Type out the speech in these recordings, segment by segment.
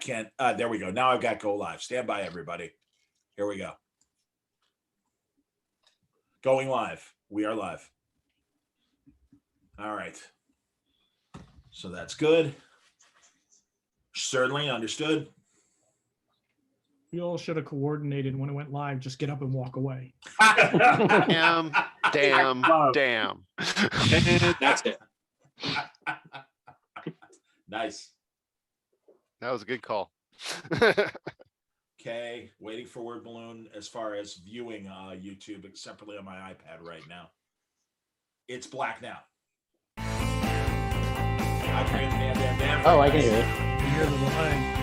can't. There we go. Now I've got go live. Stand by, everybody. Here we go. Going live. We are live. All right. So that's good. Certainly understood. We all should have coordinated when it went live. Just get up and walk away. Damn. That's it. Nice. That was a good call. Okay, waiting for word balloon as far as viewing YouTube separately on my iPad right now. It's black now. I can hear Oh, I can hear it. You hear the line.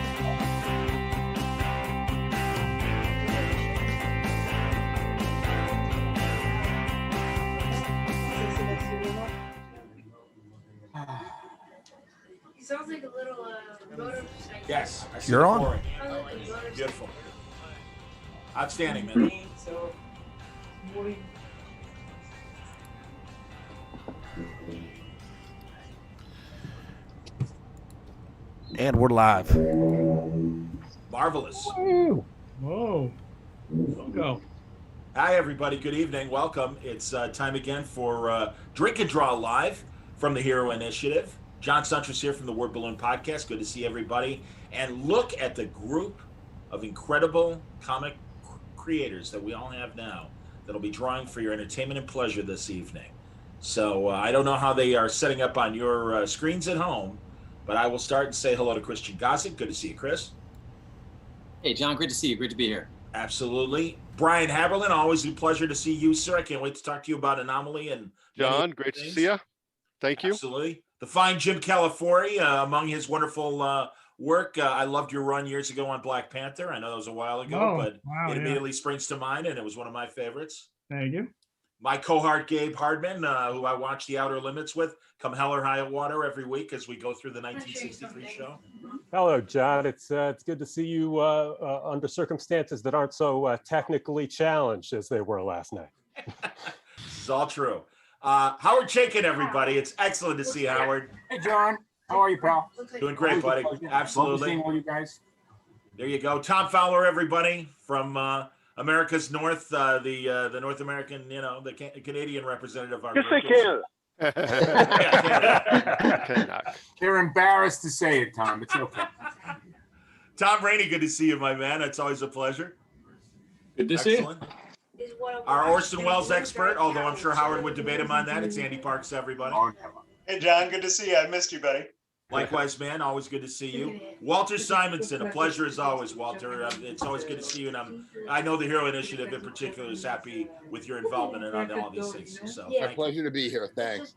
Sounds like a little motorcycle. Yes, I see You're the on. pouring. Sounds like a motorcycle. Beautiful. Outstanding, man. And we're live. Marvelous. Whoa. Go. Hi, everybody. Good evening. Welcome. It's time again for Drink and Draw Live from the Hero Initiative. John Suntress here from the Word Balloon Podcast. Good to see everybody. And look at the group of incredible comic creators that we all have now that'll be drawing for your entertainment and pleasure this evening. So I don't know how they are setting up on your screens at home, but I will start and say hello to Christian Gossett. Good to see you, Chris. Hey, John, great to see you. Great to be here. Absolutely. Brian Haberlin, always a pleasure to see you, sir. I can't wait to talk to you about Anomaly and John, great to see you. Thank you. Absolutely. The fine Jim Califiore, among his wonderful work. I loved your run years ago on Black Panther. I know that was a while ago, but it immediately springs to mind, and it was one of my favorites. Thank you. My cohort, Gabe Hardman, who I watch The Outer Limits with, come hell or high water every week as we go through the 1963 show. Hello, John. It's good to see you under circumstances that aren't so technically challenged as they were last night. This is all true. Howard Chaykin, everybody. It's excellent to see Howard. Hey, John. How are you, pal? Doing great, buddy. Absolutely. Love seeing all you guys. There you go. Tom Fowler, everybody, from America's North, the North American, the Canadian representative of our Just say group. Canada. They're embarrassed to say it, Tom. It's okay. Tom Raney, good to see you, my man. It's always a pleasure. Good to see you. Excellent. Our Orson Welles expert, although I'm sure Howard would debate him on that. It's Andy Parks, everybody. Oh, never. Hey, John, good to see you. I missed you, buddy. Likewise, man. Always good to see you. Walter Simonson, a pleasure as always, Walter. It's always good to see you. And I know the Hero Initiative in particular is happy with your involvement in all these things. So Yeah. thank you. Pleasure to be here. Thanks.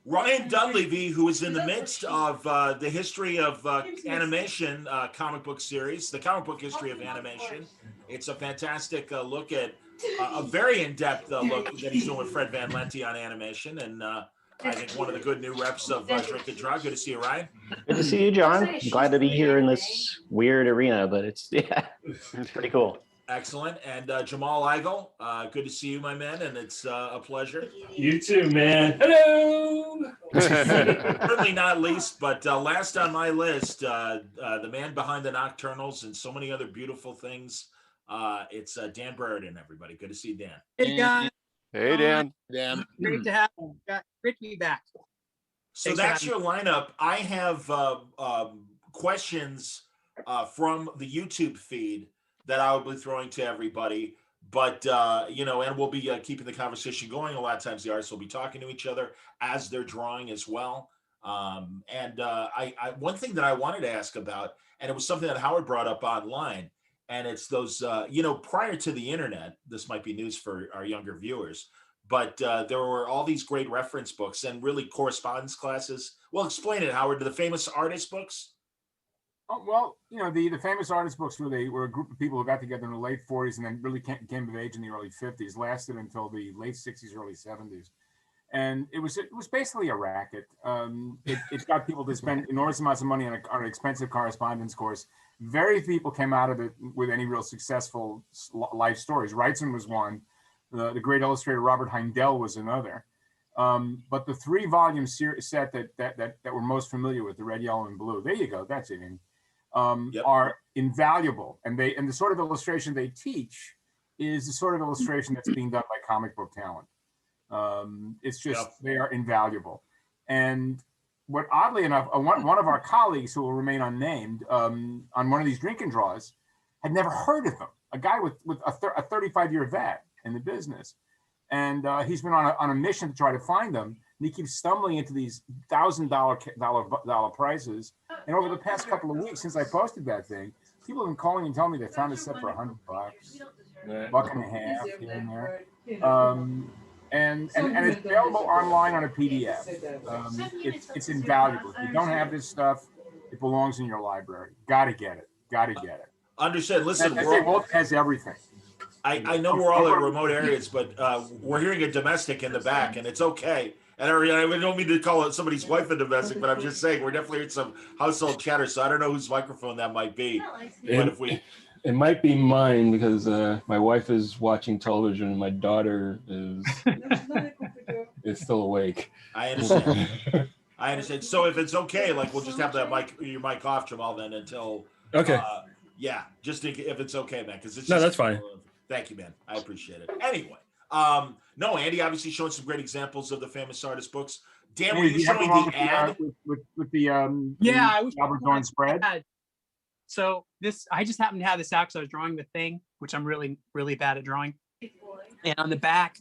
Ryan Dunlavey, who is in the midst of the history of animation comic book series, the comic book history of animation. It's a fantastic look at a very in-depth look that he's doing with Fred Van Lente on animation. And I think one of the good new reps of Drink and Draw. Good to see you, Ryan. Good to see you, John. Glad to be here in this weird arena, but it's pretty cool. Excellent. And Jamal Igle, good to see you, my man. And it's a pleasure. You too, man. Hello. Certainly not least, but last on my list, the man behind the Nocturnals and so many other beautiful things. It's Dan Brereton, everybody. Good to see Dan. Hey, guys. Hey, Dan. Dan. Great to have you. Got Ricky back. So Thanks for that's having your lineup. I have questions from the YouTube feed that I will be throwing to everybody. But, and we'll be keeping the conversation going. A lot of times the artists will be talking to each other as they're drawing as well. I one thing that I wanted to ask about, and it was something that Howard brought up online, and it's those, prior to the internet, this might be news for our younger viewers, but there were all these great reference books and really correspondence classes. Well, explain it, Howard, to the famous artist books. Oh, well, the famous artist books were a group of people who got together in the late 40s and then really came of age in the early 50s, lasted until the late 60s, early 70s. And it was basically a racket. It got people to spend enormous amounts of money on an expensive correspondence course. Very few people came out of it with any real successful life stories. Wrightson was one. The great illustrator Robert Heindel was another. But the 3-volume set that we're most familiar with, the Red, Yellow, and Blue. There you go. That's it. Yep. are invaluable, and the sort of illustration they teach is the sort of illustration that's being done by comic book talent. It's just they are invaluable. And what, oddly enough, one of our colleagues who will remain unnamed on one of these drink and draws had never heard of them. A guy with a 35-year vet in the business, and he's been on a mission to try to find them. And he keeps stumbling into these $1,000 prices. And over the past couple of weeks, since I posted that thing, people have been calling and telling me they found a set for $100, $1.50 here and there. And it's available online on a PDF. It's invaluable. If you don't have this stuff, it belongs in your library. Gotta get it. Gotta get it. Understood. Listen, Walt has everything. I know we're all in remote areas, but we're hearing a domestic in the back, and it's okay. And I don't mean to call it somebody's wife a domestic, but I'm just saying we're definitely hearing some household chatter. So I don't know whose microphone that might be. But if we, it might be mine because my wife is watching television and my daughter is still awake. I understand. I understand. So if it's okay, like we'll just have that your mic off, Jamal, then until. Okay. Yeah, just if it's okay, man, because it's no, that's fine. Thank you, man. I appreciate it. Anyway, no, Andy obviously showing some great examples of the famous artist books. Dan, were you showing the ad with the I was Albert Dorn spread? So I just happened to have this out because I was drawing the thing, which I'm really, really bad at drawing. And on the back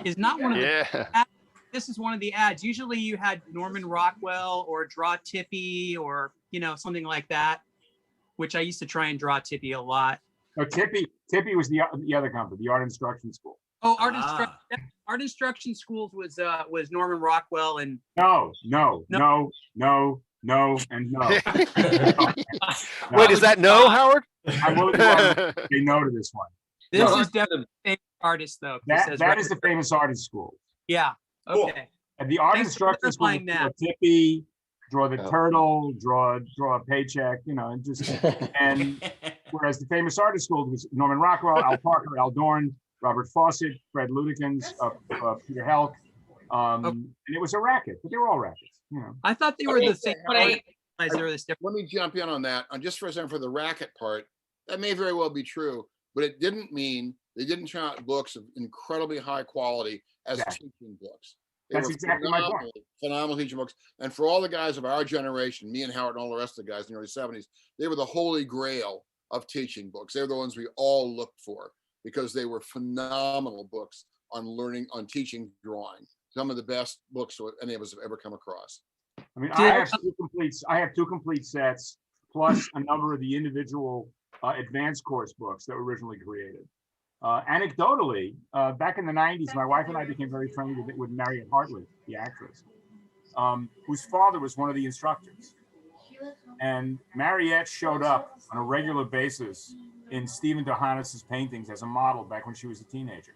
is not one of the ads. This is one of the ads. Usually you had Norman Rockwell or Draw Tippy or, something like that, which I used to try and draw Tippy a lot. No, Tippy was the other company, the Art Instruction School. Oh, Art Instruction Schools was Norman Rockwell and no, and no. Wait, is that no, Howard? I'm willing to say no to this one. This is definitely the famous artist, though. That is the famous artist school. Yeah. Okay. Cool. And the Art Instruction School, draw Tippy, draw the turtle, draw a paycheck, and whereas the famous artist school was Norman Rockwell, Al Parker, Al Dorn, Robert Fawcett, Fred Ludekins, Peter Helk, and it was a racket, but they were all rackets. I thought they were the same. Let me jump in on that. Just for a second, for the racket part, that may very well be true, but it didn't mean they didn't turn out books of incredibly high quality as teaching books. That's exactly my point. Phenomenal teaching books. And for all the guys of our generation, me and Howard and all the rest of the guys in the early 70s, they were the holy grail of teaching books. They were the ones we all looked for because they were phenomenal books on learning, on teaching drawing. Some of the best books any of us have ever come across. I mean, I have two complete sets, plus a number of the individual advanced course books that were originally created. Anecdotally, back in the 90s, my wife and I became very friendly with Mariette Hartley, the actress, whose father was one of the instructors. And Mariette showed up on a regular basis in Stephen Dohanis's paintings as a model back when she was a teenager.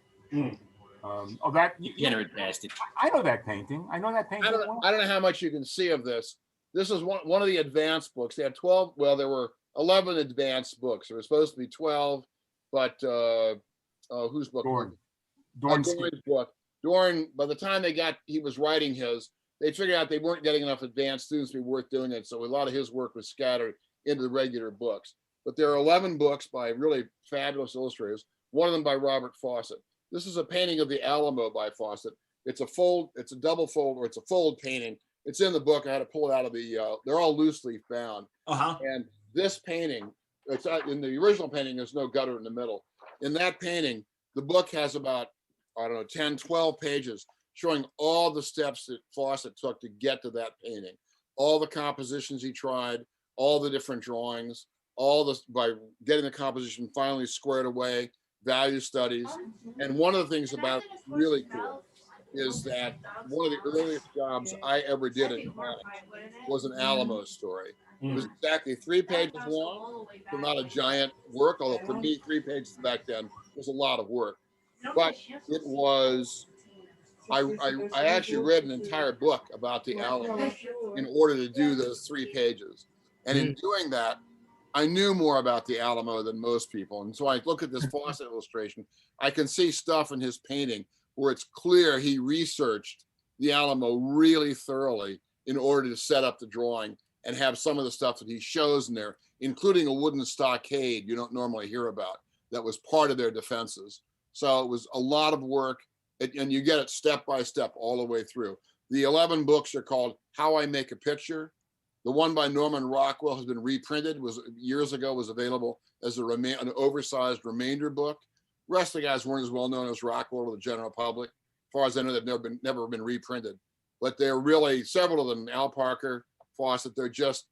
Bastard. I know that painting. I don't know how much you can see of this. This is one of the advanced books. They had 12. Well, there were 11 advanced books. There were supposed to be 12, but whose book? Dorn's book. Dorn. By the time he was writing his, they figured out they weren't getting enough advanced students to be worth doing it. So a lot of his work was scattered into the regular books. But there are 11 books by really fabulous illustrators. One of them by Robert Fawcett. This is a painting of the Alamo by Fawcett. It's a double fold, or it's a fold painting. It's in the book. I had to pull it out of they're all loosely bound. And this painting, it's in the original painting, there's no gutter in the middle. In that painting, the book has about, 10, 12 pages showing all the steps that Fawcett took to get to that painting. All the compositions he tried, all the different drawings, by getting the composition finally squared away, value studies. And one of the things about really cool is that one of the earliest jobs I ever did in comics was an Alamo story. It was exactly 3 pages long, so not a giant work, although for me, 3 pages back then was a lot of work. But it was, I actually read an entire book about the Alamo in order to do those 3 pages. And in doing that, I knew more about the Alamo than most people. And so I look at this Fawcett illustration, I can see stuff in his painting where it's clear he researched the Alamo really thoroughly in order to set up the drawing and have some of the stuff that he shows in there, including a wooden stockade you don't normally hear about, that was part of their defenses. So it was a lot of work, and you get it step by step all the way through. The 11 books are called How I Make a Picture. The one by Norman Rockwell has been reprinted, was years ago, was available as an oversized remainder book. The rest of the guys weren't as well known as Rockwell to the general public. As far as I know, they've never been reprinted. But they're really, several of them, Al Parker, Fawcett, they're just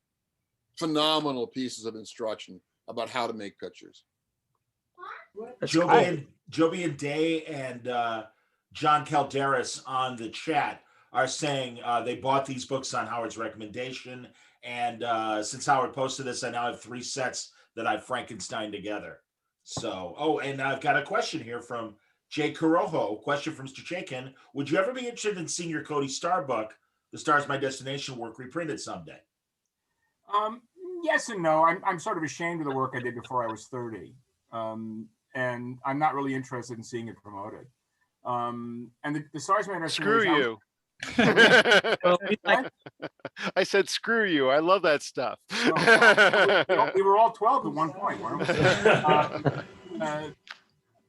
phenomenal pieces of instruction about how to make pictures. Joby and Day and John Calderas on the chat are saying they bought these books on Howard's recommendation. And since Howard posted this, I now have 3 sets that I've Frankenstein together. So, and I've got a question here from Jay Corojo. Question from Mr. Chaykin. Would you ever be interested in seeing your Cody Starr book, The Star's My Destination, work reprinted someday? Yes and no. I'm sort of ashamed of the work I did before I was 30. And I'm not really interested in seeing it promoted. And the Stars My Destination. Screw you. I said, screw you. I love that stuff. We were all 12 at one point, weren't we?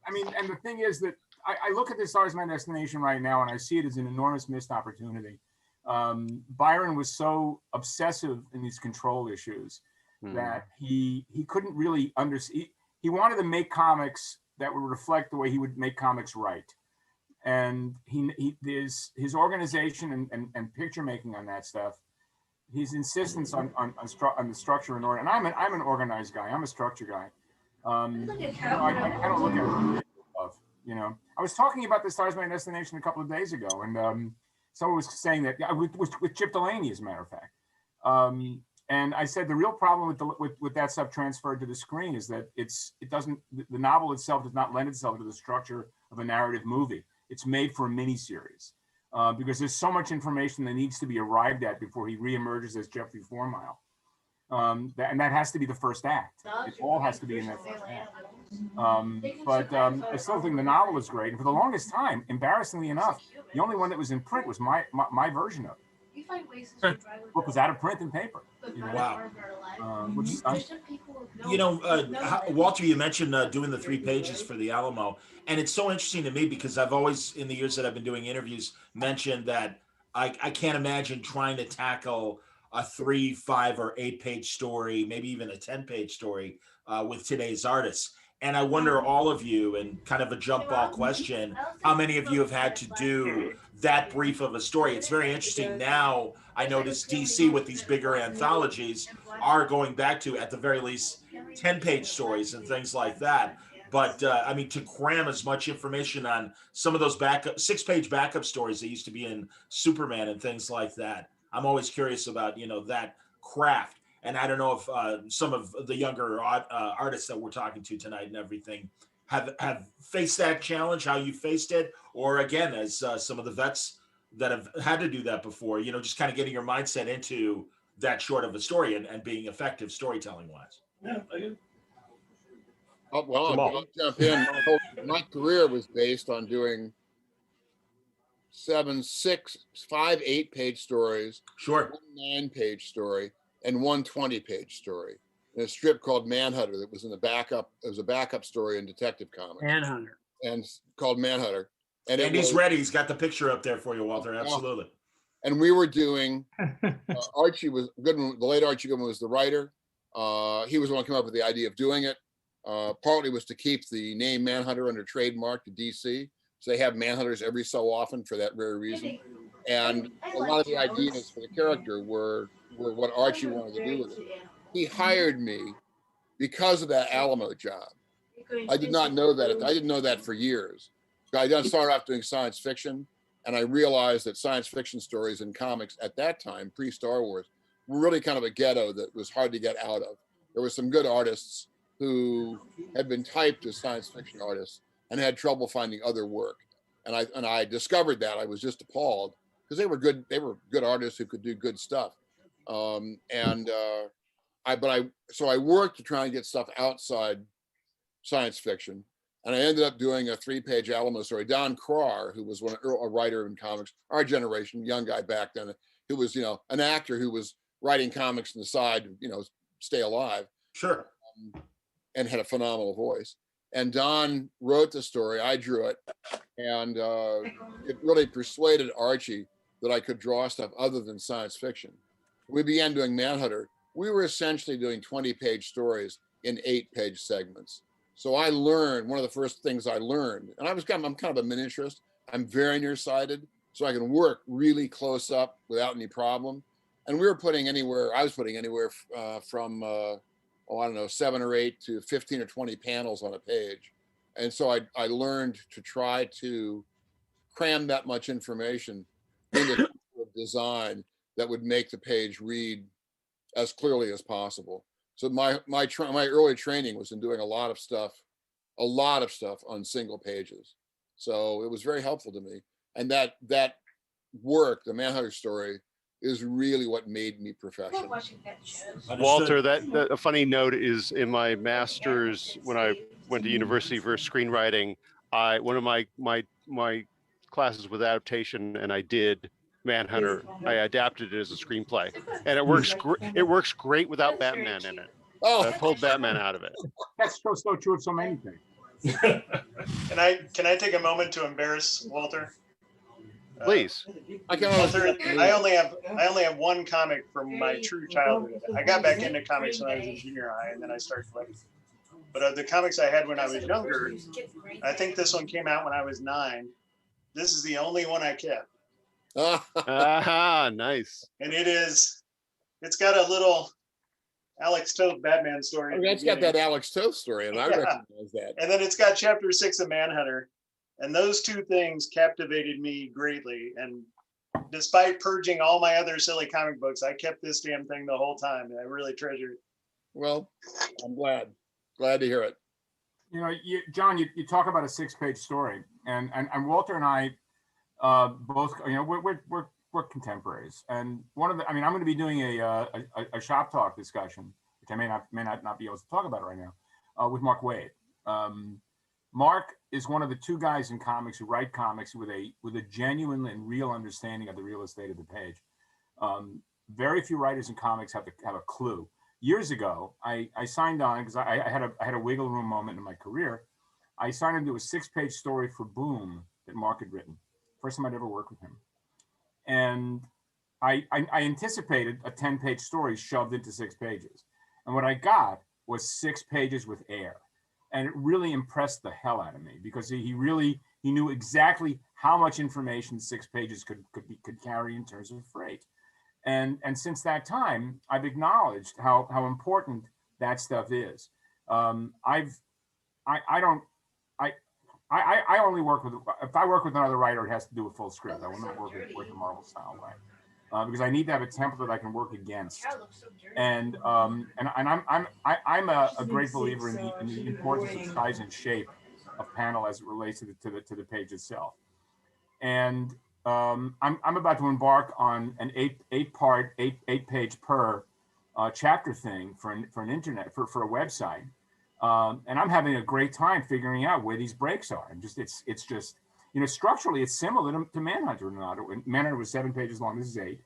I mean, and the thing is that I look at the Stars My Destination right now, and I see it as an enormous missed opportunity. Byron was so obsessive in these control issues that he couldn't really understand. He wanted to make comics that would reflect the way he would make comics right. And his organization and picture making on that stuff, his insistence on the structure and order. And I'm an organized guy. I'm a structure guy. I don't look at it. I was talking about the Stars My Destination a couple of days ago, and someone was saying that with Chip Delaney, as a matter of fact. And I said the real problem with that stuff transferred to the screen is that the novel itself does not lend itself to the structure of a narrative movie. It's made for a miniseries because there's so much information that needs to be arrived at before he reemerges as Jeffrey Fourmile. And that has to be the first act. It all has to be in that first act. But I still think the novel is great. And for the longest time, embarrassingly enough, the only one that was in print was my version of it. The book was out of print and paper. Wow. Which is Walter, you mentioned doing the 3 pages for the Alamo, and it's so interesting to me because I've always, in the years that I've been doing interviews, mentioned that I can't imagine trying to tackle a 3, 5, or 8 page story, maybe even a 10-page story with today's artists. And I wonder, all of you, and kind of a jump ball question, how many of you have had to do that brief of a story? It's very interesting now. I notice DC with these bigger anthologies are going back to, at the very least, 10-page stories and things like that. But I mean, to cram as much information on some of those 6-page backup stories that used to be in Superman and things like that, I'm always curious about, that craft. And I don't know if some of the younger artists that we're talking to tonight and everything have faced that challenge, how you faced it, or again, as some of the vets that have had to do that before, just kind of getting your mindset into that short of a story and being effective storytelling wise. Yeah, I do. Well, I'll jump in. My career was based on doing 7, 6, 5, 8-page stories, sure, 1 9-page story, and 1 20-page story in a strip called Manhunter that was in the backup. It was a backup story in Detective Comics. Manhunter. And called Manhunter. And he's ready. He's got the picture up there for you, Walter. Absolutely. And we were doing, Archie was Goodman, the late Archie Goodman was the writer. He was the one who came up with the idea of doing it. Partly was to keep the name Manhunter under trademark to DC. So they have Manhunters every so often for that very reason. And a lot of the ideas for the character were what Archie wanted to do with it. He hired me because of that Alamo job. I did not know that. I didn't know that for years. I started off doing science fiction, and I realized that science fiction stories in comics at that time, pre-Star Wars, were really kind of a ghetto that was hard to get out of. There were some good artists who had been typed as science fiction artists and had trouble finding other work. And I discovered that. I was just appalled because they were good artists who could do good stuff. So I worked to try and get stuff outside science fiction. And I ended up doing a 3-page Alamo story. Don Krar, who was a writer in comics, our generation, young guy back then, who was, an actor who was writing comics on the side, stay alive. Sure. And had a phenomenal voice. And Don wrote the story. I drew it, and it really persuaded Archie that I could draw stuff other than science fiction. We began doing Manhunter. We were essentially doing 20-page stories in 8-page segments. So I learned, one of the first things I learned, and I'm kind of a miniaturist. I'm very nearsighted, so I can work really close up without any problem. And I was putting anywhere from, I don't know, 7 or 8 to 15 or 20 panels on a page. And so I learned to try to cram that much information into design that would make the page read as clearly as possible. So my early training was in doing a lot of stuff on single pages. So it was very helpful to me. And that work, the Manhunter story, is really what made me professional. Walter, that a funny note is in my master's when I went to university for screenwriting. One of my classes was adaptation, and I did Manhunter. I adapted it as a screenplay, and it works. It works great without Batman in it. Oh, I pulled Batman out of it. That's so true of so many things. Can I take a moment to embarrass Walter? Please. Walter, I only have one comic from my true childhood. I got back into comics when I was in junior high, and then I started collecting. But of the comics I had when I was younger, I think this one came out when I was 9. This is the only one I kept. Nice. And it's got a little Alex Toth Batman story. It's got that Alex Toth story, and I recognize that. And then it's got chapter 6 of Manhunter. And those two things captivated me greatly. And despite purging all my other silly comic books, I kept this damn thing the whole time. And I really treasure it. Well, I'm glad to hear it. John, you talk about a 6-page story, and Walter and I both, we're contemporaries. And I'm going to be doing a shop talk discussion, which I may not be able to talk about right now, with Mark Waid. Mark is one of the 2 guys in comics who write comics with a genuine and real understanding of the real estate of the page. Very few writers in comics have a clue. Years ago, I signed on because I had a wiggle room moment in my career. I signed on to a 6-page story for Boom that Mark had written. First time I'd ever worked with him. And I anticipated a 10-page story shoved into 6 pages. And what I got was 6 pages with air. And it really impressed the hell out of me because he knew exactly how much information 6 pages could carry in terms of freight. And since that time, I've acknowledged how important that stuff is. I only work with, if I work with another writer, it has to do a full script. I want to work the Marvel style way. Because I need to have a template that I can work against, and I'm a great believer in the importance of size and shape of panel as it relates to the page itself. And I'm about to embark on an 8-page per chapter thing for an internet for a website, and I'm having a great time figuring out where these breaks are. And it's just. Structurally, it's similar to Manhunter. Manhunter was 7 pages long. This is 8.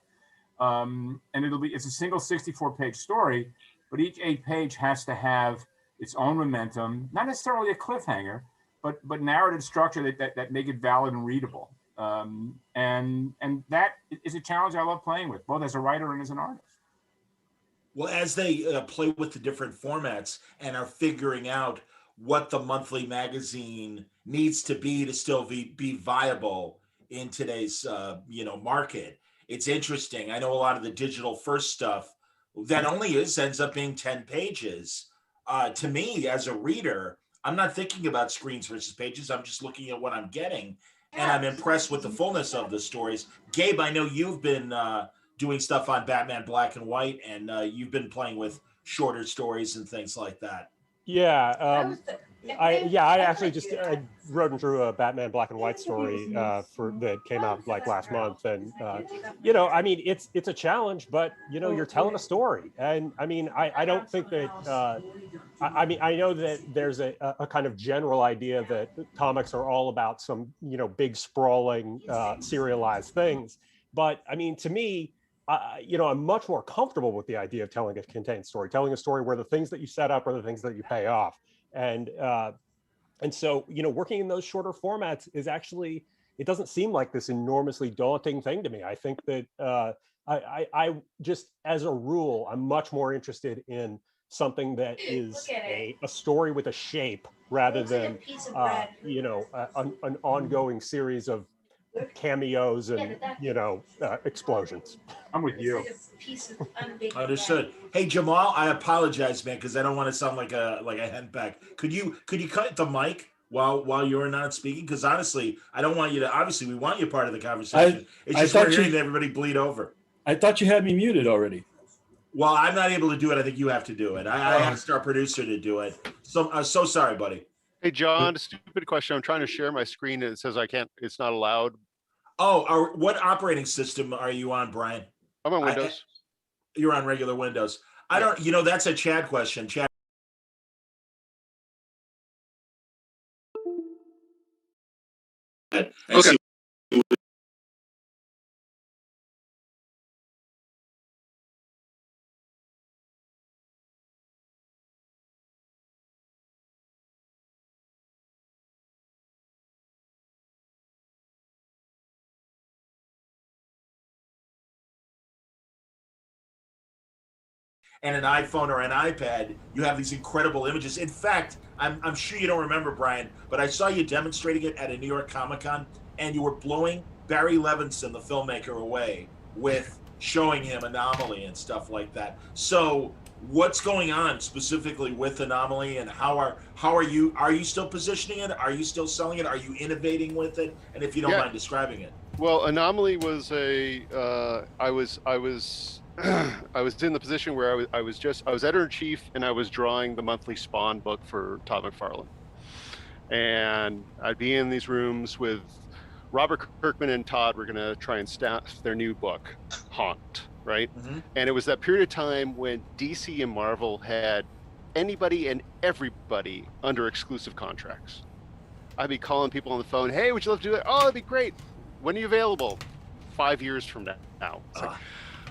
And it's a single 64-page story, but each 8-page has to have its own momentum, not necessarily a cliffhanger, but narrative structure that make it valid and readable. And that is a challenge I love playing with, both as a writer and as an artist. Well, as they play with the different formats and are figuring out what the monthly magazine needs to be to still be viable in today's market. It's interesting. I know a lot of the digital first stuff that only ends up being 10 pages. To me, as a reader, I'm not thinking about screens versus pages. I'm just looking at what I'm getting, and I'm impressed with the fullness of the stories. Gabe, I know you've been doing stuff on Batman Black and White, and you've been playing with shorter stories and things like that. Yeah, I actually I wrote and drew a Batman Black and White story that came out like last month, and it's a challenge, but you're telling a story, and I don't think that I know that there's a kind of general idea that comics are all about some big sprawling serialized things, but to me, I'm much more comfortable with the idea of telling a contained story, telling a story where the things that you set up are the things that you pay off. And so, working in those shorter formats is actually, it doesn't seem like this enormously daunting thing to me. I think that I just, as a rule, I'm much more interested in something that is a story with a shape rather than, an ongoing series of cameos and explosions. I'm with you. Understood. Hey Jamal, I apologize, man, because I don't want to sound like a henpeck. Could you cut the mic while you're not speaking? Because honestly, I don't want you to. Obviously, we want you part of the conversation. It's just we're hearing everybody bleed over. I thought you had me muted already. Well, I'm not able to do it. I think you have to do it. I asked our producer to do it. So I'm so sorry, buddy. Hey John, a stupid question. I'm trying to share my screen and it says I can't. It's not allowed. Oh, what operating system are you on, Brian? I'm on Windows. You're on regular Windows. I don't, that's a Chad question. Chad. Okay. And an iPhone or an iPad, you have these incredible images. In fact, I'm sure you don't remember, Brian, but I saw you demonstrating it at a New York Comic-Con, and you were blowing Barry Levinson, the filmmaker, away with showing him Anomaly and stuff like that. So what's going on specifically with Anomaly, and how are you still positioning it? Are you still selling it? Are you innovating with it? And if you don't mind describing it. Well, Anomaly was I was in the position where I was editor-in-chief, and I was drawing the monthly Spawn book for Todd McFarlane. And I'd be in these rooms with Robert Kirkman and Todd. Were going to try and staff their new book, Haunt, right? Mm-hmm. And it was that period of time when DC and Marvel had anybody and everybody under exclusive contracts. I'd be calling people on the phone, hey, would you love to do it? Oh, that'd be great. When are you available? 5 years from now. It's like,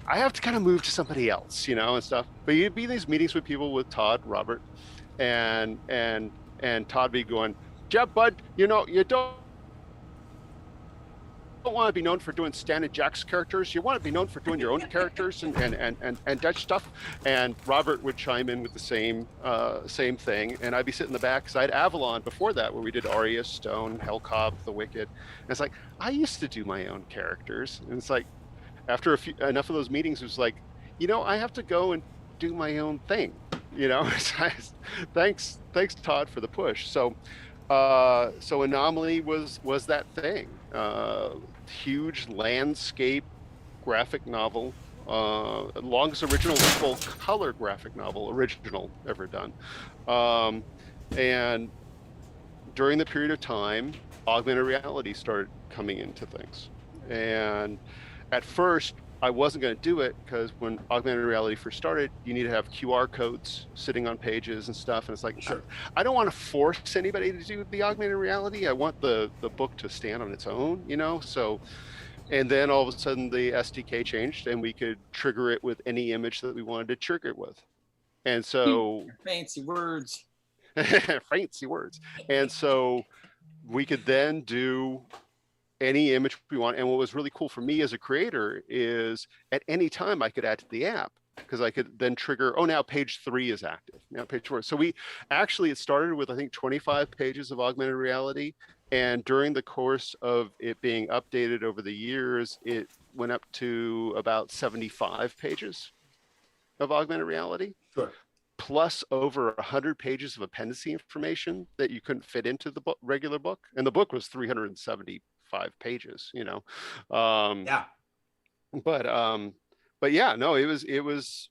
I have to kind of move to somebody else, and stuff. But you'd be in these meetings with people, with Todd, Robert, and Todd be going, yeah, bud, you don't want to be known for doing Stan and Jack's characters. You want to be known for doing your own characters and Dutch stuff. And Robert would chime in with the same thing. And I'd be sitting in the back, because I had Avalon before that, where we did Arya, Stone, Hellcobb, The Wicked. And it's like, I used to do my own characters. And it's like, after enough of those meetings, it was like, I have to go and do my own thing. Thanks, Todd, for the push. So Anomaly was that thing. Huge landscape graphic novel, longest original full color graphic novel original ever done. And during the period of time, augmented reality started coming into things. And at first, I wasn't going to do it, because when augmented reality first started, you need to have QR codes sitting on pages and stuff. And it's like, sure, I don't want to force anybody to do the augmented reality. I want the book to stand on its own, So, and then all of a sudden the SDK changed, and we could trigger it with any image that we wanted to trigger it with. And so fancy words. Fancy words. And so we could then do any image we want. And what was really cool for me as a creator is at any time I could add to the app, because I could then trigger, now page 3 is active, now page 4. So it started with, I think, 25 pages of augmented reality. And during the course of it being updated over the years, it went up to about 75 pages of augmented reality. Sure. Plus over 100 pages of appendice information that you couldn't fit into the regular book. And the book was 375 pages, yeah. But yeah, no, it was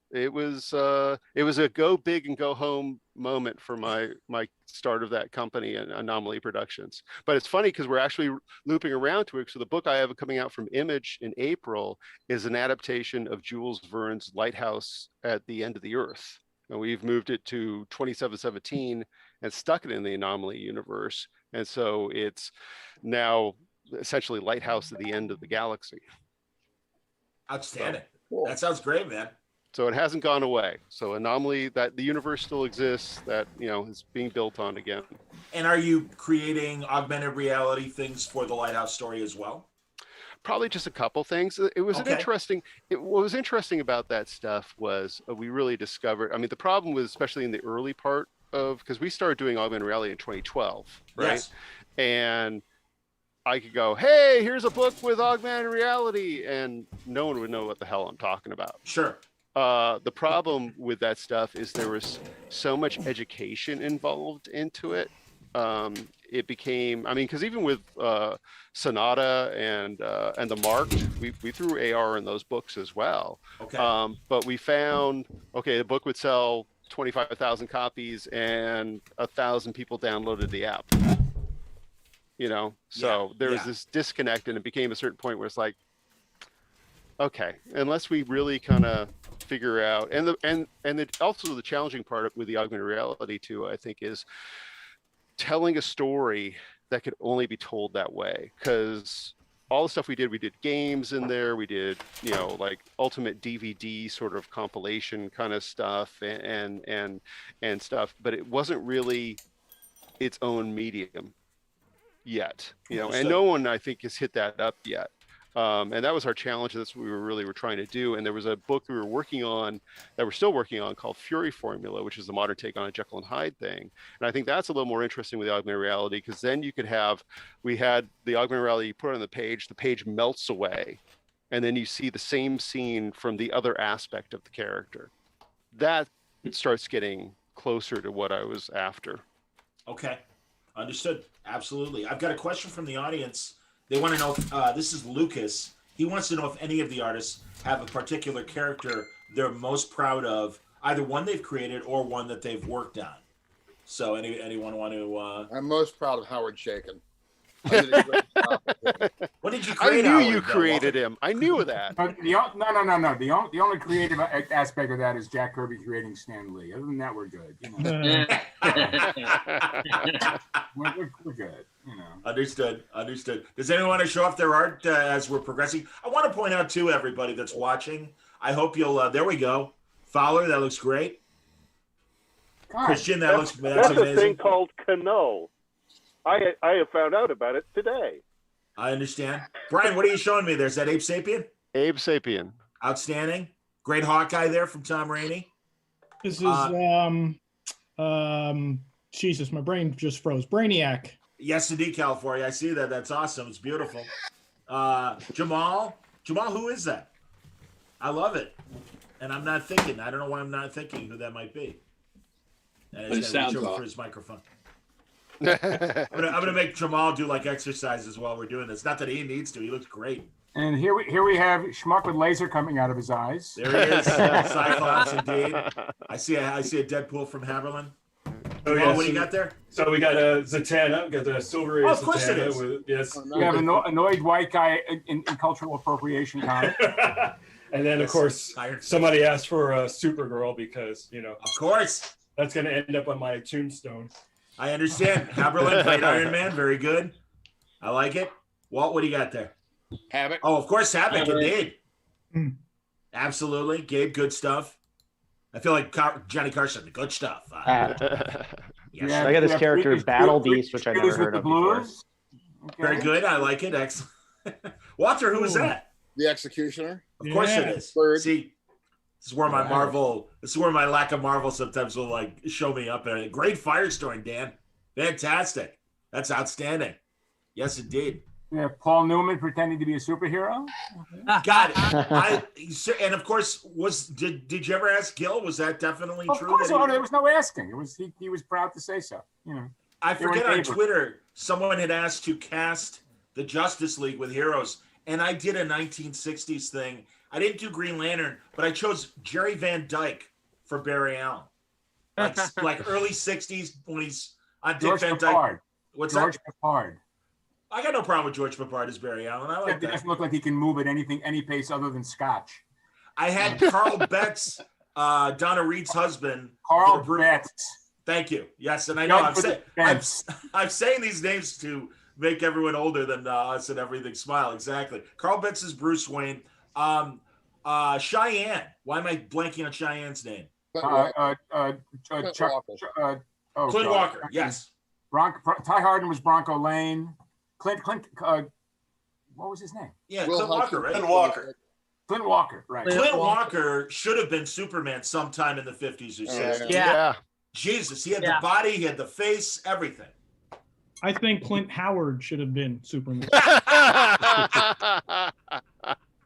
a go big and go home moment for my start of that company and Anomaly Productions. But it's funny, because we're actually looping around to it. So the book I have coming out from Image in April is an adaptation of Jules Verne's Lighthouse at the End of the Earth. And we've moved it to 2717 and stuck it in the Anomaly universe. And so it's now essentially Lighthouse at the End of the Galaxy. Outstanding. Cool. That sounds great, man. So it hasn't gone away. So Anomaly, that the universe still exists, that, you know, is being built on again. And are you creating augmented reality things for the Lighthouse story as well? Probably just a couple things. It was an interesting. What was interesting about that stuff was we really discovered. I mean, the problem was especially in the early part of, because we started doing augmented reality in 2012, right? Yes. And I could go, hey, here's a book with augmented reality, and no one would know what the hell I'm talking about. Sure. The problem with that stuff is there was so much education involved into it. It became, I mean, because even with Sonata and the Marked, we threw AR in those books as well. Okay. But we found, okay, the book would sell 25,000 copies and 1,000 people downloaded the app. You know, so there was this disconnect, and it became a certain point where it's like, okay, unless we really kind of figure out, also the challenging part with the augmented reality too, I think, is telling a story that could only be told that way. Because all the stuff we did games in there, we did, you know, like ultimate DVD sort of compilation kind of stuff and stuff, but it wasn't really its own medium yet, you know, and no one, I think, has hit that up yet. And that was our challenge. That's what we were trying to do. And there was a book we were working on, that we're still working on, called Fury Formula, which is the modern take on a Jekyll and Hyde thing. And I think that's a little more interesting with the augmented reality, because then you could have, we had the augmented reality, you put it on the page melts away, and then you see the same scene from the other aspect of the character. That starts getting closer to what I was after. Okay. Understood. Absolutely. I've got a question from the audience. They want to know if, this is Lucas. He wants to know if any of the artists have a particular character they're most proud of, either one they've created or one that they've worked on. So anyone want to... I'm most proud of Howard Chaykin. What did you create? I knew you created him. I knew that. No. The only creative aspect of that is Jack Kirby creating Stan Lee. Other than that, we're good. You know? we're good. You know. Understood. Does anyone want to show off their art as we're progressing? I want to point out too, everybody that's watching, I hope you'll. There we go. Fowler, that looks great. God, Christian, that's a amazing. thing called Cano. I have found out about it today. I understand. Brian, what are you showing me there? Is that Abe Sapien? Abe Sapien. Outstanding. Great Hawkeye there from Tom Raney. This is Jesus, my brain just froze. Brainiac. Yes, indeed, Califiore. I see that. That's awesome. It's beautiful. Jamal, who is that? I love it. And I'm not thinking. I don't know why I'm not thinking who that might be. And he's gonna reach over for his microphone. I'm gonna make Jamal do like exercises while we're doing this. Not that he needs to. He looks great. And here we have Schmuck with laser coming out of his eyes. There he is, Cyclops indeed. I see a Deadpool from Haberlin. Oh, yeah, what do you got there? So we got a Zatanna. We got the Silver Ray of course Zatanna. it is. Yes. We have an annoyed white guy in cultural appropriation comic. And then, of course, somebody asked for a Supergirl because, you know. Of course. That's going to end up on my tombstone. I understand. Haberlin played Iron Man. Very good. I like it. Walt, what do you got there? Havoc. Oh, of course, Havoc, indeed. Absolutely. Gabe, good stuff. I feel like Johnny Carson, the good stuff. Yes. I got this character, Battle Beast, which I've never heard of before. Okay. Very good. I like it. Excellent. Walter, who was that? The Executioner. Of course it is. Bird. See, this is where my my lack of Marvel sometimes will like show me up. And great Firestorm, Dan. Fantastic. That's outstanding. Yes, indeed. Yeah, Paul Newman pretending to be a superhero. Got it. And of course, did you ever ask Gil? Was that definitely Of true? course, there was no asking. It was he was proud to say so. You know. I forget on Twitter, someone had asked to cast the Justice League with heroes, and I did a 1960s thing. I didn't do Green Lantern, but I chose Jerry Van Dyke for Barry Allen, like early 60s when he's on Dick Van Dyke. What's George that? Peppard. I got no problem with George Peppard as Barry Allen. I like It that. doesn't look like he can move at any pace other than Scotch. I had Carl Betts, Donna Reed's husband. Carl Betts. Thank you. Yes, and I know I'm saying these names to make everyone older than us and everything smile. Exactly. Carl Betts is Bruce Wayne. Cheyenne. Why am I blanking on Cheyenne's name? Clint Clint Walker. Yes. Ty Hardman was Bronco Lane. Clint. What was his name? Yeah, Clint Walker, right? Clint Walker. Clint Walker, right? Clint Walker should have been Superman sometime in the 50s or 60s. Yeah. Jesus, he had the body, he had the face, everything. I think Clint Howard should have been Superman.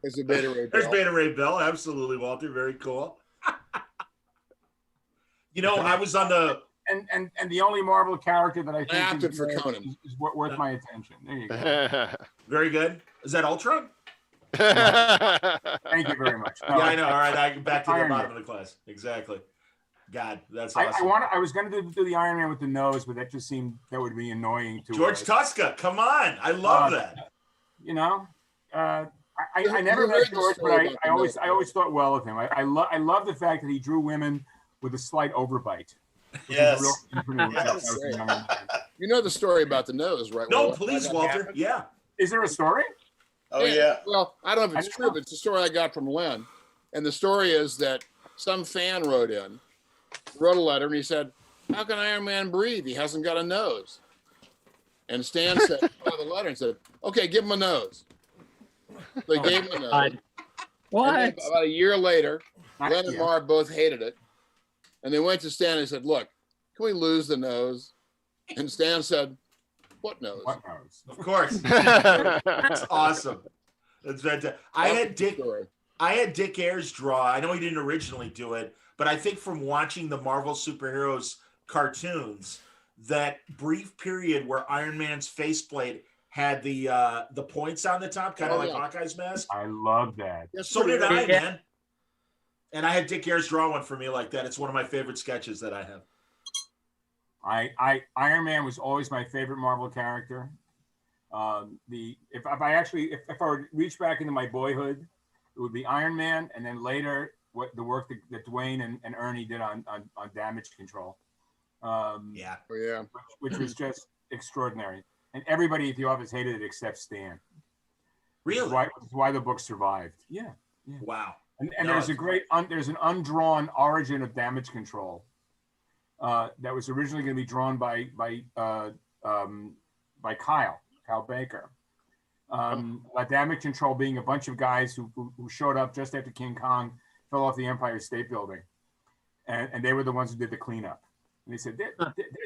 There's a Beta Ray Bill. There's Beta Ray Bill. Absolutely, Walter. Very cool. I was on the... And the only Marvel character that I think Adapted for Conan is worth my attention. There you go. Very good. Is that Ultron? Thank you very much. No, yeah, I know. All right, I back to the bottom of the class. Exactly. God, that's awesome. I was going to do the Iron Man with the nose, but that just seemed that would be annoying to George Tuska. Come on, I love that. I never met George, but I always thought well of him. I love the fact that he drew women with a slight overbite. Yes. You know the story about the nose, right? No, please, Walter. Yeah. Is there a story? Oh, yeah. Well, I don't know if it's true, but it's a story I got from Len. And the story is that some fan wrote a letter, and he said, "How can Iron Man breathe? He hasn't got a nose." And Stan said, saw the letter and said, "Okay, give him a nose." So they gave him a nose. What? And then about a year later, Len and Marv both hated it. And they went to Stan and said, "Look, can we lose the nose?" And Stan said, "What nose?" What nose? Of course. That's awesome. That's fantastic. I had Dick Ayers draw. I know he didn't originally do it, but I think from watching the Marvel superheroes cartoons, that brief period where Iron Man's faceplate had the points on the top, kind of like Hawkeye's mask. I love that. So did I, man. And I had Dick Ayers draw one for me like that. It's one of my favorite sketches that I have. Iron Man was always my favorite Marvel character. If I would reach back into my boyhood, it would be Iron Man, and then later the work that Dwayne and Ernie did on Damage Control. Which was just extraordinary. And everybody at the office hated it except Stan. Really? Which is why the book survived. Yeah. Wow. And there's an undrawn origin of Damage Control that was originally going to be drawn by Kyle Baker. Damage Control being a bunch of guys who showed up just after King Kong fell off the Empire State Building, and they were the ones who did the cleanup. And they said,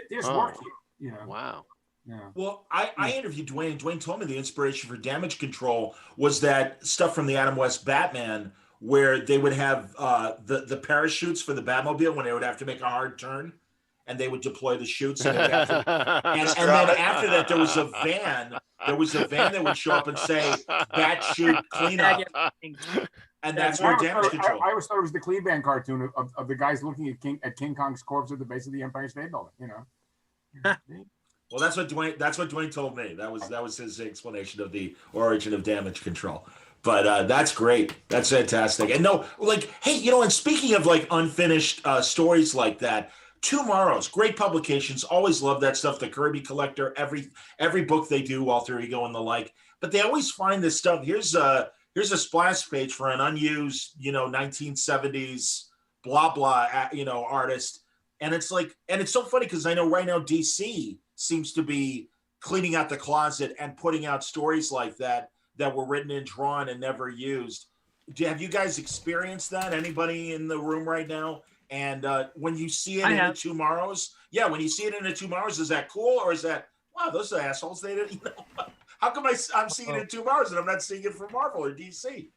"There's work here." Wow. Yeah. Well, I interviewed Dwayne. Dwayne told me the inspiration for Damage Control was that stuff from the Adam West Batman, where they would have the parachutes for the Batmobile when they would have to make a hard turn, and they would deploy the chutes. And then after that, there was a van. There was a van that would show up and say "Bat Chute Cleanup," and that's where Damage Control. I always thought it was the Cleveland cartoon of the guys looking at King Kong's corpse at the base of the Empire State Building. Well, that's what Dwayne told me. That was his explanation of the origin of Damage Control. But that's great. That's fantastic. And hey, and speaking of unfinished stories like that, Tomorrow's great publications. Always love that stuff. The Kirby Collector, every book they do, Walter Ego and the like. But they always find this stuff. Here's a splash page for an unused, 1970s blah blah, artist. And it's so funny because I know right now DC seems to be cleaning out the closet and putting out stories like that were written and drawn and never used. Have you guys experienced that? Anybody in the room right now? And when you see it in the Tomorrows, when you see it in the Tomorrows, is that cool, or is that, wow, those are assholes? They didn't. How come I'm seeing it in Tomorrows and I'm not seeing it from Marvel or DC?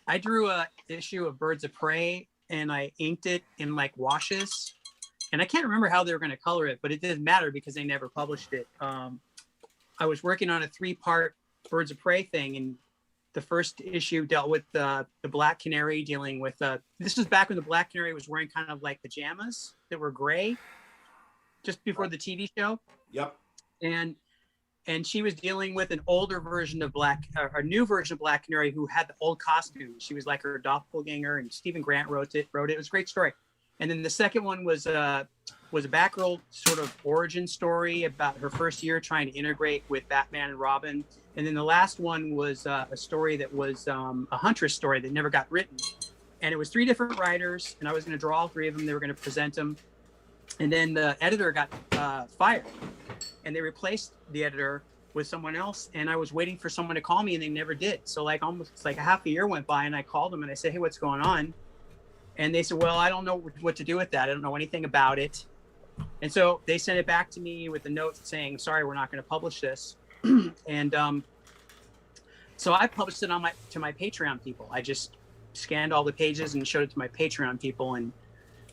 I drew a issue of Birds of Prey and I inked it in washes. And I can't remember how they were going to color it, but it didn't matter because they never published it. I was working on a 3-part Birds of Prey thing, and the first issue dealt with the Black Canary dealing with this was back when the Black Canary was wearing kind of pajamas that were gray, just before the TV show. Yep. And she was dealing with an older version of a new version of Black Canary who had the old costume. She was like her doppelganger, and Stephen Grant wrote it. It was a great story. And then the second one was a Batgirl sort of origin story about her first year trying to integrate with Batman and Robin. And then the last one was a story that was a Huntress story that never got written. And it was 3 different writers, and I was going to draw all 3 of them. They were going to present them. And then the editor got fired, and they replaced the editor with someone else. And I was waiting for someone to call me, and they never did. So like almost like a half a year went by, and I called them and I said, "Hey, what's going on?" And they said, "Well, I don't know what to do with that. I don't know anything about it." And so they sent it back to me with a note saying, "Sorry, we're not going to publish this." And so I published it to my Patreon people. I just scanned all the pages and showed it to my Patreon people, and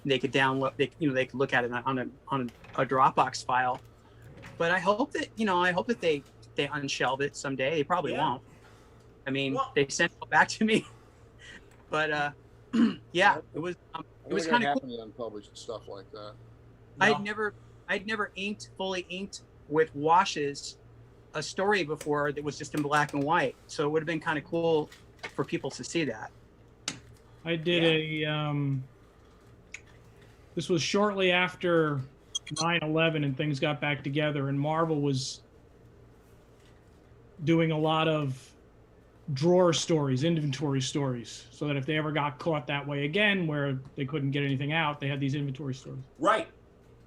they could download. They could look at it on a Dropbox file. But I hope that they unshelve it someday. They probably won't. I mean, they sent it back to me. But yeah, it was kind of cool. Unpublished stuff like that. No. I'd never fully inked with washes a story before that was just in black and white. So it would have been kind of cool for people to see that. I did this was shortly after 9/11 and things got back together, and Marvel was doing a lot of drawer stories, inventory stories, so that if they ever got caught that way again where they couldn't get anything out, they had these inventory stories. Right.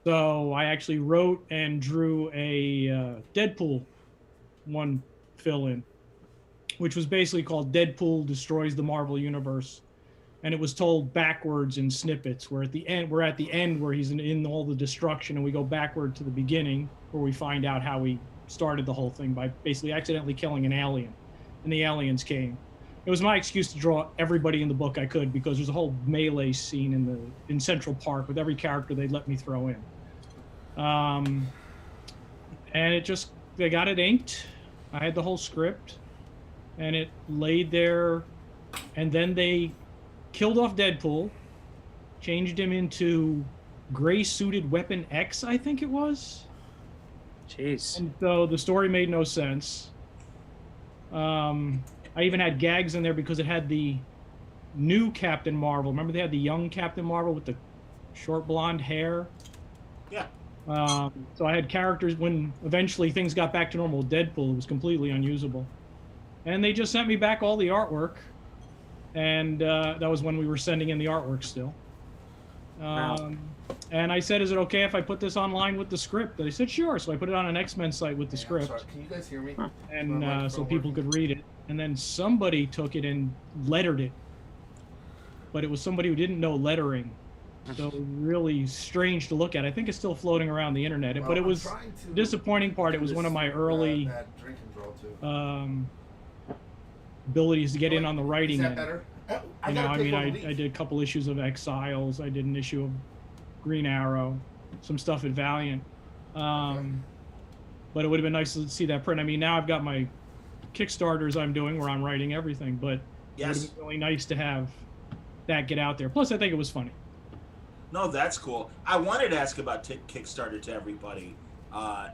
So I actually wrote and drew a Deadpool one fill-in, which was basically called Deadpool Destroys the Marvel Universe. And it was told backwards in snippets. We're at the end where he's in all the destruction, and we go backward to the beginning where we find out how he started the whole thing by basically accidentally killing an alien. And the aliens came. It was my excuse to draw everybody in the book I could, because there's a whole melee scene in Central Park with every character they'd let me throw in. And they got it inked. I had the whole script, and it laid there, and then they killed off Deadpool, changed him into gray-suited Weapon X, I think it was. Jeez. And so the story made no sense. I even had gags in there because it had the new Captain Marvel. Remember they had the young Captain Marvel with the short blonde hair? Yeah. So I had characters when eventually things got back to normal. Deadpool, it was completely unusable. And they just sent me back all the artwork. And that was when we were sending in the artwork still. Wow. And I said, "Is it okay if I put this online with the script?" They said, "Sure." So I put it on an X-Men site with the script. Sorry, can you guys hear me? And so people could read it. And then somebody took it and lettered it. But it was somebody who didn't know lettering. So really strange to look at. I think it's still floating around the internet. But it was the disappointing part. It was one of my early abilities to get in on the writing end. I did a couple issues of Exiles. I did an issue of Green Arrow, some stuff at Valiant. But it would have been nice to see that print. I mean, now I've got my Kickstarters I'm doing where I'm writing everything, but it would have been really nice to have that get out there. Plus, I think it was funny. No, that's cool. I wanted to ask about Kickstarter to everybody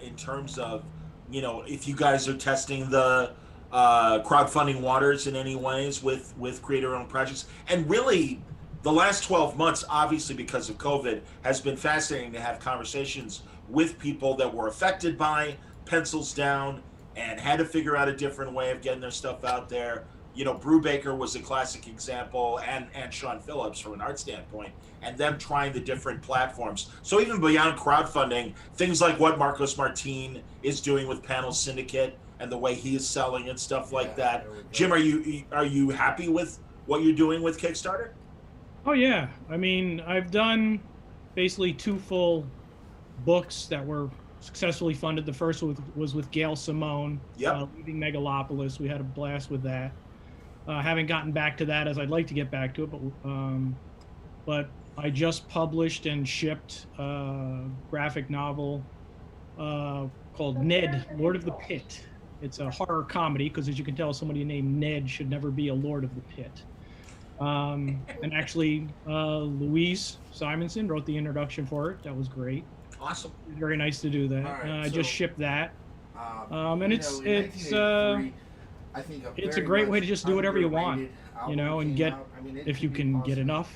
in terms of, if you guys are testing the crowdfunding waters in any ways with creator-owned projects. And really, the last 12 months, obviously because of COVID, has been fascinating to have conversations with people that were affected by pencils down and had to figure out a different way of getting their stuff out there. Brubaker was a classic example, and Sean Phillips from an art standpoint, and them trying the different platforms. So even beyond crowdfunding, things like what Marcos Martin is doing with Panel Syndicate and the way he is selling and stuff like that. Jim, are you happy with what you're doing with Kickstarter? Oh yeah, I mean, I've done basically 2 full books that were successfully funded. The first was with Gail Simone, Leaving Megalopolis. We had a blast with that. Haven't gotten back to that as I'd like to get back to it, but I just published and shipped a graphic novel called Ned, Lord of the Pit. It's a horror comedy because, as you can tell, somebody named Ned should never be a Lord of the Pit. And actually, Louise Simonson wrote the introduction for it. That was great. Awesome. It was very nice to do that. Right, I just shipped that. And it's a great way to just do whatever you want, and get if you can get enough.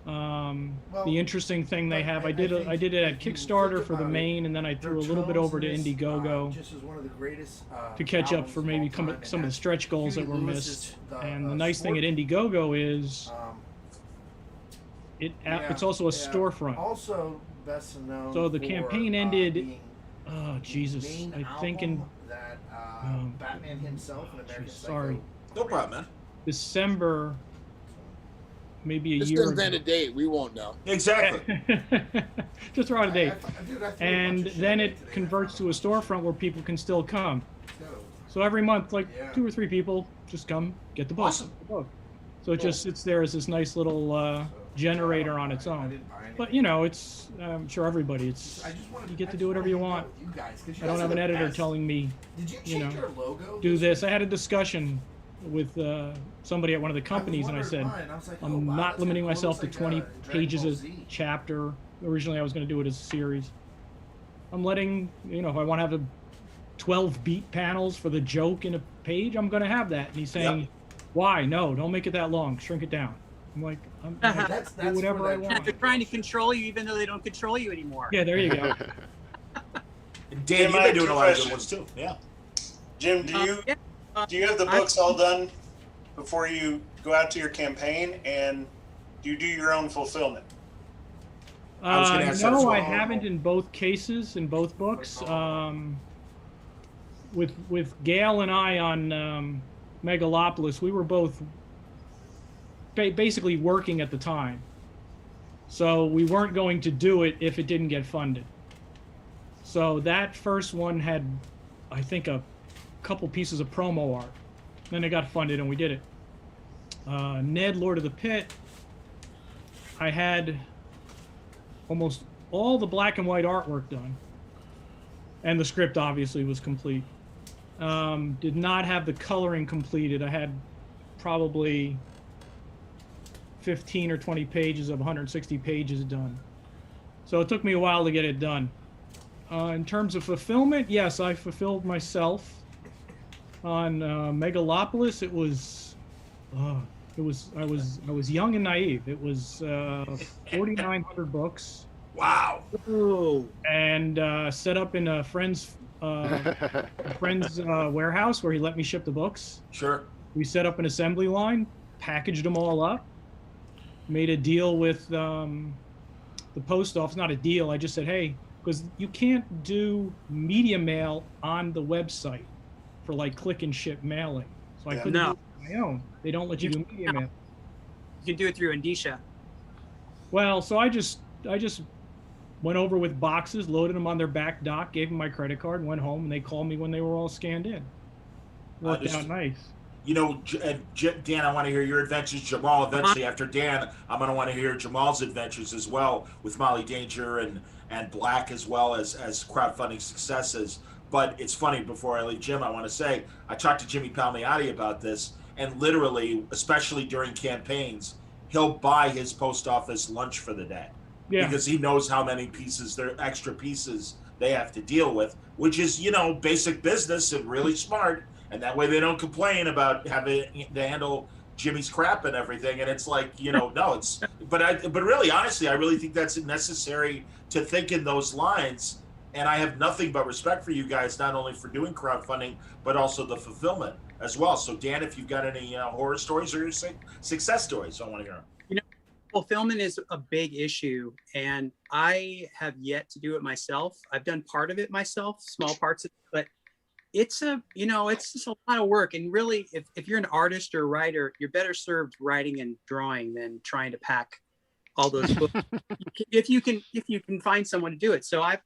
The interesting thing they have, I did it at Kickstarter for the main, and then I threw a little bit over to Indiegogo to catch up for maybe some of the stretch goals that were missed. And the nice thing at Indiegogo is it's also a storefront. Also best known. So the campaign ended. Oh Jesus! I think in that Batman himself and American sorry. No problem, man. December. Maybe a Just year invent a date. We won't know. Exactly. Just throw out a date. And then it converts to a storefront where people can still come. So every month, like 2 or 3 people just come get the book. Awesome. So it just sits there as this nice little generator on its own. But you know, it's I'm sure everybody. It's you get to do whatever you want. I don't have an editor telling me, you know, do this. I had a discussion with somebody at one of the companies, and I said, I'm not limiting myself to 20 pages a chapter. Originally, I was going to do it as a series. I'm letting, you know, if I want to have 12 beat panels for the joke in a page, I'm going to have that. And he's saying, why? No, don't make it that long. Shrink it down. I'm like, I'm that's do whatever I want. They're trying to control you, even though they don't control you anymore. Yeah, there you go. Dan, you've been doing a lot of good ones too. Yeah. Jim, do you have the books all done before you go out to your campaign, and do you do your own fulfillment? No, I haven't in both cases, in both books. With Gail and I on Megalopolis, we were both basically working at the time. So we weren't going to do it if it didn't get funded. So that first one had, I think, a couple pieces of promo art. Then it got funded and we did it. Ned, Lord of the Pit, I had almost all the black and white artwork done. And the script obviously was complete. Did not have the coloring completed. I had probably 15 or 20 pages of 160 pages done. So it took me a while to get it done. In terms of fulfillment, yes, I fulfilled myself. On Megalopolis, I was young and naive. It was 4,900 books. Wow. And set up in a friend's warehouse where he let me ship the books. Sure. We set up an assembly line, packaged them all up, made a deal with the post office. Not a deal. I just said, hey, because you can't do media mail on the website for like click and ship mailing. So I couldn't do it on my own. They don't let you do media mail. You can do it through Andisha. Well, so I just went over with boxes, loaded them on their back dock, gave them my credit card, and went home, and they called me when they were all scanned in. Worked out nice. You know, Dan, I want to hear your adventures. Jamal, eventually after Dan, I'm going to want to hear Jamal's adventures as well with Molly Danger and Black, as well as crowdfunding successes. But it's funny, before I leave Jim, I want to say, I talked to Jimmy Palmiotti about this, and literally, especially during campaigns, he'll buy his post office lunch for the day. Yeah. Because he knows how many pieces, their extra pieces they have to deal with, which is, you know, basic business and really smart. And that way they don't complain about having to handle Jimmy's crap and everything. And it's like, you know, no, it's, but really, honestly, I really think that's necessary to think in those lines. And I have nothing but respect for you guys, not only for doing crowdfunding, but also the fulfillment as well. So Dan, if you've got any horror stories or success stories, I want to hear them. You know, fulfillment is a big issue, and I have yet to do it myself. I've done part of it myself, small parts of it, but it's just a lot of work. And really, if you're an artist or writer, you're better served writing and drawing than trying to pack all those books. if you can find someone to do it. So I've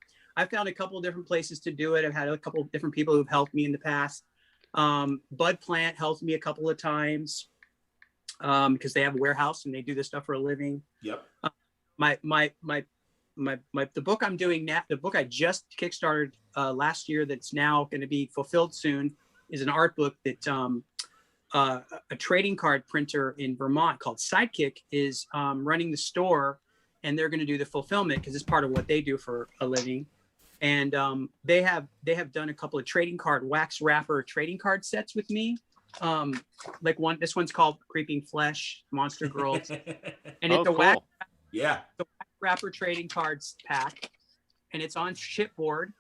found a couple of different places to do it. I've had a couple of different people who've helped me in the past. Bud Plant helped me a couple of times because they have a warehouse and they do this stuff for a living. Yep. The book I'm doing now, the book I just kickstarted last year, that's now going to be fulfilled soon, is an art book that a trading card printer in Vermont called Sidekick is running the store, and they're going to do the fulfillment because it's part of what they do for a living. And they have done a couple of trading card wax wrapper trading card sets with me. Like this one's called Creeping Flesh, Monster Girls, and it's a wax Yeah. The wrapper trading cards pack, and it's on shipboard.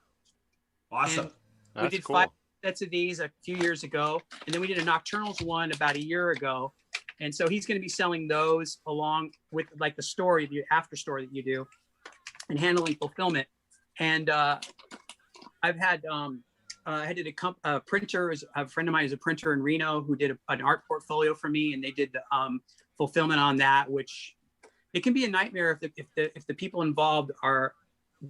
Awesome. And we did 5 sets of these a few years ago, and then we did a Nocturnals one about a year ago. And so he's going to be selling those along with like the story, the after story that you do, and handling fulfillment. And I've had I did a printer. A friend of mine is a printer in Reno who did an art portfolio for me, and they did the fulfillment on that, which it can be a nightmare if the people involved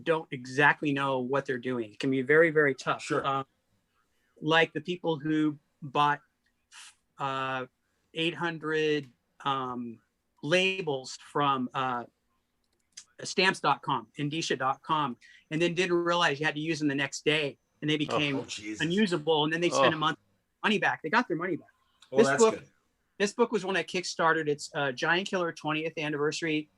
don't exactly know what they're doing. It can be very, very tough. Sure. Like the people who bought 800 labels from stamps.com, indicia.com, and then didn't realize you had to use them the next day, and they became unusable, and then they spent a month money back. They got their money back. Well, that's good. This book was one that kickstarted. It's Giant Killer 20th anniversary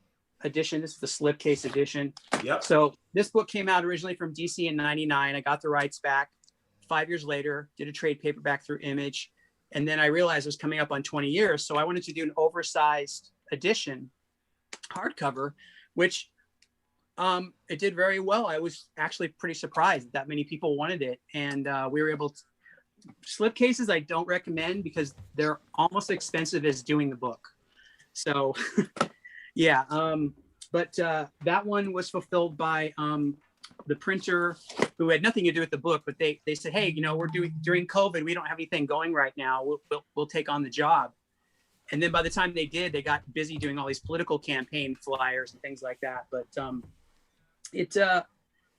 edition. This is the slipcase edition. Yep. So this book came out originally from DC in '99. I got the rights back 5 years later, did a trade paperback through Image. And then I realized it was coming up on 20 years. So I wanted to do an oversized edition hardcover, which it did very well. I was actually pretty surprised that many people wanted it. And we were able to, slipcases I don't recommend because they're almost expensive as doing the book. So yeah, but that one was fulfilled by the printer who had nothing to do with the book, but they said, hey, we're during COVID, we don't have anything going right now. We'll take on the job. And then by the time they did, they got busy doing all these political campaign flyers and things like that. But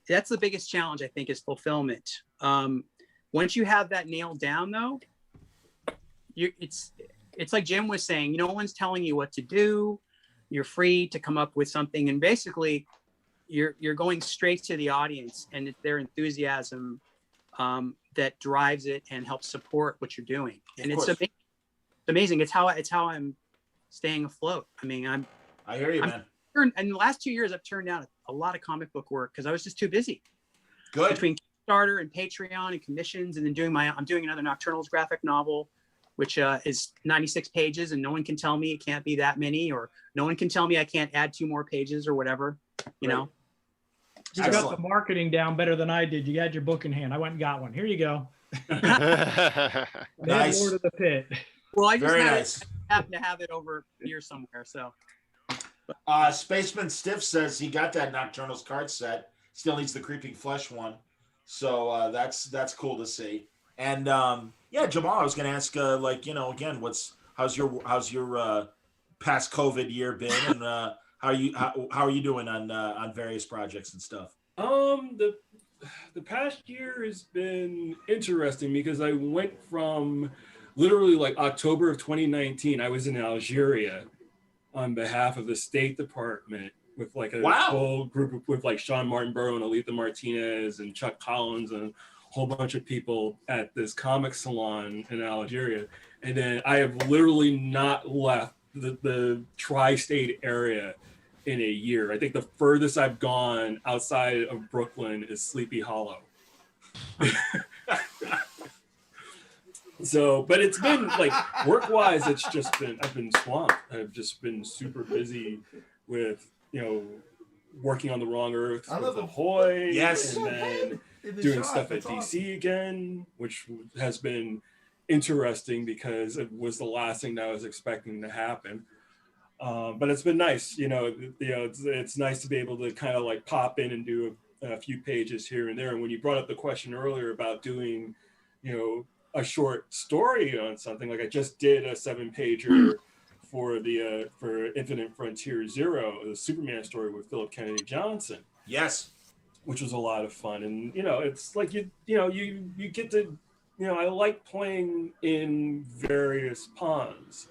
that's the biggest challenge, I think, is fulfillment. Once you have that nailed down, though, it's like Jim was saying, no one's telling you what to do. You're free to come up with something, and basically, you're going straight to the audience, and it's their enthusiasm that drives it and helps support what you're doing. And it's amazing. It's how I'm staying afloat. I mean, I hear you, man. In the last 2 years, I've turned down a lot of comic book work because I was just too busy. Good. Between Kickstarter and Patreon and commissions, and then I'm doing another Nocturnals graphic novel, which is 96 pages, and no one can tell me it can't be that many, or no one can tell me I can't add 2 more pages or whatever, you know. You got the marketing down better than I did. You had your book in hand. I went and got one. Here you go. Nice. Lord of the Pit. Well, I just happen to have it over here somewhere. So, Spaceman Stiff says he got that Nocturnals card set. Still needs the Creeping Flesh one. So that's cool to see. And yeah, Jamal, I was going to ask, again, how's your past COVID year been, and how are you doing on various projects and stuff? The past year has been interesting because I went from literally like October of 2019. I was in Algeria on behalf of the State Department with like a whole group with like Sean Martinborough and Aletha Martinez and Chuck Collins and a whole bunch of people at this comic salon in Algeria. And then I have literally not left the tri-state area in a year. I think the furthest I've gone outside of Brooklyn is Sleepy Hollow. So, but it's been like work-wise, I've been swamped. I've just been super busy with, working on The Wrong Earth with Ahoy. Yes. And then doing stuff at DC again, which has been interesting because it was the last thing that I was expecting to happen. But it's been nice, it's nice to be able to kind of like pop in and do a few pages here and there. And when you brought up the question earlier about doing, a short story on something, like I just did a 7-pager for Infinite Frontier Zero, the Superman story with Philip Kennedy Johnson. Yes. Which was a lot of fun. And, it's like, you get to, I like playing in various ponds.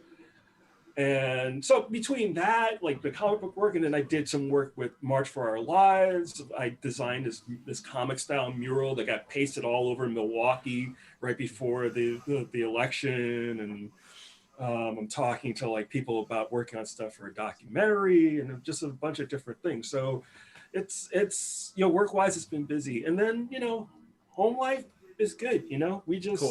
And so between that, like the comic book work, and then I did some work with March for Our Lives. I designed this comic style mural that got pasted all over Milwaukee right before the election. And I'm talking to like people about working on stuff for a documentary and just a bunch of different things. So it's work wise, it's been busy. And then, home life is good. We just,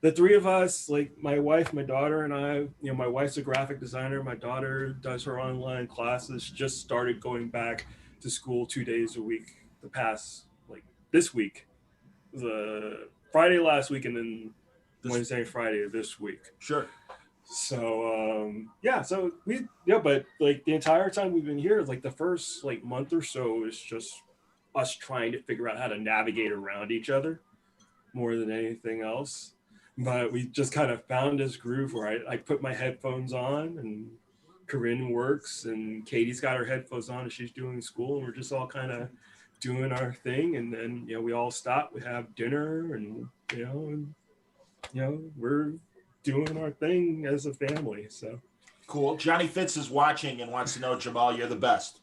the three of us, like my wife, my daughter, and I, you know, my wife's a graphic designer. My daughter does her online classes. She just started going back to school 2 days a week. The past, like this week, the Friday last week, and then Wednesday and Friday of this week. Sure. So yeah, so but like the entire time we've been here, like the first like month or so is just us trying to figure out how to navigate around each other more than anything else. But we just kind of found this groove where I put my headphones on and Corinne works and Katie's got her headphones on and she's doing school, and we're just all kind of doing our thing. And then, you know, we all stop, we have dinner, and we're doing our thing as a family. So cool. Johnny Fitz is watching and wants to know, Jamal, you're the best.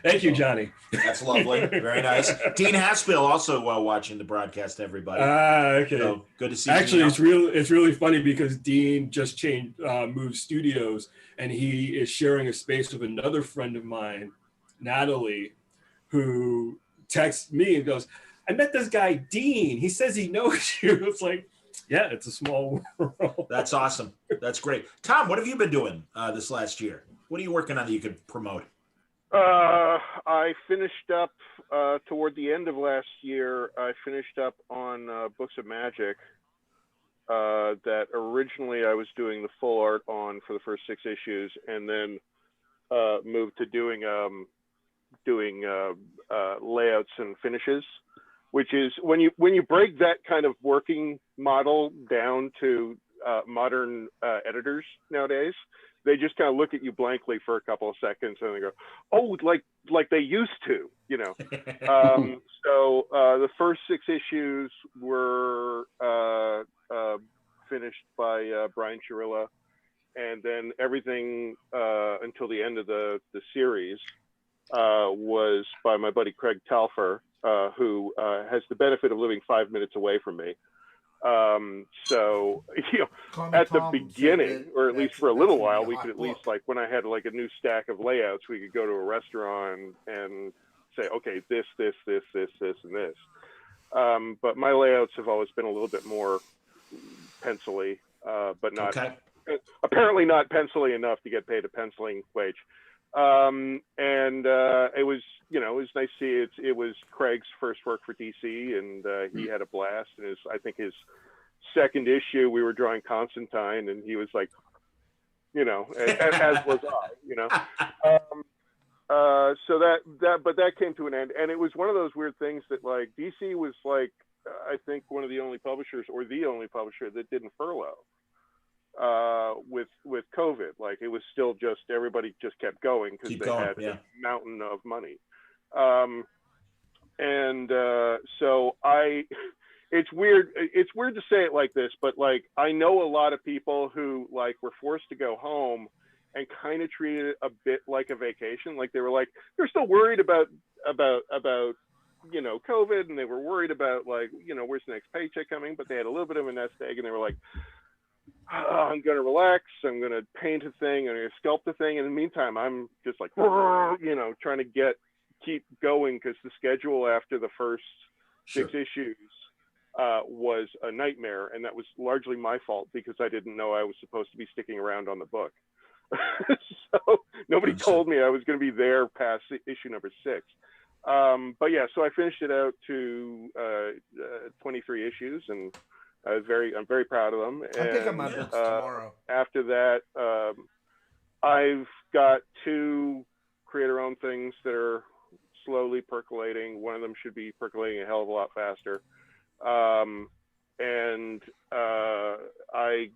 Thank you, Johnny. That's lovely. Very nice. Dean Haspiel also watching the broadcast, everybody. Okay. So good to see Actually, you. it's really funny because Dean just moved studios, and he is sharing a space with another friend of mine, Natalie, who texts me and goes, I met this guy, Dean. He says he knows you. It's like, yeah, it's a small world. That's awesome. That's great. Tom, what have you been doing this last year? What are you working on that you could promote? I finished up toward the end of last year. I finished up on Books of Magic that originally I was doing the full art on for the first 6 issues, and then moved to doing layouts and finishes, which is when you break that kind of working model down to modern editors nowadays, they just kind of look at you blankly for a couple of seconds and they go, oh, like they used to, you know. So the first 6 issues were finished by Brian Chirilla, and then everything until the end of the series was by my buddy Craig Talfer, who has the benefit of living 5 minutes away from me. So, you know, at the beginning, or at least for a little while, we could at least, like, when I had like a new stack of layouts, we could go to a restaurant and say, okay, this, and this. But my layouts have always been a little bit more pencil-y, but not, apparently not pencil-y enough to get paid a penciling wage. It was, you know, it was nice to see it was Craig's first work for DC, and he had a blast. And I think his second issue, we were drawing Constantine, and he was like, you know, as was I, you know. So that came to an end, and it was one of those weird things that, like, DC was like, I think one of the only publishers, or the only publisher, that didn't furlough. With COVID, like, it was still just, everybody just kept going because they had a mountain of money. So it's weird to say it like this, but like, I know a lot of people who like were forced to go home and kind of treated it a bit like a vacation. Like, they were like, they're still worried about you know, COVID, and they were worried about, like, you know, where's the next paycheck coming, but they had a little bit of a nest egg, and they were like, I'm going to relax, I'm going to paint a thing, I'm going to sculpt a thing. In the meantime, I'm just like, you know, trying to keep going, because the schedule after the first 6 issues was a nightmare. And that was largely my fault, because I didn't know I was supposed to be sticking around on the book. So nobody told me I was going to be there past issue number 6. But yeah, so I finished it out to 23 issues, and I'm very proud of them. I'm picking my books tomorrow. After that, I've got 2 creator-owned things that are slowly percolating. One of them should be percolating a hell of a lot faster. I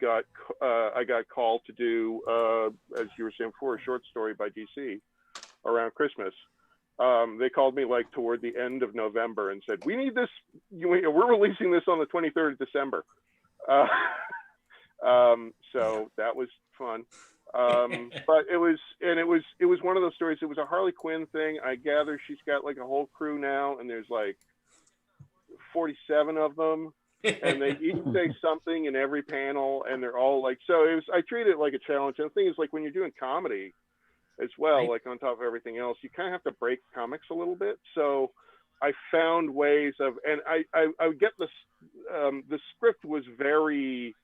got called to do, as you were saying before, a short story by DC around Christmas. They called me like toward the end of November and said, we need this, we're releasing this on the 23rd of December. So that was fun. But it was one of those stories. It was a Harley Quinn thing. I gather she's got like a whole crew now, and there's like 47 of them, and they each say something in every panel, and they're all like, so I treated it like a challenge. And the thing is, like, when you're doing comedy as well, like on top of everything else, you kind of have to break comics a little bit. So I found ways of, and I would get this the script was very,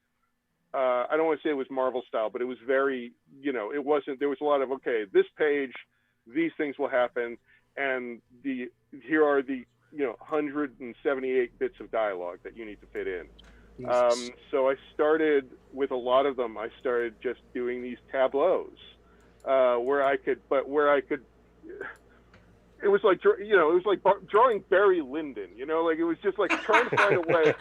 I don't want to say it was Marvel style, but it was very, it wasn't, there was a lot of, okay, this page, these things will happen, and here are the 178 bits of dialogue that you need to fit in. So I started with a lot of them. I started just doing these tableaus where I could, it was like, it was like drawing Barry Lyndon, like it was just like trying to find a way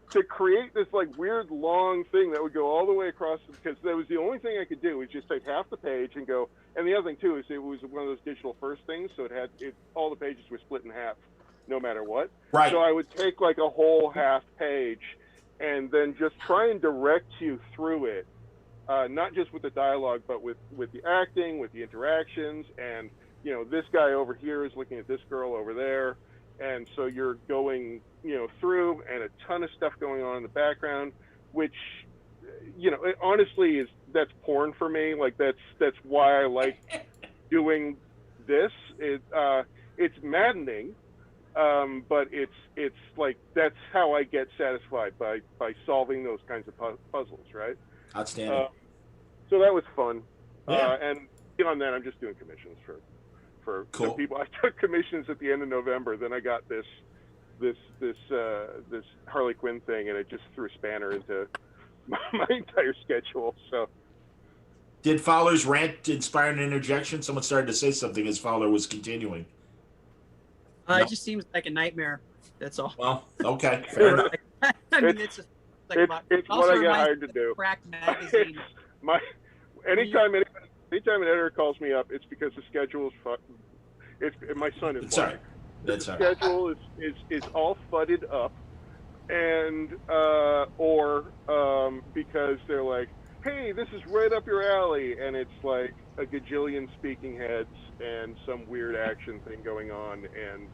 to create this like weird long thing that would go all the way across, because that was the only thing I could do, is just take half the page and go. And the other thing too is it was one of those digital first things, so all the pages were split in half, no matter what. Right. So I would take like a whole half page, and then just try and direct you through it, not just with the dialogue, but with the acting, with the interactions, and this guy over here is looking at this girl over there, and so you're going through, and a ton of stuff going on in the background, which it honestly that's porn for me. Like that's why I like doing this. It's maddening, but it's like that's how I get satisfied, by solving those kinds of puzzles, right? Outstanding. So that was fun. Yeah. And beyond that, I'm just doing commissions for cool. people. I took commissions at the end of November. Then I got this Harley Quinn thing, and it just threw a spanner into my entire schedule. So, did Fowler's rant inspire an interjection? Someone started to say something as Fowler was continuing. No. It just seems like a nightmare. That's all. Well, okay, fair enough. I mean, it's what I got hired to do. Crack magazine. Anytime an editor calls me up, it's because the schedule is fucked. My son is. Sorry. That's all right. Schedule is all fudded up, and or because they're like, hey, this is right up your alley, and it's like a gajillion speaking heads and some weird action thing going on, and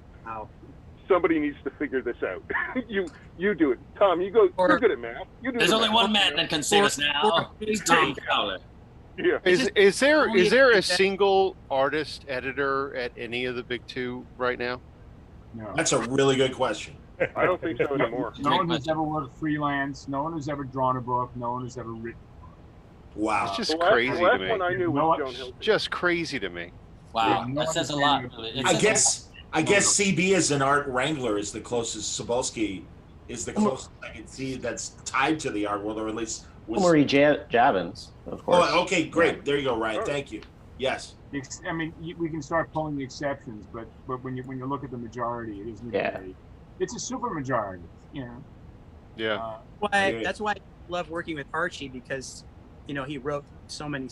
somebody needs to figure this out. you do it, Tom. You're good at math. There's only one man that can save us now. It's Tom Fowler. Yeah. Is there a single artist editor at any of the big two right now? No. That's a really good question. I don't think so anymore. No one has ever worked freelance. No one has ever drawn a book. No one has ever written. Wow. It's just crazy to me. One I knew was Joan Hilton. Just crazy to me. Wow, that says a lot. I guess CB as an art wrangler is the closest. Sobolski is the closest I can see that's tied to the art world, or at least was. Marie Javins, of course. Oh, okay, great. Yeah. There you go, Ryan. Thank you. Yes. I mean, we can start pulling the exceptions, but when you look at the majority, it isn't. Yeah. It's a super majority, Yeah. That's why I love working with Archie, because, he wrote so many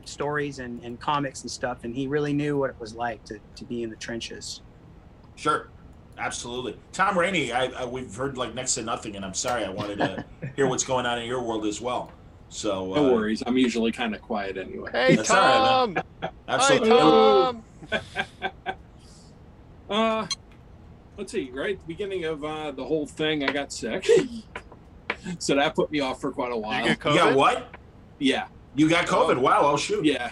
stories and comics and stuff, and he really knew what it was like to be in the trenches. Sure. Absolutely. Tom Raney, we've heard like next to nothing, and I'm sorry. I wanted to hear what's going on in your world as well. So no worries. I'm usually kind of quiet anyway. Hey, Tom. Right, absolutely. Hi, Tom. Let's see. Right at the beginning of the whole thing, I got sick, so that put me off for quite a while. You get COVID? You got what? Yeah. You got COVID? Wow. Oh shoot. Yeah.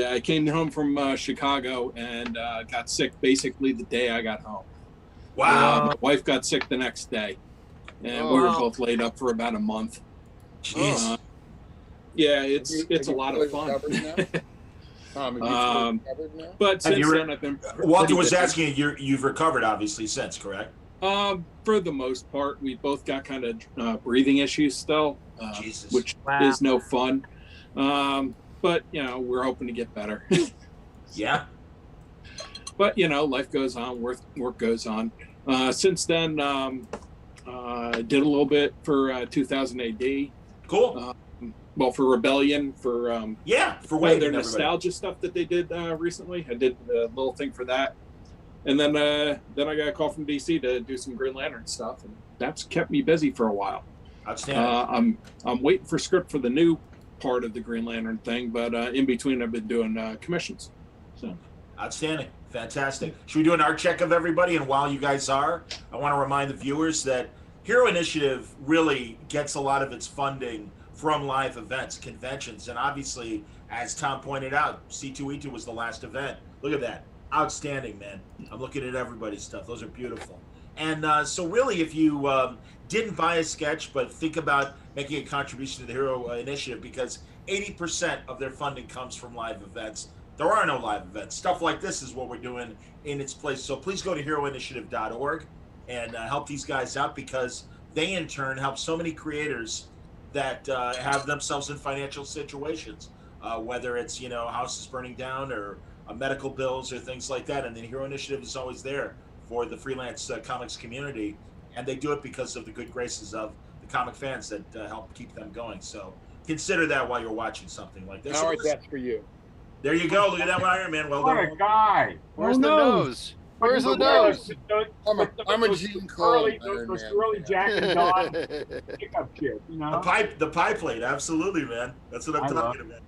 I came home from Chicago and got sick basically the day I got home. Wow. My wife got sick the next day, and we were both laid up for about a month. Jeez. Yeah, it's a lot of fun. But since then, I've been. Walter was asking you've recovered obviously since, correct? For the most part, we both got kind of breathing issues still, which is no fun. But we're hoping to get better. Yeah. But life goes on, work goes on. Since then, I did a little bit for 2000 AD. Cool. Well, for Rebellion, for for Wade their nostalgia stuff that they did recently. I did a little thing for that, and then I got a call from DC to do some Green Lantern stuff, and that's kept me busy for a while. Outstanding. I'm waiting for script for the new part of the Green Lantern thing, but in between I've been doing commissions. So outstanding. Fantastic. Should we do an art check of everybody? And while you guys are, I want to remind the viewers that Hero Initiative really gets a lot of its funding from live events, conventions, and obviously, as Tom pointed out, C2E2 was the last event. Look at that. Outstanding, man. I'm looking at everybody's stuff. Those are beautiful. And so really, if you didn't buy a sketch, but think about making a contribution to the Hero Initiative, because 80% of their funding comes from live events. There are no live events. Stuff like this is what we're doing in its place. So please go to heroinitiative.org and help these guys out, because they in turn help so many creators that have themselves in financial situations, whether it's, houses burning down or medical bills or things like that. And the Hero Initiative is always there for the freelance comics community. And they do it because of the good graces of the comic fans that help keep them going. So consider that while you're watching something like this. Howard, that's for you. There you go. Look at that Iron Man. Well What done. a guy. Where's the nose? Where's the nose? I'm a Gene Colan. Those early Jack and Don pickup kid, The pie plate. Absolutely, man. That's what I'm talking about.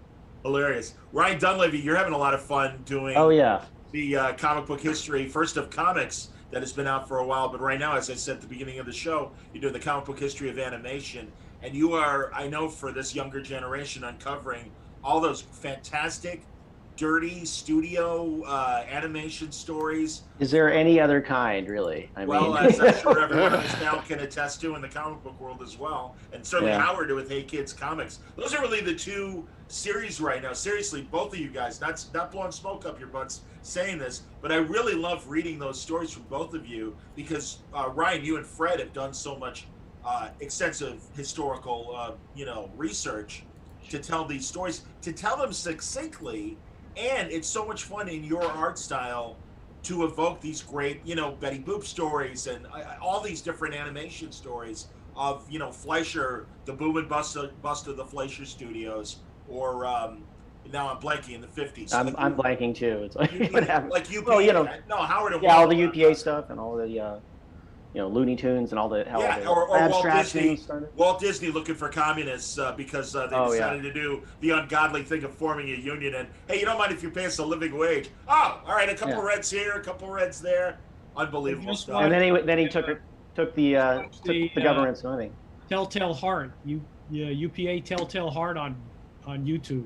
Hilarious. Ryan Dunlavey, you're having a lot of fun doing the comic book history, first of comics, that has been out for a while. But right now, as I said at the beginning of the show, you're doing the comic book history of animation. And you are, I know, for this younger generation, uncovering all those fantastic, dirty studio animation stories. Is there any other kind, really? As I'm sure everyone in this now can attest to in the comic book world as well, and certainly Howard with Hey Kids Comics. Those are really the two series right now. Seriously, both of you guys, not blowing smoke up your butts saying this, but I really love reading those stories from both of you, because Ryan, you and Fred have done so much extensive historical, research to tell these stories, to tell them succinctly. And it's so much fun in your art style to evoke these great, Betty Boop stories and all these different animation stories of, Fleischer, the Boom and Bust of the Fleischer Studios, or now I'm blanking, in the 50s. I'm blanking too. It's like whatever. Like UPA. Well, no, Howard and all the UPA stuff and all the Looney Tunes and all the or Walt Disney looking for communists because they decided to do the ungodly thing of forming a union. And hey, you don't mind if you pay us a living wage? Oh, all right, a couple reds here, a couple reds there. Unbelievable stuff. And then he took the government's money. Telltale Heart, UPA Telltale Heart on YouTube.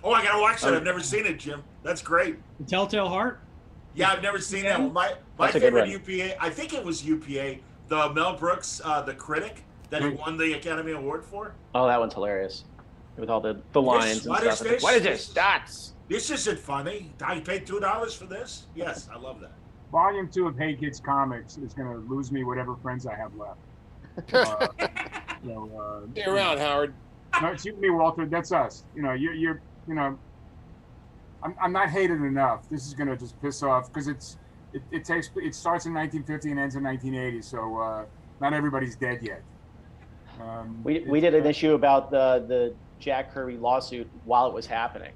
Oh, I gotta watch that. I've never seen it, Jim. That's great. The Telltale Heart. Yeah, I've never seen that one. My favorite UPA, I think it was UPA, the Mel Brooks, the critic that he won the Academy Award for. Oh, that one's hilarious. With all the lines and stuff. What is this? Dots. This isn't funny. I paid $2 for this. Yes, I love that. Volume 2 of Hey Kids Comics is going to lose me whatever friends I have left. Stay around, Howard. No, it's you and me, Walter. That's us. I'm not hated enough. This is gonna just piss off because it starts in 1950 and ends in 1980. So not everybody's dead yet. We did an issue about the Jack Kirby lawsuit while it was happening,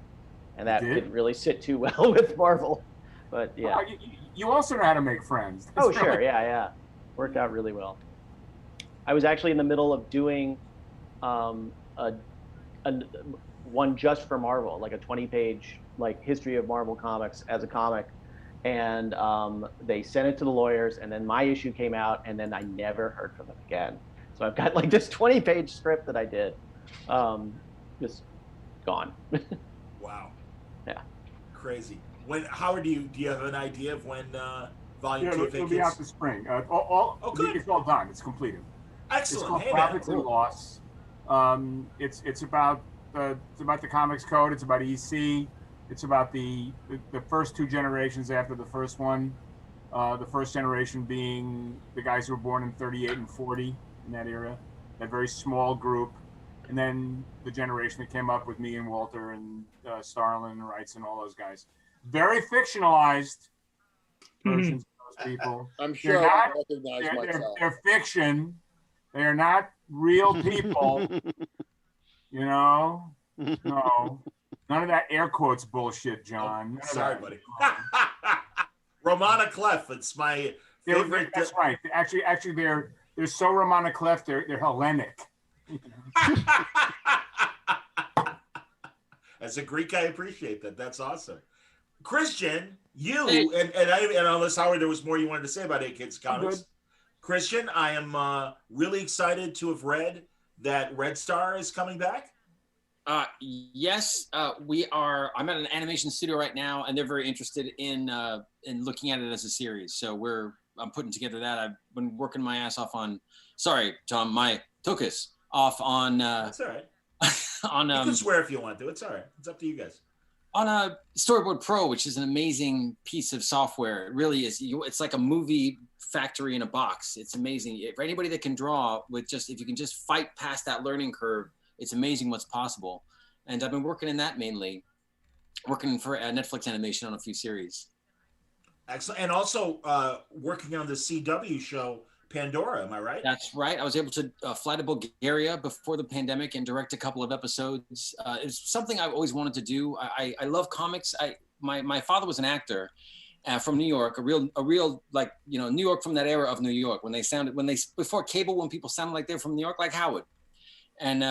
and that didn't really sit too well with Marvel. But yeah, you also know how to make friends. That's sure, yeah, worked out really well. I was actually in the middle of doing one just for Marvel, like a 20-page history of Marvel Comics as a comic, and they sent it to the lawyers, and then my issue came out, and then I never heard from them again. So I've got this 20-page script that I did, just gone. Wow. Yeah. Crazy. Howard, do you have an idea of when Volume 2 it'll be out this spring. It's all done. It's completed. Excellent. It's called Profits and Loss. It's about the Comics Code. It's about EC. It's about the first two generations after the first one. The first generation being the guys who were born in 38 and 40 in that era, that very small group. And then the generation that came up with me and Walter and Starlin and Wrights and all those guys. Very fictionalized versions of those people. I'm sure I recognize myself. They're fiction. They are not real people. No. None of that air quotes bullshit, John. Sorry, buddy. Romana Clef, it's my favorite. That's right. Actually, they're so Romana Clef, they're Hellenic. As a Greek, I appreciate that. That's awesome. Christian, and unless Howard, there was more you wanted to say about Hey Kids Comics. Christian, I am really excited to have read that Red Star is coming back. Yes, we are. I'm at an animation studio right now, and they're very interested in looking at it as a series. So we're I'm putting together that. I've been working my ass off on. Sorry, Tom, my tuchus off on. That's all right. On you can swear if you want to. It's all right. It's up to you guys. On a Storyboard Pro, which is an amazing piece of software. It really is. It's like a movie factory in a box. It's amazing. For anybody that can draw with just, if you can just fight past that learning curve, it's amazing what's possible. And I've been working in that mainly, working for Netflix animation on a few series. Excellent. And also working on the CW show Pandora, am I right? That's right. I was able to fly to Bulgaria before the pandemic and direct a couple of episodes. It's something I've always wanted to do. I love comics. My father was an actor from New York, a real like, you know, New York from that era of New York when before cable, when people sounded like they're from New York, like Howard. And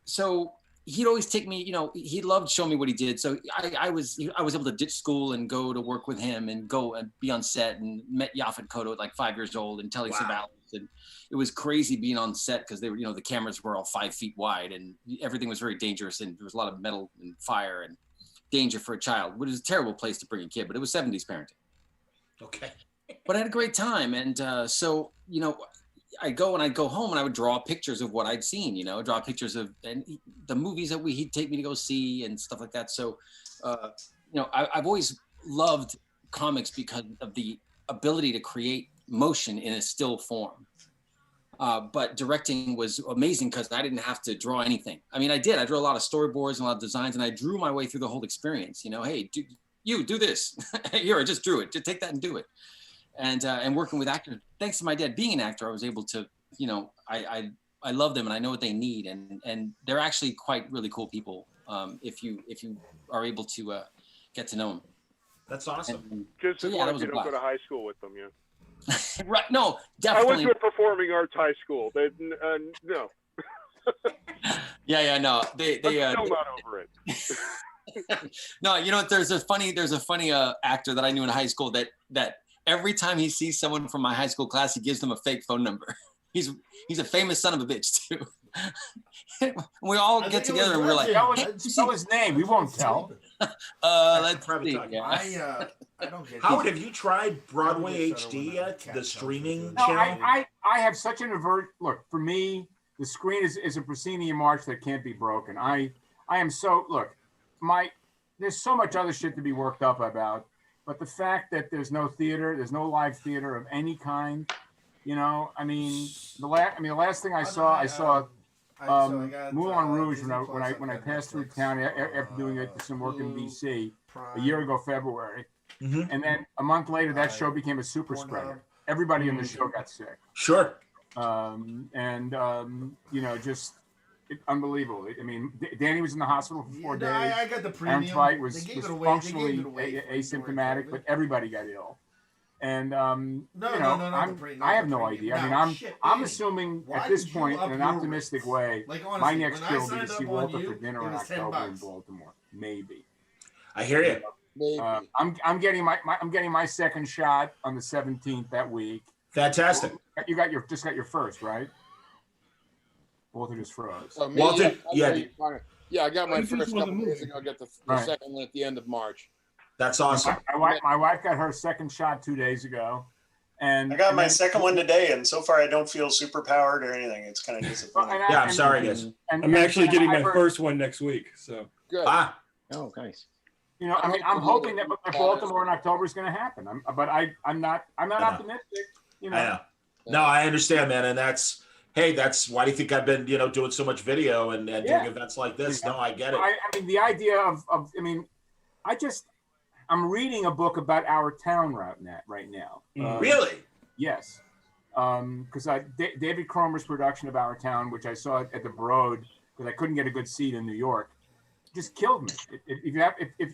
so he'd always take me, you know, he loved showing me what he did. So I was able to ditch school and go to work with him and go and be on set, and met Yaphet Kotto at like 5 years old and Telly Savalas. And it was crazy being on set because they were, you know, the cameras were all 5 feet wide and everything was very dangerous. And there was a lot of metal and fire and danger for a child, which is a terrible place to bring a kid, but it was 70s parenting. Okay. But I had a great time. And so, you know, I'd go home and I would draw pictures of what I'd seen, you know, draw pictures of the movies that he'd take me to go see and stuff like that. So, you know, I've always loved comics because of the ability to create motion in a still form. But directing was amazing because I didn't have to draw anything. I mean, I drew a lot of storyboards and a lot of designs, and I drew my way through the whole experience. You know, hey, do this. Here, I just drew it. Just take that and do it. And working with actors, thanks to my dad being an actor, I was able to, you know, I love them and I know what they need, and they're actually quite really cool people if you are able to get to know them. That's awesome. And, just so, as yeah, long that as was you a don't go blast. to high school with them, yeah. Right? No, I definitely. went to a performing arts high school. No. Yeah, no, they I'm still not over it. No, you know what? There's a funny actor that I knew in high school that every time he sees someone from my high school class, he gives them a fake phone number. He's a famous son of a bitch too. We all get together and we're like, tell his name. We won't tell. Let's see. I don't get Howard, have you tried Broadway HD yet? The streaming No, channel? I have such an look, for me, the screen is a proscenium arch that can't be broken. I am so, look, there's so much other shit to be worked up about, but the fact that there's no theater, there's no live theater of any kind, you know, I mean, the last thing I saw Moulin Rouge when I passed through town after doing some work in DC a year ago, February. Mm-hmm. And then a month later, that show became a super spreader. Everybody in the show got sick. Sure. You know, just unbelievable. I mean, Danny was in the hospital for 4 days. I got the premium. Aaron Tveit was functionally asymptomatic, but everybody got ill. And I have no idea. I mean, I'm assuming at this point, in an optimistic way, my next trip will be to see Walter for dinner in October in Baltimore. Maybe. I hear you. I'm getting my second shot on the 17th that week. Fantastic. You just got your first, right? Walter just froze. Walter, I got my first couple days ago. I'll get the second one at the end of March. That's awesome. My wife got her second shot 2 days ago, and I got my second one today, and so far I don't feel super powered or anything. It's kind of disappointing. I'm sorry, guys. I'm actually getting my first one next week. So good. Oh, nice. You know, I mean, I'm hoping that Baltimore in October is going to happen. I'm not optimistic. You know. I know. No, I understand, man, and that's why do you think I've been, you know, doing so much video and doing events like this? No, I get it. I mean, the idea of I'm reading a book about our town right now. Really? Yes. Because David Cromer's production of Our Town, which I saw at the Broad, because I couldn't get a good seat in New York, just killed me.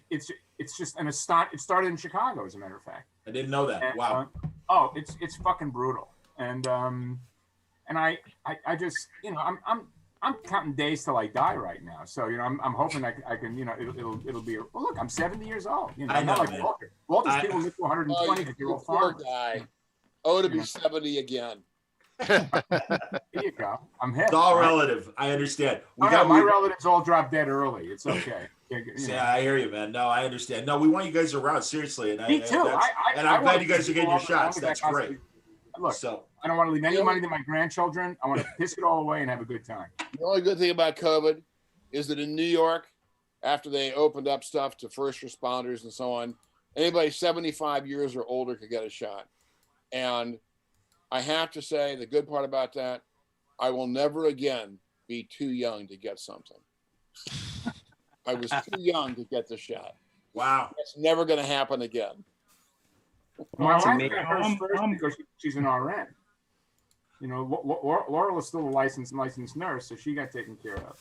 It's just an astonishing. It started in Chicago, as a matter of fact. I didn't know that. Wow. It's fucking brutal. And I just, you know, I'm counting days till I die right now. So, you know, I'm hoping I can, you know, it'll be. Well, look, I'm 70 years old. You know, I'm not like Walter. Walter's people live to 120 because you're all farmers. To be 70 again. There you go. I'm hip. It's all relative. I understand. My relatives all dropped dead early. It's okay. Yeah, I hear you, man. No, I understand. No, we want you guys around, seriously. And Me too. I'm glad you guys are getting your shots. That's great. Look, so I don't want to leave any money to my grandchildren. I want to piss it all away and have a good time. The only good thing about COVID is that in New York, after they opened up stuff to first responders and so on, anybody 75 years or older could get a shot. And I have to say, the good part about that, I will never again be too young to get something. I was too young to get the shot. Wow. It's never going to happen again. My wife got hers first because she's an RN. You know, Laurel is still a licensed nurse, so she got taken care of.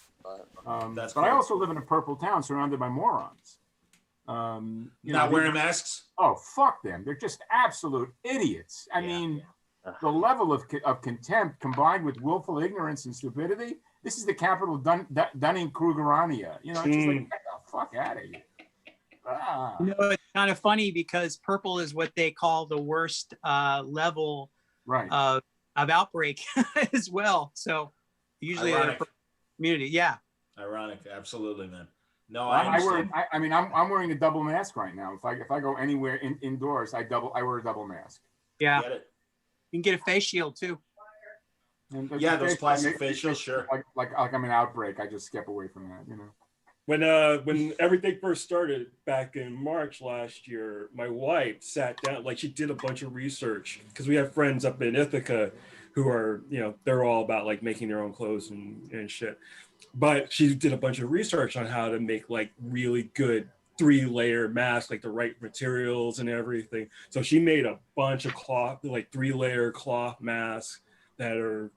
That's but cool. I also live in a purple town surrounded by morons. Not wearing masks? Oh, fuck them. They're just absolute idiots. I mean, the level of contempt combined with willful ignorance and stupidity, this is the capital of Dunning-Krugeriania. You know, it's just like, get the fuck out of here. You know, it's kind of funny because purple is what they call the worst level of outbreak as well. So usually they're community. Yeah. Ironic. Absolutely, man. No, I'm wearing a double mask right now. If I go anywhere indoors, I wear a double mask. Yeah. You can get a face shield too. Yeah, those plastic face shields, sure. Like I'm an outbreak. I just skip away from that, you know. When everything first started back in March last year, my wife sat down, like she did a bunch of research because we have friends up in Ithaca who are, you know, they're all about like making their own clothes and shit. But she did a bunch of research on how to make like really good 3-layer masks, like the right materials and everything. So she made a bunch of cloth, like 3-layer cloth masks that are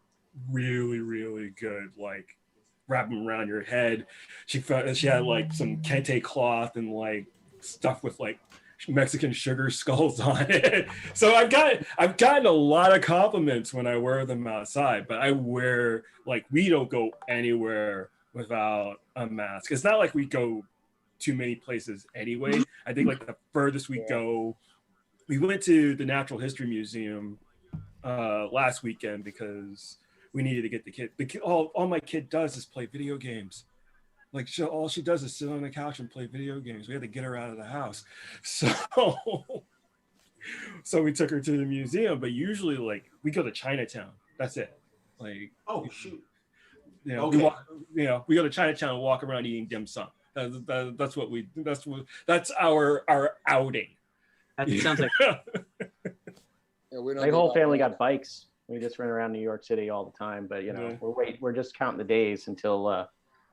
really, really good. Like wrap them around your head. She had like some kente cloth and like stuff with like Mexican sugar skulls on it. So I've gotten a lot of compliments when I wear them outside, but I wear, like, we don't go anywhere without a mask. It's not like we go too many places anyway. I think like the furthest we go, we went to the Natural History Museum last weekend because we needed to get the kid. All my kid does is play video games. Like all she does is sit on the couch and play video games. We had to get her out of the house. So we took her to the museum, but usually like we go to Chinatown. That's it. Like, oh shoot. You know, we go to Chinatown and walk around eating dim sum. That's our outing. That sounds like my whole family got bikes. We just run around New York City all the time, but you know, we're just counting the days until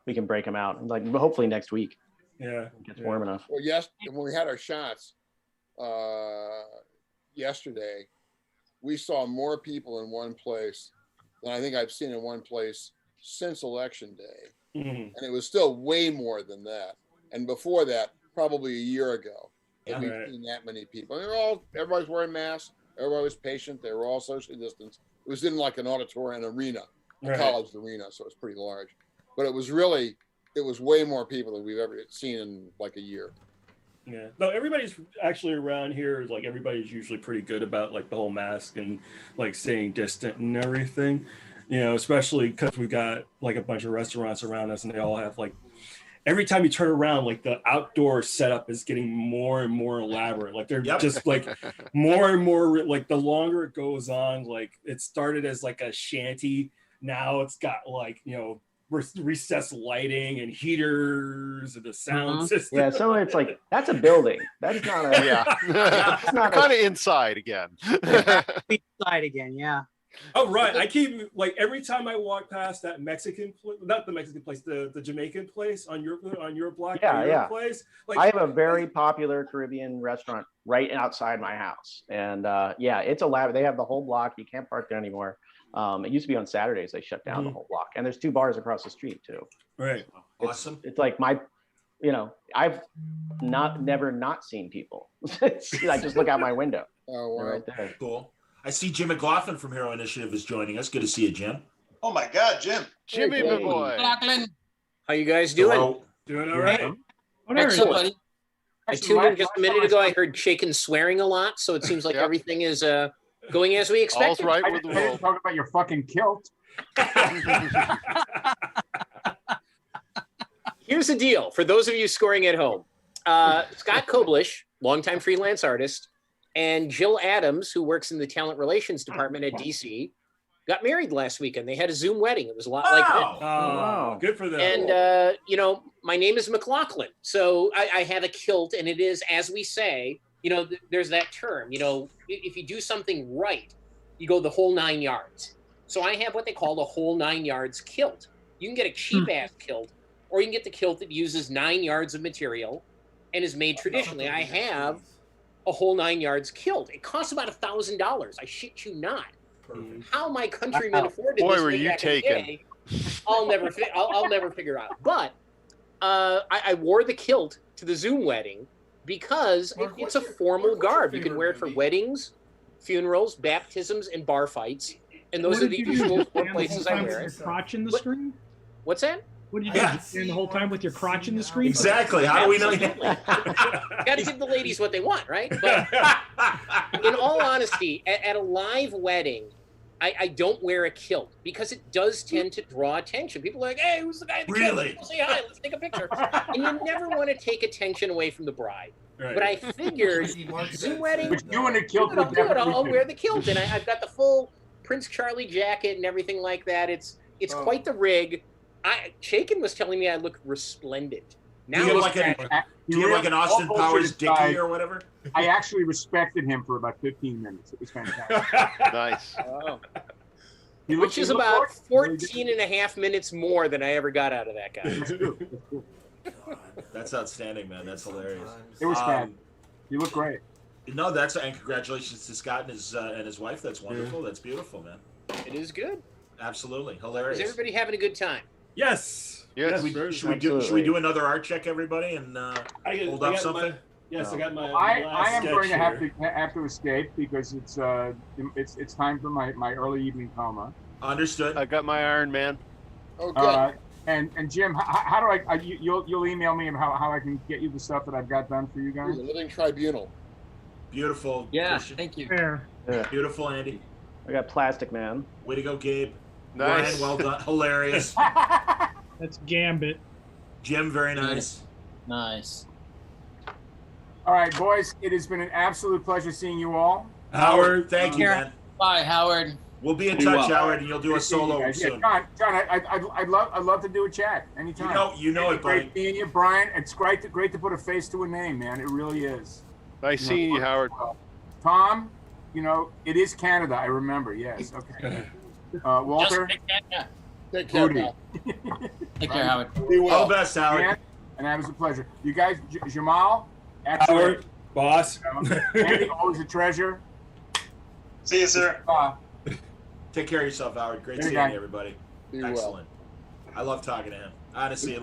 we can break them out. Like hopefully next week. Yeah, it gets warm enough. Well, yes, when we had our shots yesterday, we saw more people in one place than I think I've seen in one place since Election Day, and it was still way more than that. And before that, probably a year ago, that we've seen that many people. And everybody's wearing masks. Everybody was patient. They were all socially distanced. It was in like an auditorium, an arena, a college arena, so it was pretty large. But it was way more people than we've ever seen in like a year. Yeah. No, everybody's actually around here. Like everybody's usually pretty good about like the whole mask and like staying distant and everything. You know, especially because we've got like a bunch of restaurants around us, and they all have like. Every time you turn around, like the outdoor setup is getting more and more elaborate. Like they're just like more and more, like the longer it goes on, like it started as like a shanty. Now it's got like, you know, recessed lighting and heaters and the sound system. Yeah, so it's like, that's a building. That's not a, it's not kind of inside again. Inside again, yeah. Oh, right. I keep like every time I walk past that Mexican, not the Mexican place, the Jamaican place on your block, your place. Like, I have a very popular Caribbean restaurant right outside my house, and it's elaborate. They have the whole block. You can't park there anymore. It used to be on Saturdays. They shut down the whole block, and there's 2 bars across the street too. Right. Awesome. It's like I've never not seen people. I just look out my window. Oh, wow. They're right there. Cool. I see Jim McLaughlin from Hero Initiative is joining us. Good to see you, Jim. Oh my God, Jim. Jimmy, my boy. How you guys doing? Doing all right. Excellent. I tuned in just a minute ago. I heard Chaykin swearing a lot, so it seems like everything is going as we expected. All's right with the world. Talk about your fucking kilt. Here's the deal for those of you scoring at home. Scott Koblish, longtime freelance artist, and Jill Adams, who works in the talent relations department at DC, got married last weekend. They had a Zoom wedding. It was a lot like this. Oh, wow. Good for them. And, my name is McLaughlin. So I have a kilt, and it is, as we say, there's that term, if you do something right, you go the whole 9 yards. So I have what they call the whole 9 yards kilt. You can get a cheap-ass kilt, or you can get the kilt that uses 9 yards of material and is made traditionally. I have a whole 9 yards kilt. It costs about $1,000. I shit you not. Perfect. How my countrymen afforded this were way you back in the taken? day, I'll never figure out. But I wore the kilt to the Zoom wedding because it's a formal garb. You can wear it for weddings, funerals, baptisms, and bar fights. And those are the usual places I wear it. Crotch in the screen? What's that? What did you do? You stand the whole time with your crotch in the screen? Exactly. How do we know? Got to give the ladies what they want, right? But in all honesty, at a live wedding, I don't wear a kilt because it does tend to draw attention. People are like, hey, who's the guy in the kilt? People say hi, let's take a picture. And you never want to take attention away from the bride. Right. But I figured, Zoom wedding, you in a kilt I'll do it. I'll wear the kilt. And I've got the full Prince Charlie jacket and everything like that. It's quite the rig. Chaykin was telling me I look resplendent. Now do you have like an Austin Powers Dickie or whatever? I actually respected him for about 15 minutes. It was fantastic. Nice. Wow. Which is about 14 and a half minutes more than I ever got out of that guy. That's outstanding, man. That's hilarious. It was fun. You look great. No, and congratulations to Scott and his wife. That's wonderful. That's beautiful, man. It is good. Absolutely hilarious. Is everybody having a good time? Yes. Yes. Should we do another art check, everybody, and hold up something? I got my. I am going to have to escape because it's time for my early evening coma. Understood. I got my Iron Man. Okay. And Jim, how do you'll email me how I can get you the stuff that I've got done for you guys? The Living Tribunal. Beautiful. Yeah. Christian. Thank you. Yeah. Beautiful, Andy. I got Plastic Man. Way to go, Gabe. Nice. Ryan, well done. Hilarious. That's Gambit. Jim, very nice. Nice. All right, boys, it has been an absolute pleasure seeing you all. Howard, thank you, man. Bye, Howard. We'll be in touch, Howard, and you'll do a solo soon. John, I'd love to do a chat anytime. You know it, buddy. Great seeing you, Brian. It's great to put a face to a name, man. It really is. Nice seeing you, Howard. Tom, it is Canada. I remember. Yes. Okay. Walter. Take care. Take care, Howard. Be well. All the best, Howard. And that was a pleasure. You guys, Jamal. Howard, boss. Andy, always a treasure. See you, sir. Take care of yourself, Howard. Great seeing you, everybody. Be excellent. I love talking to him. Honestly,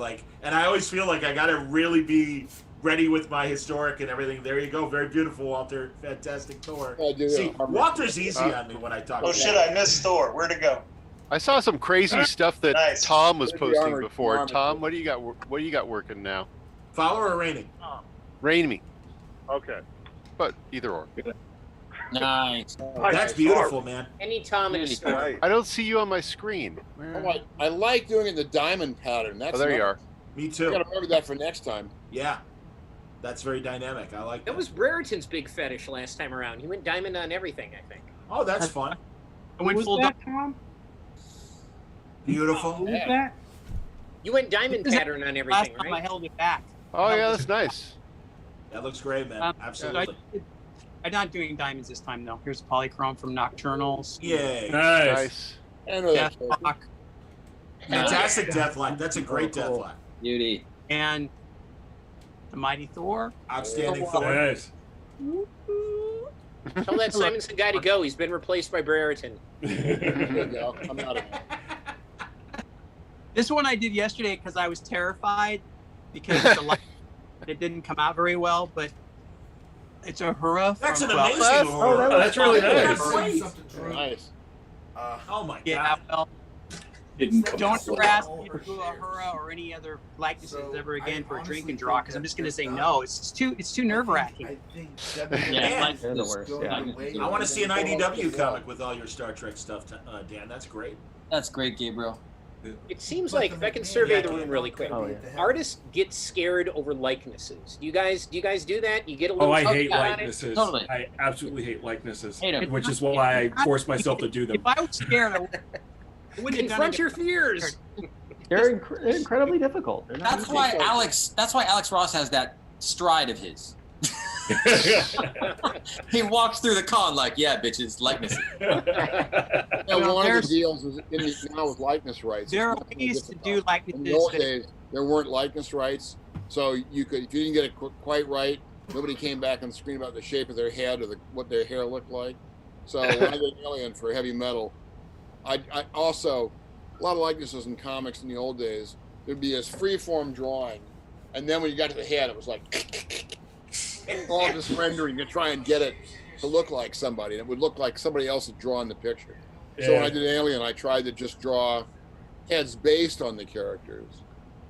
and I always feel like I gotta really be ready with my historic and everything. There you go. Very beautiful, Walter. Fantastic tour. See, Walter's easy on me when I talk. Oh shit! I missed Thor. Where'd it go? I saw some crazy stuff that Nice. Tom was posting before. Tom, what do you got working now? Fowler or Raney? Raney. Okay. But either or. Nice. That's beautiful, man. Any Tom in a story. I don't see you on my screen. I like doing it in the diamond pattern. That's there you are. Me too. I gotta remember that for next time. Yeah. That's very dynamic. I like that. That was Brereton's big fetish last time around. He went diamond on everything, I think. Oh, that's fun. I went full Tom? Beautiful. What was that? You went diamond pattern on everything, Last right? time I held it back. Oh, yeah, that's nice. That looks great, man. Absolutely. I'm not doing diamonds this time, though. Here's polychrome from Nocturnals. Yay. Nice. Deathlock. Fantastic Deathlock. That's a great Deathlock. Beauty. And the Mighty Thor. Outstanding Thor. Nice. Tell that Simonson guy to go. He's been replaced by Brereton. There you go. I'm out of it. This one I did yesterday because I was terrified because it didn't come out very well, but it's a hurrah. That's an well, amazing horror. Oh, that's really nice. Nice. Oh my yeah, god. well, don't ever ask me to do a hurrah or any other likenesses ever again for a drink and draw because I'm just going to say no. It's too nerve wracking. Yeah, they're the worst. Yeah. I want to see an IDW comic with all your Star Trek stuff, Dan. That's great. That's great, Gabriel. It seems like, if I can survey the room really quick, artists get scared over likenesses. Do you guys do that? You get a little. Oh, I hate about likenesses. Totally. I absolutely hate likenesses, Hate 'em. which is why I force myself to do them. If I was scared, I wouldn't have done Confront it. your fears. They're incredibly difficult. They're not That's easy. why Alex Ross has that stride of his. He walks through the con like, yeah, bitches, likeness. One of the deals is now with likeness rights. There are it's much more ways to difficult. do likenesses. In the old days, there weren't likeness rights, so you could, if you didn't get it quite right, nobody came back and screamed about the shape of their head or what their hair looked like. So when I did Alien for heavy metal, I also, a lot of likenesses in comics in the old days, there'd be this free-form drawing, and then when you got to the head, it was like all this rendering to try and get it to look like somebody. And it would look like somebody else had drawn the picture. So when I did Alien, I tried to just draw heads based on the characters,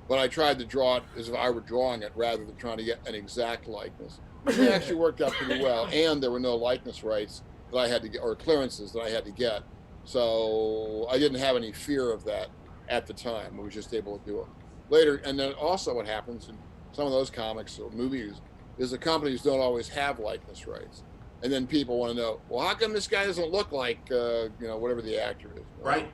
but I tried to draw it as if I were drawing it rather than trying to get an exact likeness. It actually worked out pretty well, and there were no likeness rights that I had to get, or clearances that I had to get. So I didn't have any fear of that at the time. I was just able to do it later. And then also what happens in some of those comics or movies is the companies don't always have likeness rights. And then people want to know, well, how come this guy doesn't look like, whatever the actor is? Right.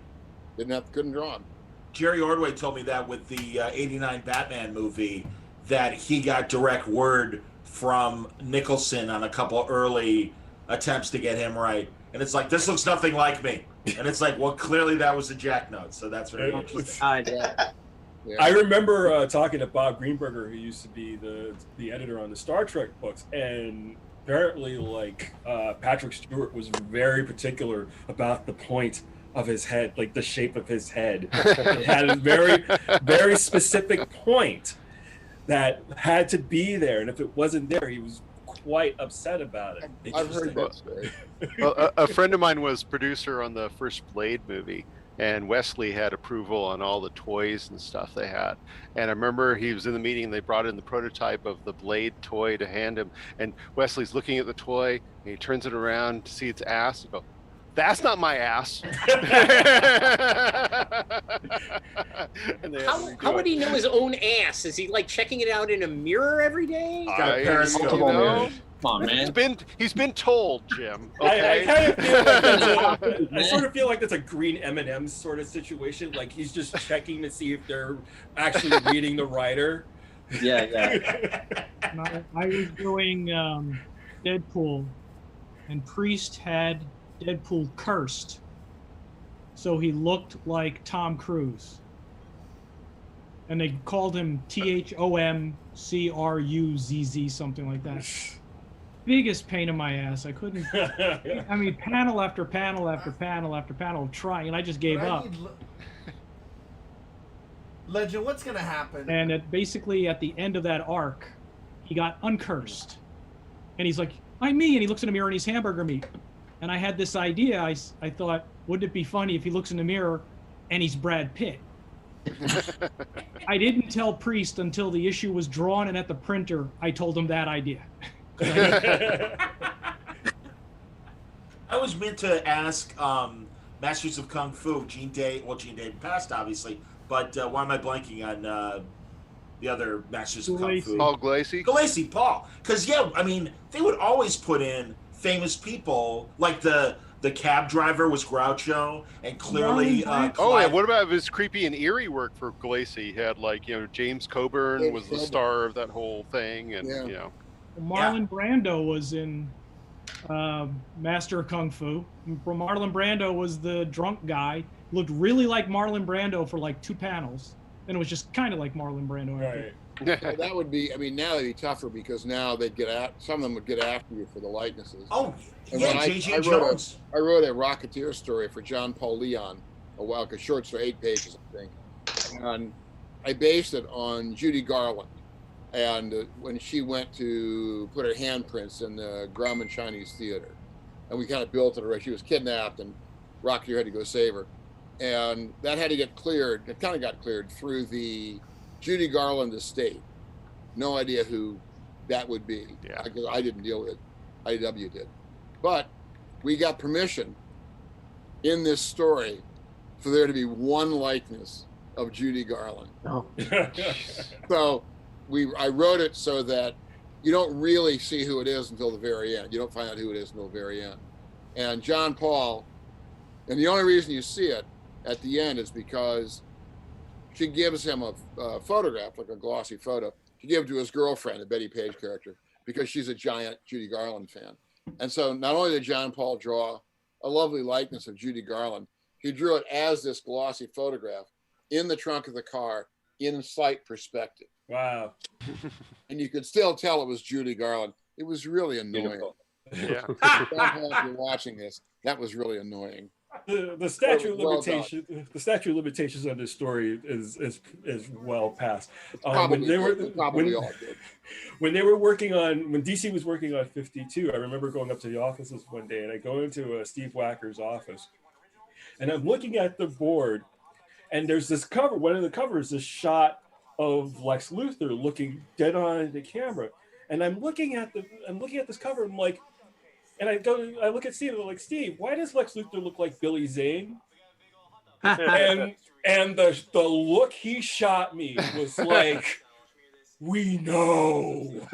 Couldn't draw him. Jerry Ordway told me that with the '89 Batman movie, that he got direct word from Nicholson on a couple early attempts to get him right. And it's like, this looks nothing like me. And it's like, well, clearly that was a jack note. So that's very interesting. I remember talking to Bob Greenberger, who used to be the editor on the Star Trek books, and apparently, Patrick Stewart was very particular about the point of his head, like the shape of his head. It had a very, very specific point that had to be there, and if it wasn't there, he was quite upset about it. I've heard that story. Well, a friend of mine was producer on the first Blade movie, and Wesley had approval on all the toys and stuff they had. And I remember he was in the meeting, they brought in the prototype of the Blade toy to hand him, and Wesley's looking at the toy, and he turns it around to see its ass, and go, "That's not my ass." How would he know his own ass? Is he like checking it out in a mirror every day? Come on, man. He's been told, Jim. Okay? I sort of feel like that's a green M&M's sort of situation. Like he's just checking to see if they're actually reading the writer. I was doing Deadpool, and Priest had Deadpool cursed, so he looked like Tom Cruise, and they called him THOMCRUZZ, something like that. Biggest pain in my ass. I couldn't. I mean, panel after panel after panel after panel of trying, and I just gave up. Legend, what's gonna happen? And basically at the end of that arc, he got uncursed, and he's like, "I'm me," and he looks in the mirror and he's hamburger meat. And I had this idea. I thought, wouldn't it be funny if he looks in the mirror and he's Brad Pitt? I didn't tell Priest until the issue was drawn and at the printer. I told him that idea. I was meant to ask Masters of Kung Fu, Gene David passed, obviously, but why am I blanking on the other Masters of Kung Fu? Paul Glacy. Paul. Because, yeah, I mean, they would always put in famous people, like the cab driver was Groucho, and clearly what about his creepy and eerie work for Glacy? He had James Coburn was the star of that whole thing, and Marlon Brando was in Master of Kung Fu. Marlon Brando was the drunk guy. Looked really like Marlon Brando for like 2 panels, and it was just kind of like Marlon Brando. Right. So that would be. I mean, now it'd be tougher because now they'd some of them would get after you for the likenesses. Oh, and yeah, J.J. Jones. I wrote a Rocketeer story for John Paul Leon a while ago, short story, 8 pages, I think, and I based it on Judy Garland. And when she went to put her handprints in the Grauman Chinese Theater, and we kind of built it around, she was kidnapped and Rocketeer had to go save her. And that had to get cleared, it kind of got cleared through the Judy Garland estate. No idea who that would be. Yeah. I didn't deal with it, IDW did. But we got permission in this story for there to be one likeness of Judy Garland. Oh. So I wrote it so that you don't really see who it is until the very end. You don't find out who it is until the very end. And John Paul, and the only reason you see it at the end is because she gives him a photograph, like a glossy photo, to give to his girlfriend, the Betty Page character, because she's a giant Judy Garland fan. And so not only did John Paul draw a lovely likeness of Judy Garland, he drew it as this glossy photograph in the trunk of the car in sight perspective. Wow. And you could still tell it was Judy Garland. It was really annoying. Yeah. John Paul, if you're watching this, that was really annoying. The statute of limitations. The statute of limitations on this story is well past. When they were working on, when DC was working on 52, I remember going up to the offices one day, and I go into Steve Wacker's office, and I'm looking at the board, and there's this cover. One of the covers is a shot of Lex Luthor looking dead on at the camera, and I'm looking at this cover. I'm like. And I look at Steve and I'm like, Steve, why does Lex Luthor look like Billy Zane? and the look he shot me was like, we know.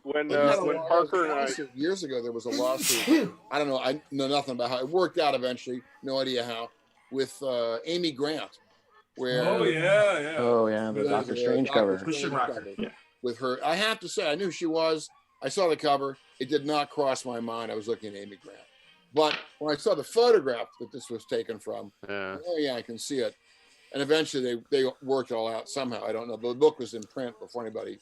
when Parker and I years ago, there was a lawsuit. I don't know. I know nothing about how it worked out eventually. No idea how. With Amy Grant, where the Doctor Strange cover. Yeah. With her, I have to say, I knew she was. I saw the cover. It did not cross my mind. I was looking at Amy Grant. But when I saw the photograph that this was taken from, oh yeah, I can see it. And eventually they worked it all out somehow. I don't know. But the book was in print before anybody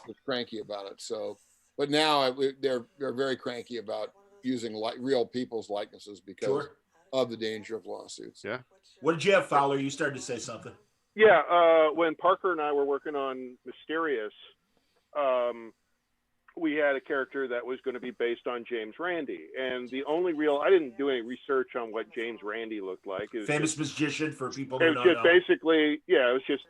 was cranky about it. So, but now they're very cranky about using real people's likenesses because of the danger of lawsuits. Yeah. What did you have, Fowler? You started to say something. Yeah, when Parker and I were working on Mysterious, we had a character that was going to be based on James Randi, and the only I didn't do any research on what James Randi looked like. Famous magician for people who don't know. It was just basically, it was just,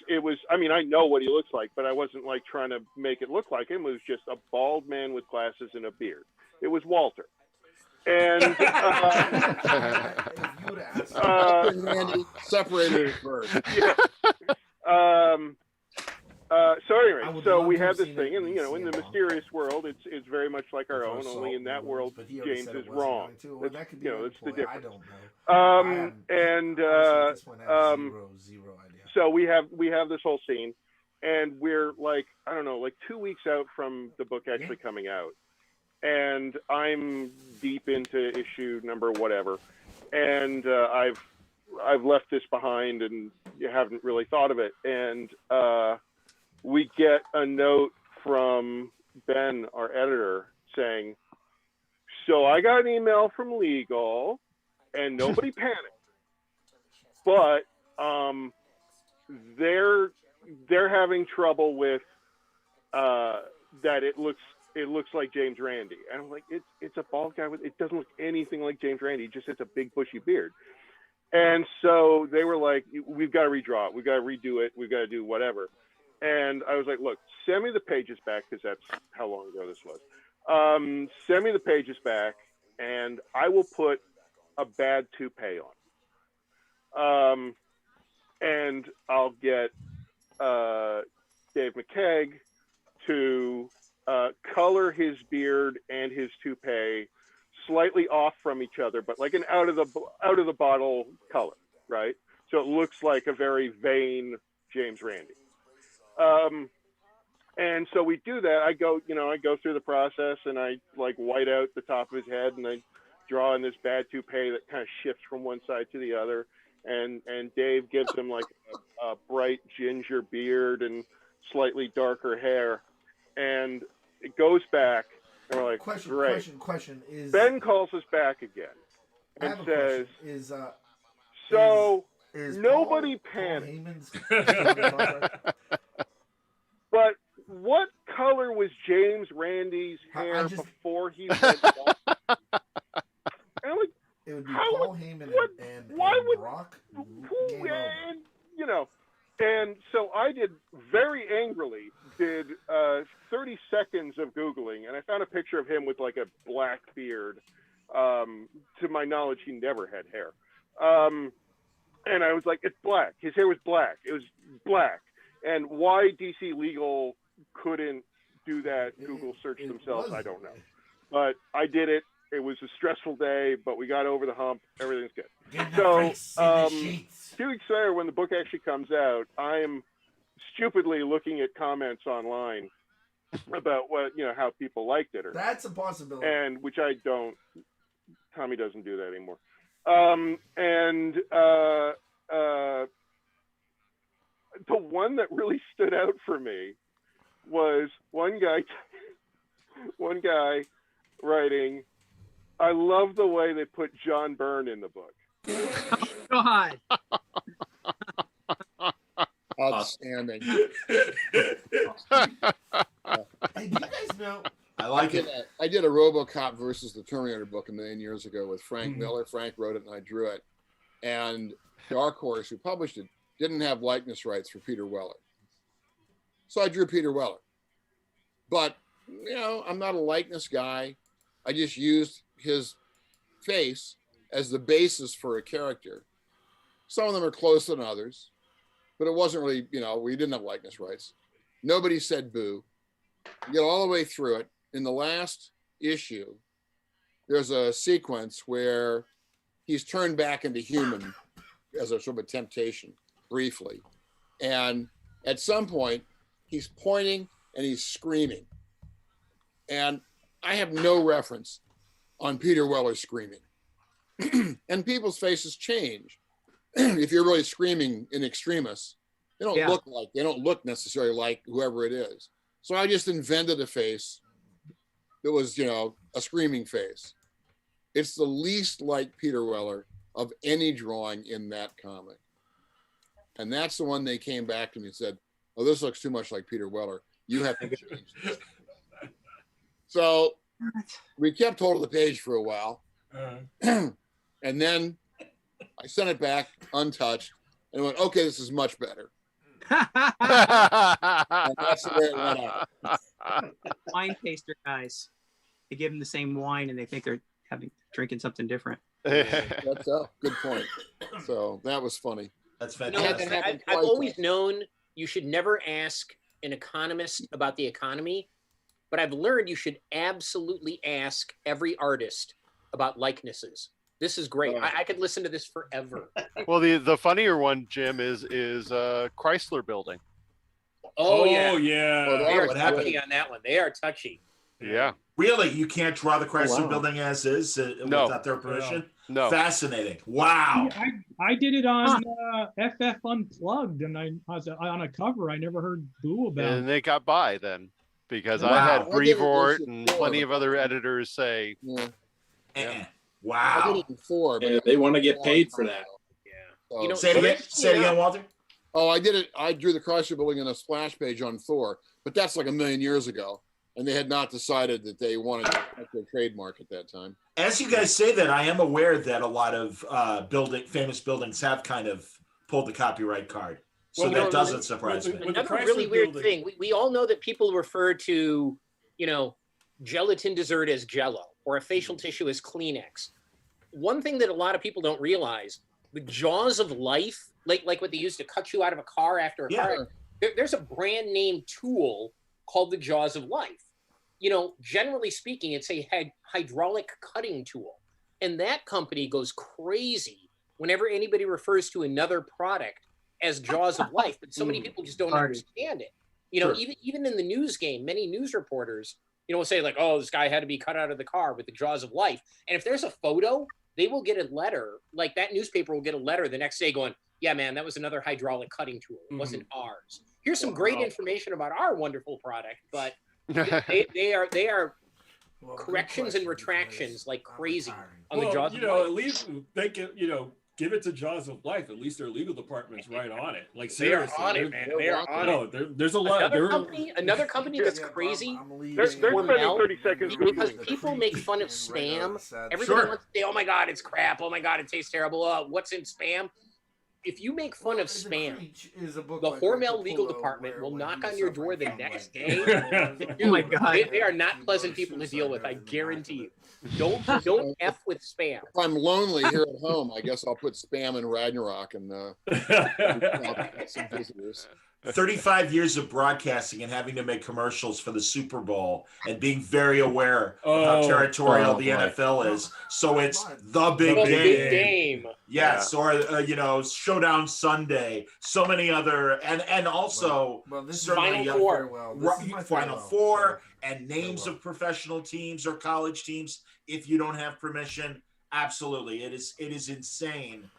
it was, I mean, I know what he looks like, but I wasn't like trying to make it look like him. It was just a bald man with glasses and a beard. It was Walter. And Randy separated it first. Yeah. So anyway, so we have this thing, and in the Mysterious world, it's very much like our own. Only in that world, James is wrong. It's the difference. So we have this whole scene, and we're like, I don't know, like 2 weeks out from the book actually coming out. And I'm deep into issue number whatever, and I've left this behind and you haven't really thought of it. And we get a note from Ben, our editor, saying, "So I got an email from legal, and nobody panicked, but they're having trouble with that it looks like James Randi." And I'm like, it's a bald guy it doesn't look anything like James Randi. Just it's a big bushy beard. And so they were like, we've got to redraw it. We've got to redo it. We've got to do whatever. And I was like, look, send me the pages back, because that's how long ago this was. Send me the pages back, and I will put a bad toupee on. And I'll get Dave McKeag to color his beard and his toupee slightly off from each other, but like an out of the bottle color, right? So it looks like a very vain James Randi. And so we do that. I go through the process, and I like white out the top of his head, and I draw in this bad toupee that kind of shifts from one side to the other. And Dave gives him like a bright ginger beard and slightly darker hair. And it goes back, and we're like, great. Question is, Ben calls us back again and says, nobody panicked. But what color was James Randi's hair before he went bald? And like, it would be Paul Heyman and Brock. And so I did very angrily 30 seconds of Googling, and I found a picture of him with like a black beard. To my knowledge, he never had hair. And I was like, it's black. His hair was black. It was black. And why DC Legal couldn't do that Google search themselves, I don't know. But I did it. It was a stressful day, but we got over the hump. Everything's good. So 2 weeks later, when the book actually comes out, I am stupidly looking at comments online about how people liked it. That's a possibility. And which I don't. Tommy doesn't do that anymore. The one that really stood out for me was one guy writing, I love the way they put John Byrne in the book. God. Outstanding. Hey, do you guys know? I like it. I did a RoboCop versus the Terminator book a million years ago with Frank Miller. Frank wrote it and I drew it. And Dark Horse, who published it, didn't have likeness rights for Peter Weller. So I drew Peter Weller. But, I'm not a likeness guy. I just used his face as the basis for a character. Some of them are closer than others, but it wasn't really, we didn't have likeness rights. Nobody said boo. You get all the way through it. In the last issue, there's a sequence where he's turned back into human as a sort of a temptation, briefly. And at some point, he's pointing and he's screaming. And I have no reference on Peter Weller screaming. And people's faces change. If you're really screaming in extremis, they don't look necessarily like whoever it is. So I just invented a face that was, a screaming face. It's the least like Peter Weller of any drawing in that comic. And that's the one they came back to me and said, oh, this looks too much like Peter Weller. You have to change this. So we kept hold of the page for a while. And then I sent it back untouched and went, okay, this is much better. And that's the way it went out. Wine taster guys. They give them the same wine and they think they're drinking something different. That's a good point. So that was funny. That's fantastic. I've always known you should never ask an economist about the economy, but I've learned you should absolutely ask every artist about likenesses. This is great. I could listen to this forever. Well, the funnier one, Jim, is Chrysler Building. Oh yeah. They are what touchy happened? on that one. They are touchy. Yeah. Really? You can't draw the Chrysler Building as is without their permission? No. Fascinating. Wow. I did it on FF Unplugged, and I was on a cover. I never heard boo about it. And they got by then because I had Brevoort and plenty of other editors say, wow. I did it before. But they want to get paid for that. Yeah. Say it again, Walter. Oh, I did it. I drew the Chrysler Building in a splash page on Thor, but that's like a million years ago. And they had not decided that they wanted to protect their trademark at that time. As you guys say that, I am aware that a lot of famous buildings have kind of pulled the copyright card. So that doesn't surprise me. Another really weird thing. We all know that people refer to, gelatin dessert as Jell-O or a facial tissue as Kleenex. One thing that a lot of people don't realize, the jaws of life, like what they use to cut you out of a car after a car, there's a brand name tool called the jaws of life. Generally speaking, it's a hydraulic cutting tool. And that company goes crazy whenever anybody refers to another product as jaws of life. But so many people just don't understand it. Even in the news game, many news reporters, will say like, oh, this guy had to be cut out of the car with the jaws of life. And if there's a photo, they will get a letter, like that newspaper will get a letter the next day going, yeah, man, that was another hydraulic cutting tool. It wasn't ours. Here's some great information about our wonderful product, but they are corrections and retractions like crazy on the jaws of life. At least they can, give it to Jaws of Life. At least their legal department's right on it. Like they are seriously, on it, man. They are on it. There's a lot. Another company that's crazy. They're spending 30 seconds because people make fun of spam. Everybody wants to say, "Oh my God, it's crap. Oh my God, it tastes terrible. What's in spam?" if you make fun of spam, is a book the by Hormel Michael legal Polo department where will when knock he on was your suffering door the from, next like, day. Oh my God. They are not pleasant people to deal with. I guarantee you. Don't F with spam. If I'm lonely here at home, I guess I'll put spam in Ragnarok and some visitors. 35 years of broadcasting and having to make commercials for the Super Bowl and being very aware of how territorial the NFL is. So it's the big game. Yes, or Showdown Sunday. So many other and also certainly Final Four and names of professional teams or college teams. If you don't have permission, absolutely, it is insane.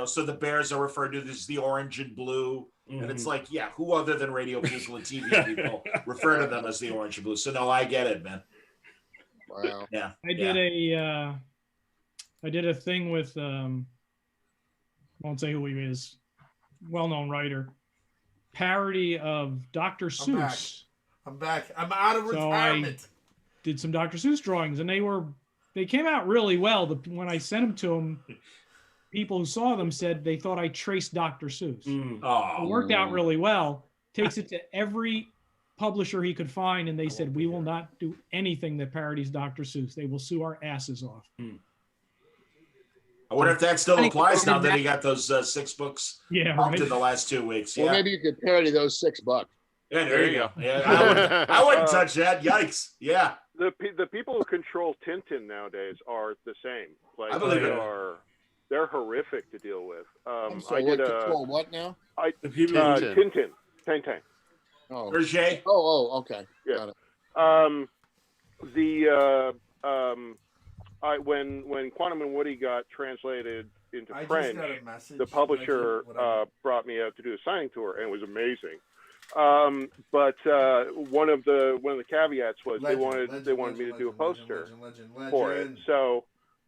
So the Bears are referred to as the orange and blue. And it's like, who other than radio people and TV people refer to them as the orange and blue? So no, I get it, man. Wow. Yeah. I did a thing with I won't say who he is, well-known writer, parody of Dr. Seuss. I'm back. I'm out of retirement. So I did some Dr. Seuss drawings, and they came out really well. When I sent them to him, people who saw them said they thought I traced Dr. Seuss. It worked out really well. Takes it to every publisher he could find, and they said, we will not do anything that parodies Dr. Seuss. They will sue our asses off. I wonder if that still applies now that he got those 6 books pumped in the last 2 weeks. Well, maybe you could parody those $6. Yeah, there you go. Yeah, I wouldn't touch that. Yikes. Yeah. The people who control Tintin nowadays are the same. Like I believe they're horrific to deal with. I'm sorry, control what now? Tintin. Oh. Hergé? Okay. Yeah. Got it. When Quantum and Woody got translated into I French, just got a message. the publisher brought me out to do a signing tour, and it was amazing. But one of the caveats was they wanted me to do a poster for it. So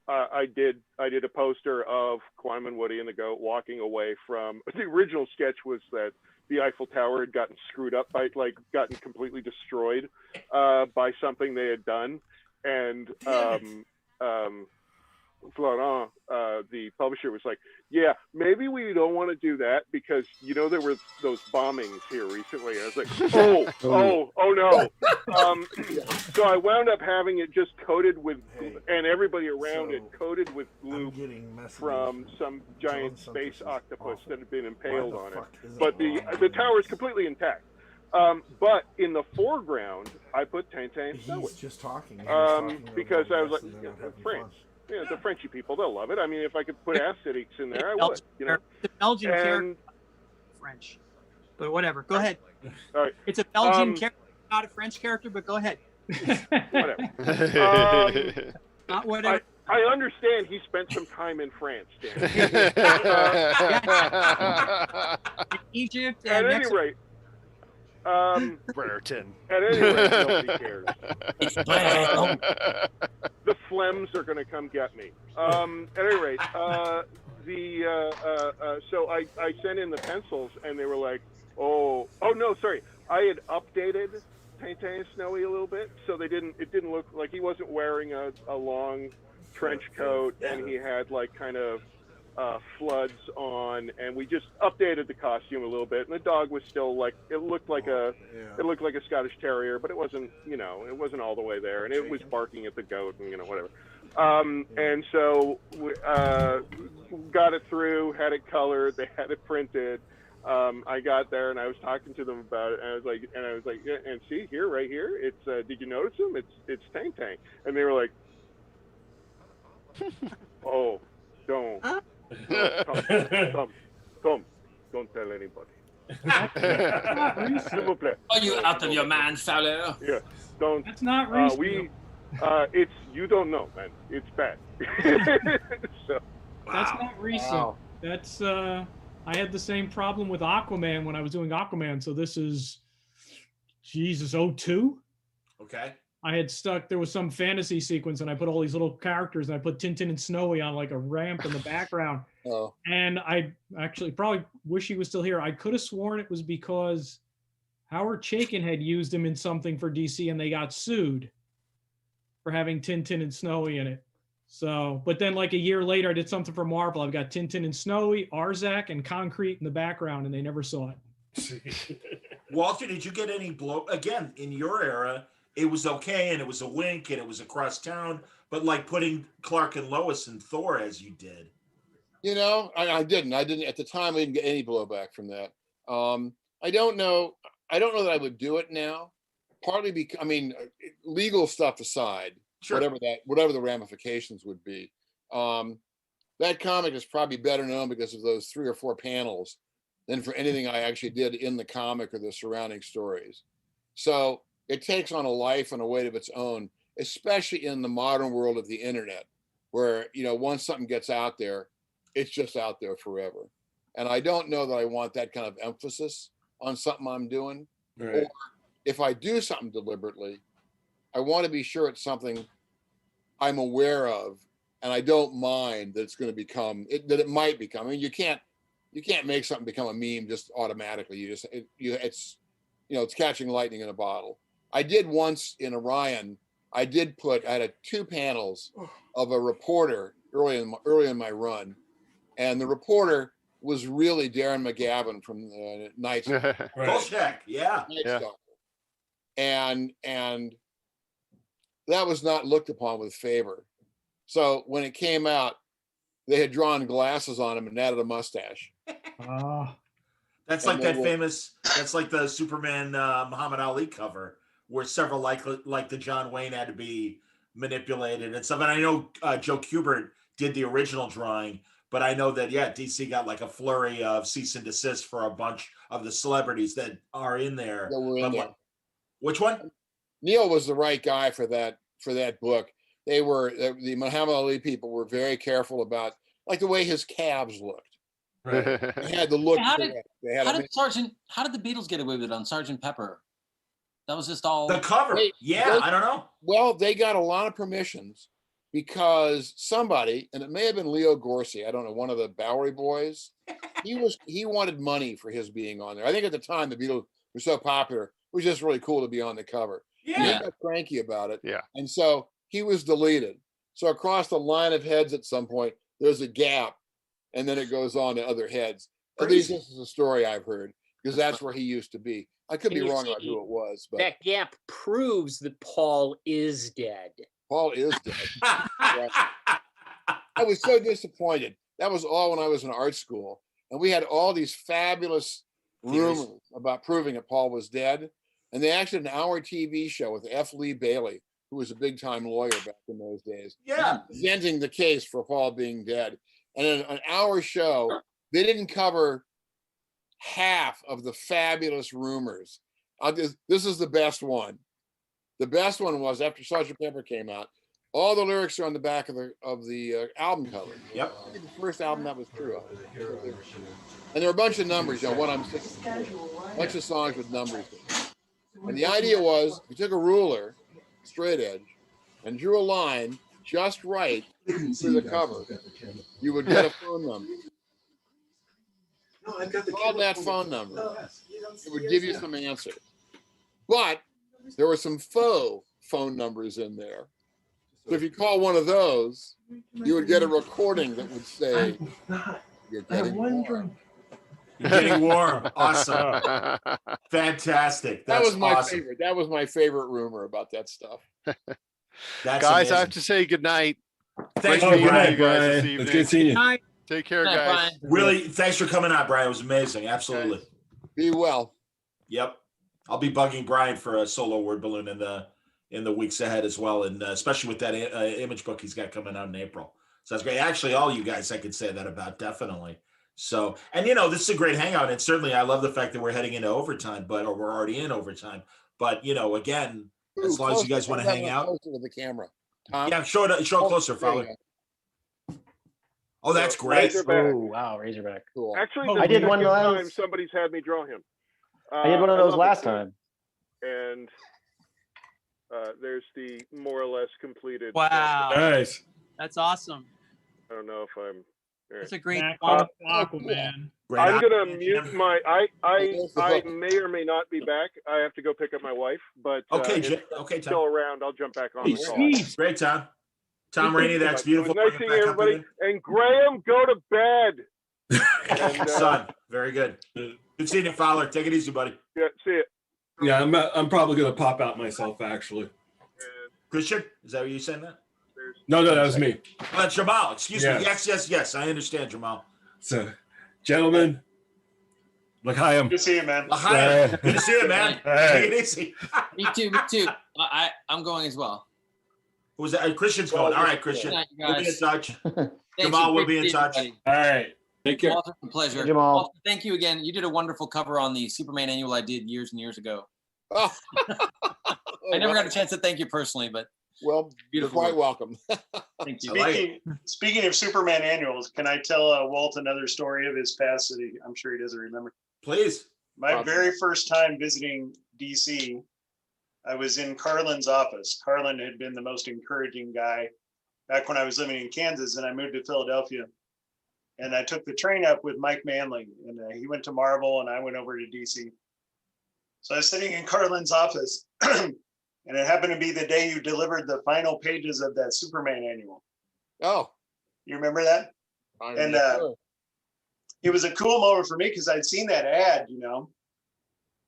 I did a poster of Quantum and Woody and the goat walking away from the original sketch was that the Eiffel Tower had gotten screwed up gotten completely destroyed by something they had done, and Florent, the publisher, was like, yeah, maybe we don't want to do that because there were those bombings here recently. I was like, oh no. So I wound up having it just coated with, and everybody around it coated with glue from some giant space octopus that had been impaled on it. But the tower is completely intact. But in the foreground, I put Tintin and Snowy. He's just talking. Because I was like, France. The Frenchy people, they'll love it. I mean, if I could put aesthetics in there, I would. The Belgian character, French, but whatever. Go ahead. All right. It's a Belgian character, not a French character, but go ahead. Whatever. Not whatever. I understand he spent some time in France, Dan. Egypt. At any rate. Brereton. At any rate, nobody cares. The phlegms are going to come get me. At any rate, so I sent in the pencils, and they were like, oh no, sorry, I had updated Tintin and Snowy a little bit, so it didn't look like he wasn't wearing a long trench coat, and he had like kind of floods on, and we just updated the costume a little bit, and the dog was still like it looked like a Scottish Terrier, but it wasn't it wasn't all the way there, and it was barking at the goat and whatever. And so we got it through, had it colored, they had it printed. I got there and I was talking to them about it, and I was like, yeah, and see here, right here, it's did you notice him? It's Tintin, and they were like, oh, don't tell anybody. Are you out of your mind, Fowler? Yeah, don't. That's not recent. It's you don't know, man. It's bad. So, that's not recent. Wow. That's I had the same problem with Aquaman when I was doing Aquaman. So this is Jesus 02. Okay. I had there was some fantasy sequence, and I put all these little characters, and I put Tintin and Snowy on like a ramp in the background. Oh. And I actually probably wish he was still here. I could have sworn it was because Howard Chaykin had used him in something for DC, and they got sued for having Tintin and Snowy in it. So, but then like a year later, I did something for Marvel. I've got Tintin and Snowy, Arzak, and Concrete in the background, and they never saw it. Walter, did you get any blow? Again, in your era, it was okay, and it was a wink, and it was across town. But like putting Clark and Lois and Thor as you did. You know, I didn't. I didn't at the time. I didn't get any blowback from that. I don't know. I don't know that I would do it now. Partly because, I mean, legal stuff aside, sure. whatever the ramifications would be. That comic is probably better known because of those 3 or 4 panels than for anything I actually did in the comic or the surrounding stories. So it takes on a life and a weight of its own, especially in the modern world of the internet, where, you know, once something gets out there, it's just out there forever. And I don't know that I want that kind of emphasis on something I'm doing. Right. Or if I do something deliberately, I want to be sure it's something I'm aware of, and I don't mind that it's going to become that it might become. I mean, you can't make something become a meme just automatically. It's catching lightning in a bottle. I did once in Orion. I had 2 panels of a reporter early in my run, and the reporter was really Darren McGavin from the Night Bullcheck, yeah. And that was not looked upon with favor. So when it came out, they had drawn glasses on him and added a mustache. That's like that famous. That's like the Superman Muhammad Ali cover, where several like the John Wayne had to be manipulated and stuff. And I know Joe Kubert did the original drawing, but I know that DC got like a flurry of cease and desist for a bunch of the celebrities that are in there. That were in there. Which one? Neil was the right guy for that book. The Muhammad Ali people were very careful about like the way his calves looked. Right. They had the look. How did the Beatles get away with it on Sgt. Pepper? That was just all the cover. I don't know. Well, they got a lot of permissions because somebody, and it may have been Leo Gorcey, I don't know, one of the Bowery Boys. He wanted money for his being on there. I think at the time the Beatles were so popular, it was just really cool to be on the cover. Yeah. And he got cranky about it. Yeah. And so he was deleted. So across the line of heads at some point, there's a gap, and then it goes on to other heads. At least this is a story I've heard, because that's where he used to be. I could be wrong about who it was, but that gap proves that Paul is dead. Paul is dead. Right. I was so disappointed. That was all when I was in art school, and we had all these fabulous rumors about proving that Paul was dead. And they actually did an hour TV show with F. Lee Bailey, who was a big-time lawyer back in those days, presenting the case for Paul being dead. And in an hour show, they didn't cover half of the fabulous rumors. This is the best one. The best one was after Sgt. Pepper came out. All the lyrics are on the back of the album cover. Yep. I think the first album that was true of. And there were a bunch of numbers, one I'm sticking to. A bunch of songs with numbers. And the idea was, you took a ruler, straight edge, and drew a line just right through the cover, you would get a phone number. Call that phone number. It would give you some answers. But there were some faux phone numbers in there. So if you call one of those, you would get a recording that would say, "You're getting warm." You're getting warm. Awesome. Fantastic. That was my awesome. favorite. That was my favorite rumor about that stuff. Guys, amazing. I have to say good night. Thanks for you, Brian. guys. It's Good seeing you. Take care, guys. Really, thanks for coming out, Brian. It was amazing. Absolutely. Be well. Yep. I'll be bugging Brian for a solo word balloon in the weeks ahead as well, and especially with that image book he's got coming out in April. So that's great. Actually, all you guys I could say that about, definitely. So, and this is a great hangout, and certainly I love the fact that we're heading into overtime, or we're already in overtime. But again, as long as you guys want to hang out with the camera. Yeah, show it closer, Fowler. Oh, that's great. Oh, wow, Razorback. Cool. Actually, I did one time somebody's had me draw him. I did one of those last time. And there's the more or less completed. Wow. Nice. That's awesome. I don't know if I'm. That's a great Aquaman. I'm gonna mute my. I may or may not be back. I have to go pick up my wife, but okay, if okay, I'm still around. I'll jump back on. Peace. The call. Great, Tom. Tom Raney, that's beautiful. Nice seeing everybody. And Graham, go to bed. And, son, very good. Good seeing you, Fowler. Take it easy, buddy. Yeah, see it. Yeah, I'm probably gonna pop out myself actually. Christian, is that what you saying that? No, that was me. Jamal, excuse me. Yes. I understand, Jamal. So, gentlemen, l'chaim. Good to see you, man. Good to see you, man. Take it easy. Me too. I'm going as well. Who was that? Christian's going. All right, Christian. Good night, We'll be in touch. Thank Jamal you. will be in Great touch. to see you, All right. Take care. Walter, a pleasure. Jamal. Walter, thank you again. You did a wonderful cover on the Superman annual I did years and years ago. Oh. I never got a chance to thank you personally, but well, you're quite welcome. Thank you. Speaking of Superman annuals, can I tell Walt another story of his past that I'm sure he doesn't remember? Please. My very first time visiting DC, I was in Carlin's office. Carlin had been the most encouraging guy back when I was living in Kansas, and I moved to Philadelphia. And I took the train up with Mike Manley, and he went to Marvel, and I went over to DC. So I was sitting in Carlin's office, and it happened to be the day you delivered the final pages of that Superman annual. Oh, you remember that? And it was a cool moment for me because I'd seen that ad,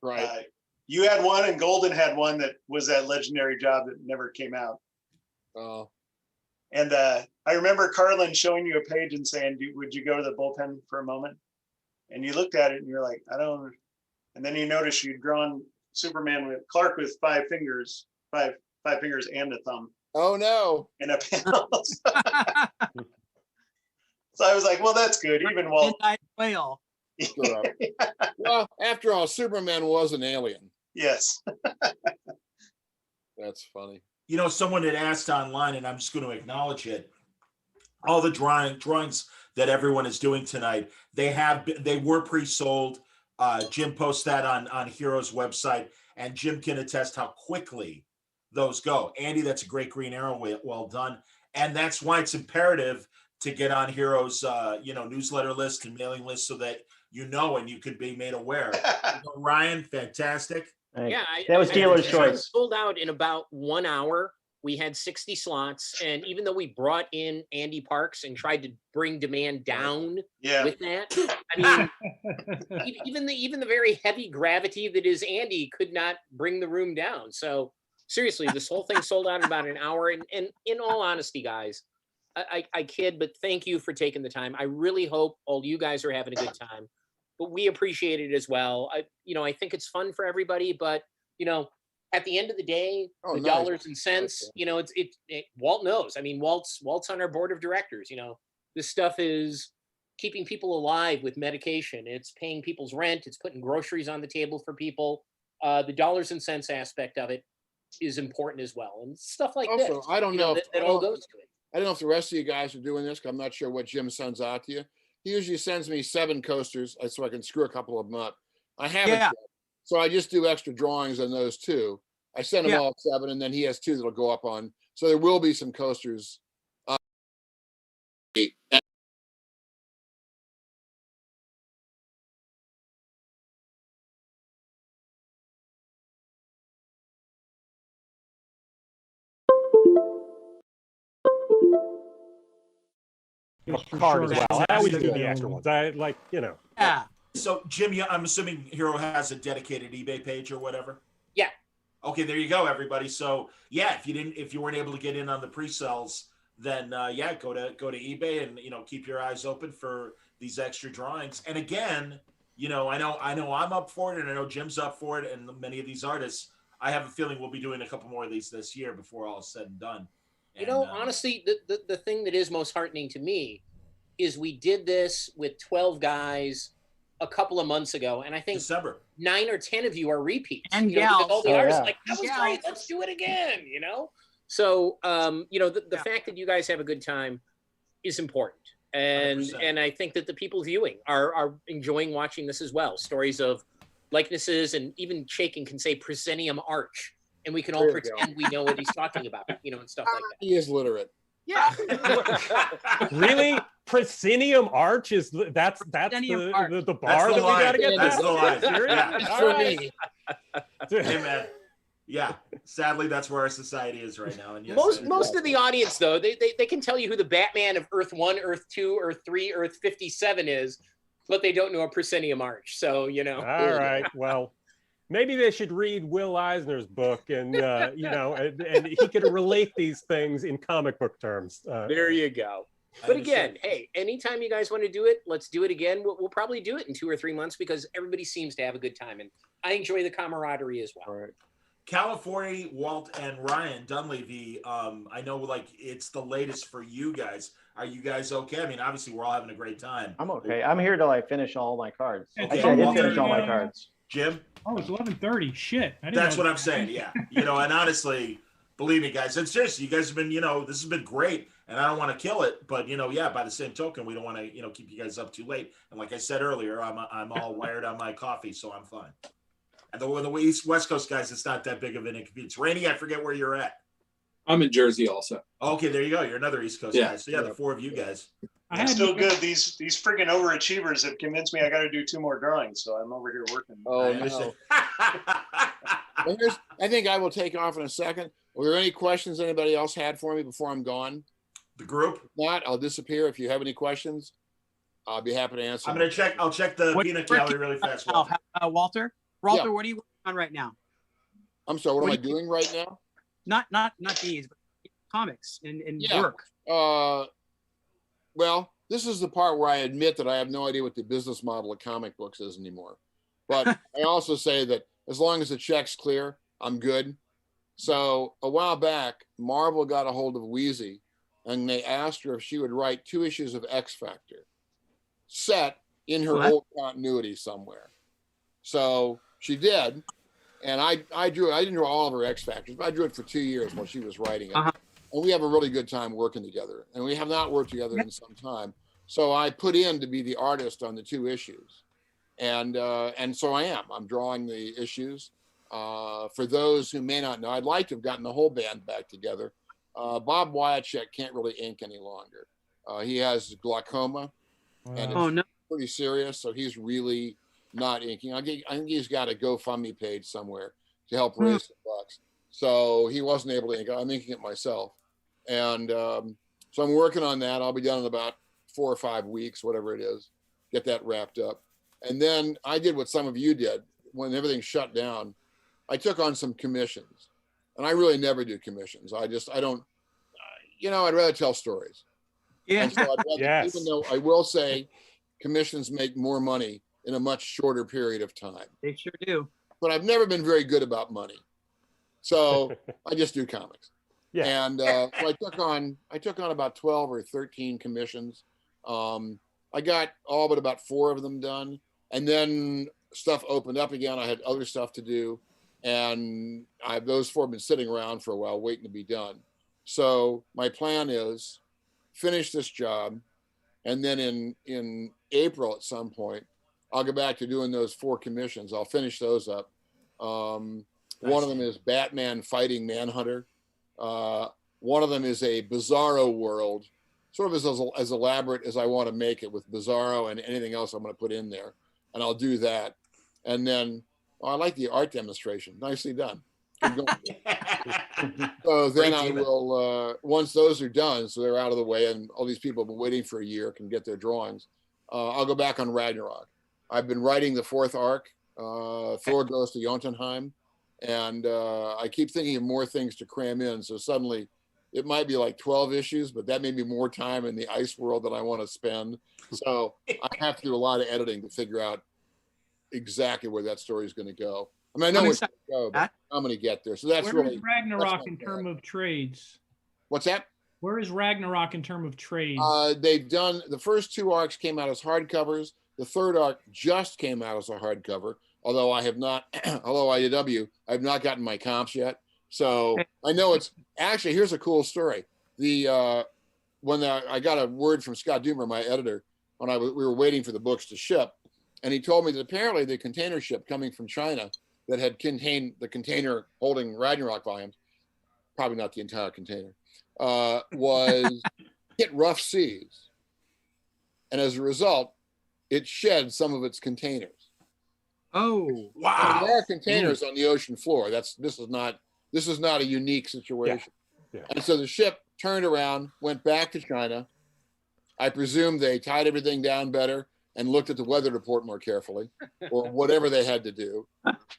Right. You had one, and Golden had one that was that legendary job that never came out. Oh. And I remember Carlin showing you a page and saying, "Would you go to the bullpen for a moment?" And you looked at it, and you're like, "I don't." And then you notice you'd drawn Superman with Clark with five fingers and a thumb. Oh no! In a panel. So I was like, "Well, that's good." Even Walt. Whale. Well, after all, Superman was an alien. Yes. That's funny. Someone had asked online, and I'm just going to acknowledge it. All the drawings that everyone is doing tonight, they were pre-sold. Jim posts that on Heroes website, and Jim can attest how quickly those go. Andy, that's a great Green Arrow, well done. And that's why it's imperative to get on Heroes, newsletter list and mailing list so that and you could be made aware. Ryan, fantastic. Thanks. Yeah, that was dealer's choice. Sold out in about 1 hour. We had 60 slots, and even though we brought in Andy Parks and tried to bring demand down with that, I mean, even the very heavy gravity that is Andy could not bring the room down. So seriously, this whole thing sold out in about an hour. And in all honesty, guys, I kid, but thank you for taking the time. I really hope all you guys are having a good time, but we appreciate it as well. I think it's fun for everybody, but at the end of the day, dollars and cents, Walt knows. I mean, Walt's on our board of directors. This stuff is keeping people alive with medication. It's paying people's rent. It's putting groceries on the table for people. The dollars and cents aspect of it is important as well. And stuff like also, this. I don't know. That all goes to it. I don't know if the rest of you guys are doing this, because I'm not sure what Jim sends out to you. He usually sends me 7 coasters so I can screw a couple of them up. I haven't yet, so I just do extra drawings on those 2. I send him all 7, and then he has 2 that'll go up on. So there will be some coasters. Card as well. I always do the extra ones. Yeah. So Jim, I'm assuming Hero has a dedicated eBay page or whatever. Yeah. Okay, there you go, everybody. So yeah, if you weren't able to get in on the pre-sales, then go to eBay and keep your eyes open for these extra drawings. And again, I know I'm up for it, and I know Jim's up for it, and many of these artists. I have a feeling we'll be doing a couple more of these this year before all is said and done. And, honestly, the thing that is most heartening to me is we did this with 12 guys a couple of months ago, and I think December 9 or 10 of you are repeats. And all the artists like, that was great. Let's do it again. So the fact that you guys have a good time is important, and 100%. And I think that the people viewing are enjoying watching this as well. Stories of likenesses, and even Chaykin can say proscenium arch, and we can all pretend we know what he's talking about, and stuff like that. He is literate. Yeah. Really? Proscenium arch is that's the bar that we gotta get. That's the line. Serious? Yeah. All right. Hey man, Yeah, sadly, that's where our society is right now. And yes, most of the audience, though, they can tell you who the Batman of Earth 1, Earth 2, Earth 3, Earth 57 is, but they don't know a proscenium arch. So, you know. All right. Well, maybe they should read Will Eisner's book, and you know, and he could relate these things in comic book terms. There you go. But again, hey, anytime you guys want to do it, let's do it again. We'll probably do it in 2 or 3 months because everybody seems to have a good time, and I enjoy the camaraderie as well. All right. Califiore, Walt, and Ryan Dunlavey, I know like it's the latest for you guys. Are you guys okay? I mean, obviously we're all having a great time. I'm okay. I'm here till I finish all my cards. Okay. Actually, I did finish all my cards. Jim? Oh, it's 11:30. Shit. I didn't That's know what I'm saying. Yeah. You know, and honestly, believe me, guys, and seriously, you guys have been, you know, this has been great, and I don't want to kill it, but you know, yeah, by the same token, we don't want to, you know, keep you guys up too late. And like I said earlier, I'm all wired on my coffee, so I'm fine. And the West Coast guys, it's not that big of an inconvenience. Raney, I forget where you're at. I'm in Jersey also. Okay, there you go. You're another East Coast guy. So yeah, the 4 of you guys. I'm still good. These freaking overachievers have convinced me I got to do 2 more drawings, so I'm over here working. Oh no! I think I will take off in a second. Were there any questions anybody else had for me before I'm gone? The group? If not, I'll disappear. If you have any questions, I'll be happy to answer. I'm gonna check. I'll check the peanut gallery really fast. Walter, Walter, Yeah. what are you working on right now? I'm sorry. What am I doing right now? Not these, but comics and Yeah. work. Well, this is the part where I admit that I have no idea what the business model of comic books is anymore. But I also say that as long as the check's clear, I'm good. So a while back, Marvel got a hold of Wheezy, and they asked her if she would write 2 issues of X Factor set in her old continuity somewhere. So she did, and I drew it. I didn't draw all of her X Factors, but I drew it for 2 years while she was writing it. And we have a really good time working together, and we have not worked together in some time. So I put in to be the artist on the 2 issues, and so I am. I'm drawing the issues. For those who may not know, I'd like to have gotten the whole band back together. Bob Wyacek can't really ink any longer. He has glaucoma, and it's pretty serious, so he's really not inking. I think he's got a GoFundMe page somewhere to help raise the bucks. So he wasn't able to ink. I'm inking it myself. And so I'm working on that. I'll be done in about 4 or 5 weeks, whatever it is, get that wrapped up. And then I did what some of you did when everything shut down. I took on some commissions, and I really never do commissions. I don't, you know, I'd rather tell stories. Yeah. And so I'd rather, even though I will say commissions make more money in a much shorter period of time. They sure do. But I've never been very good about money. So I just do comics. Yeah. And so I took on about 12 or 13 commissions. I got all but about 4 of them done. And then stuff opened up again. I had other stuff to do. And those 4 have been sitting around for a while waiting to be done. So my plan is finish this job. And then in April at some point, I'll go back to doing those 4 commissions. I'll finish those up. One of them is Batman fighting Manhunter. One of them is a Bizarro world, sort of as elaborate as I want to make it, with Bizarro and anything else I'm going to put in there. And I'll do that. And then I like the art demonstration. Nicely done. So then I will, once those are done, so they're out of the way and all these people have been waiting for a year can get their drawings, I'll go back on Ragnarok. I've been writing the 4th arc, Thor Goes to Jotunheim, and I keep thinking of more things to cram in. So suddenly it might be like 12 issues, but that may be more time in the ice world than I want to spend. So I have to do a lot of editing to figure out exactly where that story is going to go. I mean, I know where it's going to go, but I'm going to get there. So that's Where really is Ragnarok in terms of trades? What's that? Where is Ragnarok in terms of trades? They've done, the first 2 arcs came out as hardcovers. The 3rd arc just came out as a hardcover, although I have not, although IDW, I've not gotten my comps yet. So I know it's, actually, here's a cool story. When I got a word from Scott Doomer, my editor, when we were waiting for the books to ship, and he told me that apparently the container ship coming from China that had contained the container holding Ragnarok volumes, probably not the entire container, was hit rough seas. And as a result, it shed some of its containers. Oh, wow! And there are containers on the ocean floor. This is not a unique situation. Yeah. And so the ship turned around, went back to China. I presume they tied everything down better and looked at the weather report more carefully, or whatever they had to do,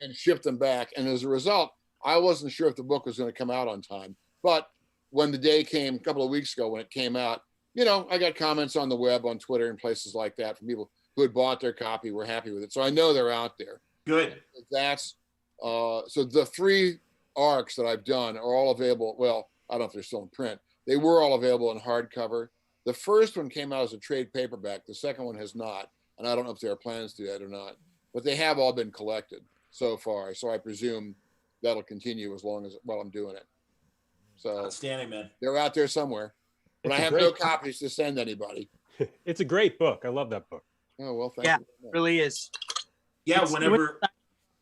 and shipped them back. And as a result, I wasn't sure if the book was going to come out on time. But when the day came a couple of weeks ago, when it came out, I got comments on the web, on Twitter, and places like that from people who had bought their copy, were happy with it. So I know they're out there. Good. That's so the 3 arcs that I've done are all available. Well, I don't know if they're still in print. They were all available in hardcover. The first one came out as a trade paperback. The second one has not. And I don't know if there are plans to do that or not. But they have all been collected so far. So I presume that'll continue while I'm doing it. So outstanding, man. They're out there somewhere. But I have no copies to send anybody. It's a great book. I love that book. Oh, well, thank you. Yeah, it really is. Yeah, whenever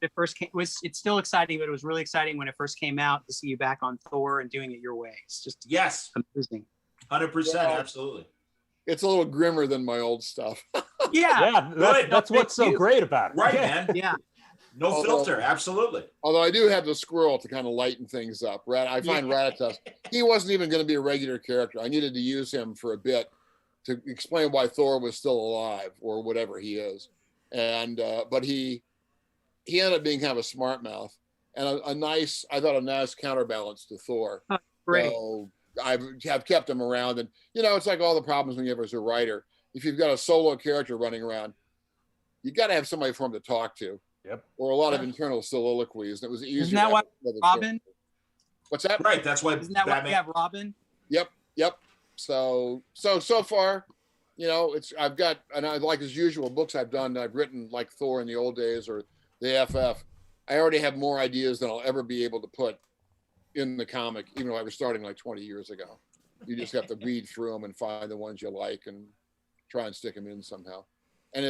it first came, it's still exciting, but it was really exciting when it first came out to see you back on Thor and doing it your way. It's just amazing. 100%, absolutely. It's a little grimmer than my old stuff. Yeah, that's what's so great about it. Right, man. Yeah. No filter, absolutely. Although I do have the squirrel to kind of lighten things up. I find Ratatusk, he wasn't even going to be a regular character. I needed to use him for a bit to explain why Thor was still alive or whatever he is. And but he ended up being kind of a smart mouth and a nice counterbalance to Thor. Oh, great. So I've kept him around, and it's like all the problems when you have as a writer. If you've got a solo character running around, you got to have somebody for him to talk to. Yep. Or a lot of internal soliloquies. And it was easier. Isn't that why Robin? What's that? Right. That's why. Isn't that why we have Robin? Yep. So far, I've got, and I like as usual books I've written like Thor in the old days or the FF. I already have more ideas than I'll ever be able to put in the comic, even though I was starting like 20 years ago. You just have to read through them and find the ones you like and try and stick them in somehow. And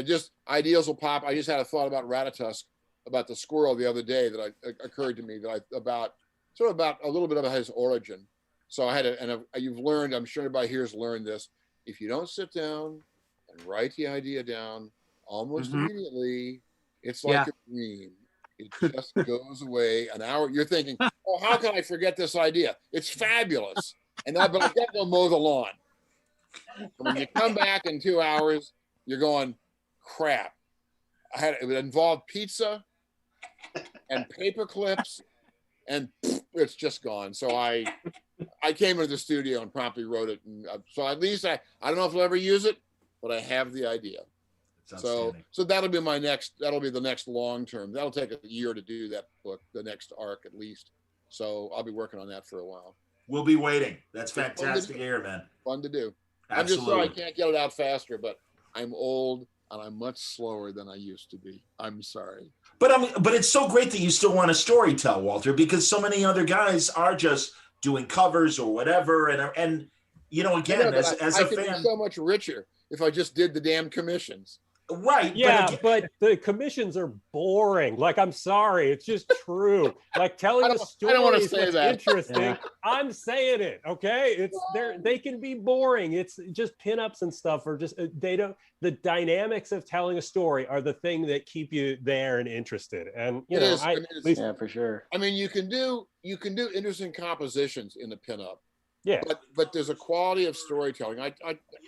ideas will pop. I just had a thought about Ratatusk, about the squirrel the other day that occurred to me about a little bit of his origin. So I had you've learned, I'm sure everybody here has learned this. If you don't sit down and write the idea down almost immediately, it's like a dream. It just goes away an hour. You're thinking, oh, how can I forget this idea? It's fabulous. But I got to go mow the lawn. When you come back in 2 hours, you're going, crap. It would involve pizza and paper clips, and it's just gone. So I came into the studio and promptly wrote it. And so at least I don't know if I'll ever use it, but I have the idea. So that'll be the next long term. That'll take a year to do that book, the next arc at least. So I'll be working on that for a while. We'll be waiting. That's fantastic to hear, man. Fun to do. Absolutely. I'm just sorry I can't get it out faster, but I'm old and I'm much slower than I used to be. I'm sorry. But it's so great that you still want to story tell, Walter, because so many other guys are just doing covers or whatever. And again, as a fan, be so much richer if I just did the damn commissions. Right. Yeah, but the commissions are boring. Like, I'm sorry, it's just true. Like telling a story is what's interesting. Yeah. I'm saying it. Okay, they can be boring. It's just pinups and stuff, or just the dynamics of telling a story are the thing that keep you there and interested. And yeah, for sure. I mean, you can do interesting compositions in the pinup. Yeah. But there's a quality of storytelling.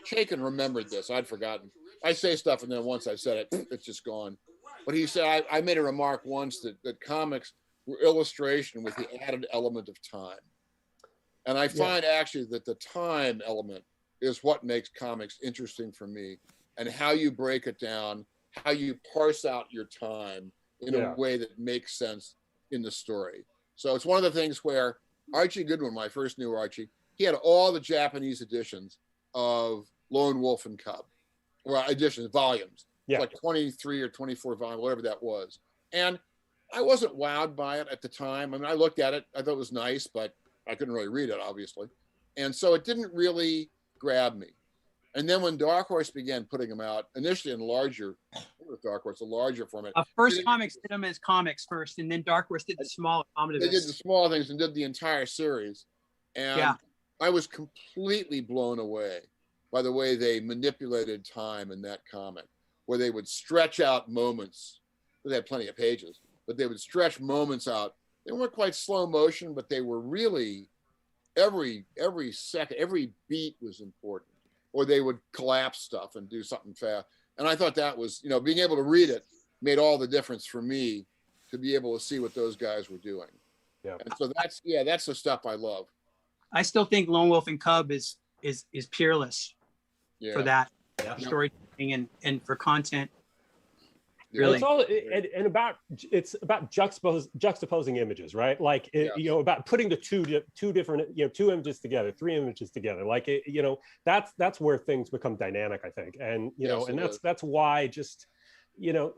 Chaykin remembered this. I'd forgotten. I say stuff and then once I said it, it's just gone. But he said, I made a remark once that comics were illustration with the added element of time. And I find actually that the time element is what makes comics interesting for me, and how you break it down, how you parse out your time in a way that makes sense in the story. So it's one of the things where Archie Goodwin, my first new Archie, he had all the Japanese editions of Lone Wolf and Cub. Or editions, volumes, like 23 or 24 volumes, whatever that was. And I wasn't wowed by it at the time. I mean, I looked at it, I thought it was nice, but I couldn't really read it, obviously. And so it didn't really grab me. And then when Dark Horse began putting them out, initially in larger, Dark Horse, a larger format. First Comics did them as comics first, and then Dark Horse did the small omnibus. They did the small things and did the entire series. And I was completely blown away by the way they manipulated time in that comic, where they would stretch out moments they had plenty of pages, but they would stretch moments out. They weren't quite slow motion, but they were really every second, every beat was important. Or they would collapse stuff and do something fast. And I thought that was, being able to read it made all the difference for me to be able to see what those guys were doing. Yeah. And so that's the stuff I love. I still think Lone Wolf and Cub is peerless for that storytelling and for content. Really, it's all it's about juxtaposing images, right? Like about putting the two different two images together, three images together. Like that's where things become dynamic, I think, and that's why just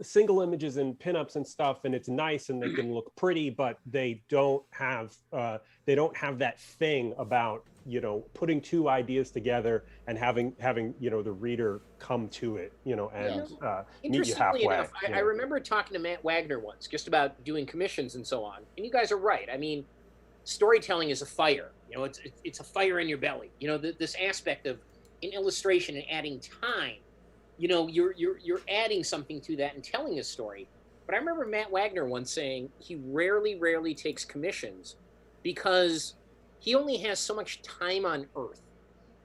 single images and pinups and stuff, and it's nice and they can look pretty, but they don't have that thing about putting two ideas together and having the reader come to it and meet you halfway. Enough, I remember talking to Matt Wagner once just about doing commissions and so on, and you guys are right. I mean, storytelling is a fire. It's a fire in your belly. This aspect of in illustration and adding time. You're adding something to that and telling a story. But I remember Matt Wagner once saying he rarely takes commissions because he only has so much time on Earth.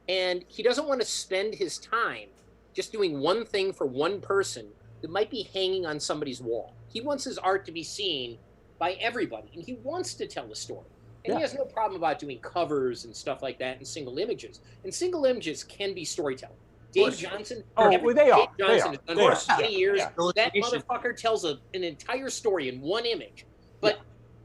And he doesn't want to spend his time just doing one thing for one person that might be hanging on somebody's wall. He wants his art to be seen by everybody, and he wants to tell a story. And he has no problem about doing covers and stuff like that and single images. And single images can be storytelling. Dave Johnson. They are. Johnson has done it for 20 years. That motherfucker tells an entire story in one image. But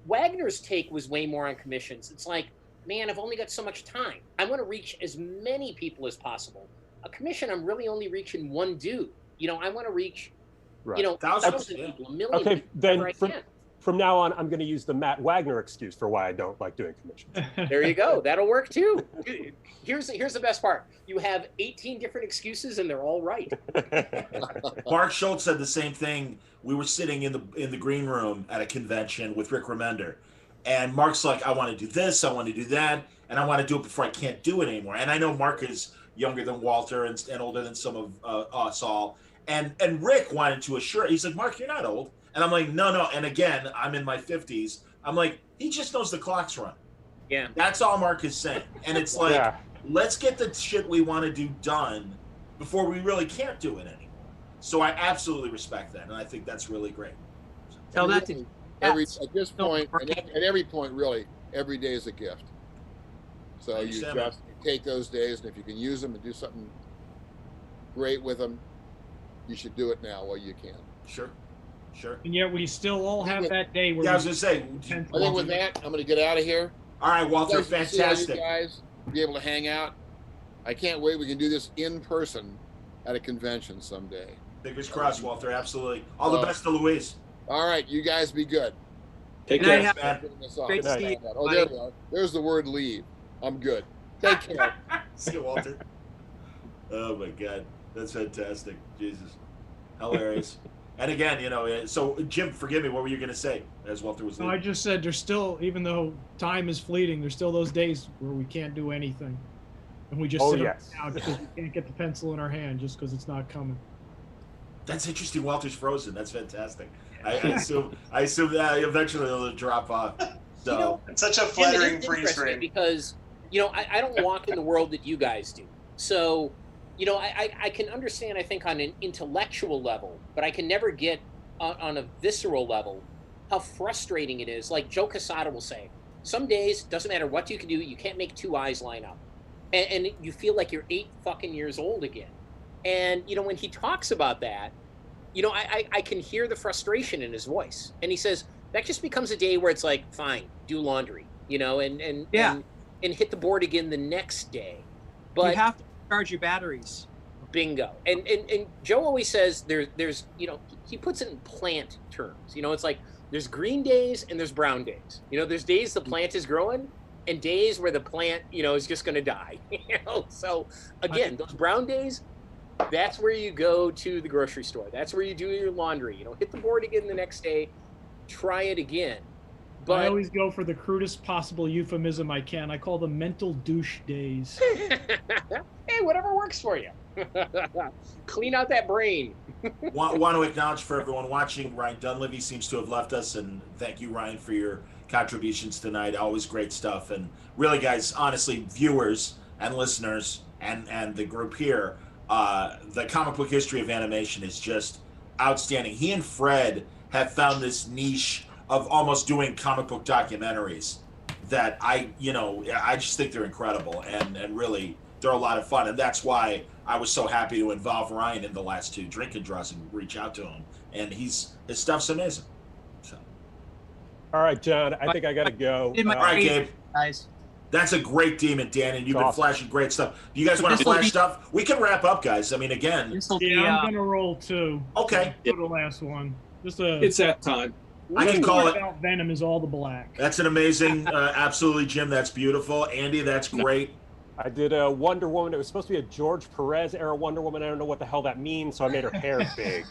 Wagner's take was way more on commissions. It's like, man, I've only got so much time. I want to reach as many people as possible. A commission, I'm really only reaching one dude. I want to reach, thousands of people, a million people. Then from now on, I'm going to use the Matt Wagner excuse for why I don't like doing commissions. There you go. That'll work too. Here's the best part. You have 18 different excuses and they're all right. Mark Schultz said the same thing. We were sitting in the green room at a convention with Rick Remender. And Mark's like, I want to do this, I want to do that, and I want to do it before I can't do it anymore. And I know Mark is younger than Walter and older than some of us all. And Rick wanted to assure, he's like, Mark, you're not old. And I'm like, no. And again, I'm in my 50s. I'm like, he just knows the clock's run. Yeah. That's all Mark is saying. And it's like, let's get the shit we want to do done before we really can't do it anymore. So I absolutely respect that. And I think that's really great. Tell that to at this point, and at every point, really, every day is a gift. So you just take those days, and if you can use them and do something great with them, you should do it now while you can. Sure. And yet we still all have that day where I was going to say. I think with that, I'm going to get out of here. All right, Walter, fantastic. You guys be able to hang out. I can't wait. We can do this in person at a convention someday. Fingers crossed, Walter. Absolutely. All the best to Louise. All right, you guys be good. Take care, man. Great to see you. Oh, there we are. There's the word leave. I'm good. Take care. See you, Walter. Oh, my God. That's fantastic. Jesus. Hilarious. And again, so Jim, forgive me, what were you going to say as Walter was leaving? No, I just said there's still, even though time is fleeting, there's still those days where we can't do anything. And we just sit on the couch because we can't get the pencil in our hand just because it's not coming. That's interesting. Walter's frozen. That's fantastic. I assume that eventually it'll drop off. So it's such a flattering freeze frame because I don't walk in the world that you guys do. So I can understand, I think, on an intellectual level, but I can never get on a visceral level how frustrating it is. Like Joe Quesada will say, some days, doesn't matter what you can do, you can't make two eyes line up. And you feel like you're 8 fucking years old again. And, when he talks about that, I can hear the frustration in his voice. And he says, that just becomes a day where it's like, fine, do laundry, and hit the board again the next day. But you have to charge your batteries. Bingo. And Joe always says there's he puts it in plant terms. It's like there's green days and there's brown days. There's days the plant is growing and days where the plant, is just going to die. So again, those brown days, that's where you go to the grocery store. That's where you do your laundry. Hit the board again the next day, try it again. But I always go for the crudest possible euphemism I can. I call them mental douche days. Hey, whatever works for you. Clean out that brain. want to acknowledge for everyone watching, Ryan Dunlavey seems to have left us, and thank you, Ryan, for your contributions tonight. Always great stuff. And really, guys, honestly, viewers and listeners and the group here, the comic book history of animation is just outstanding. He and Fred have found this niche of almost doing comic book documentaries that I just think they're incredible, and really they're a lot of fun. And that's why I was so happy to involve Ryan in the last 2 Drink and Draws and reach out to him. And his stuff's amazing. So. All right, John, I think I got to go. All right, Gabe. Guys. That's a great demon, Dan, and you've been awesome. flashing great stuff. Do you guys want to flash stuff? We can wrap up, guys. I mean, again. Yeah, I'm going to roll 2. Okay. For the last one. It's that time. I can call it. About Venom is all the black. That's an amazing, absolutely, Jim. That's beautiful. Andy, that's great. I did a Wonder Woman. It was supposed to be a George Perez era Wonder Woman. I don't know what the hell that means, so I made her hair big.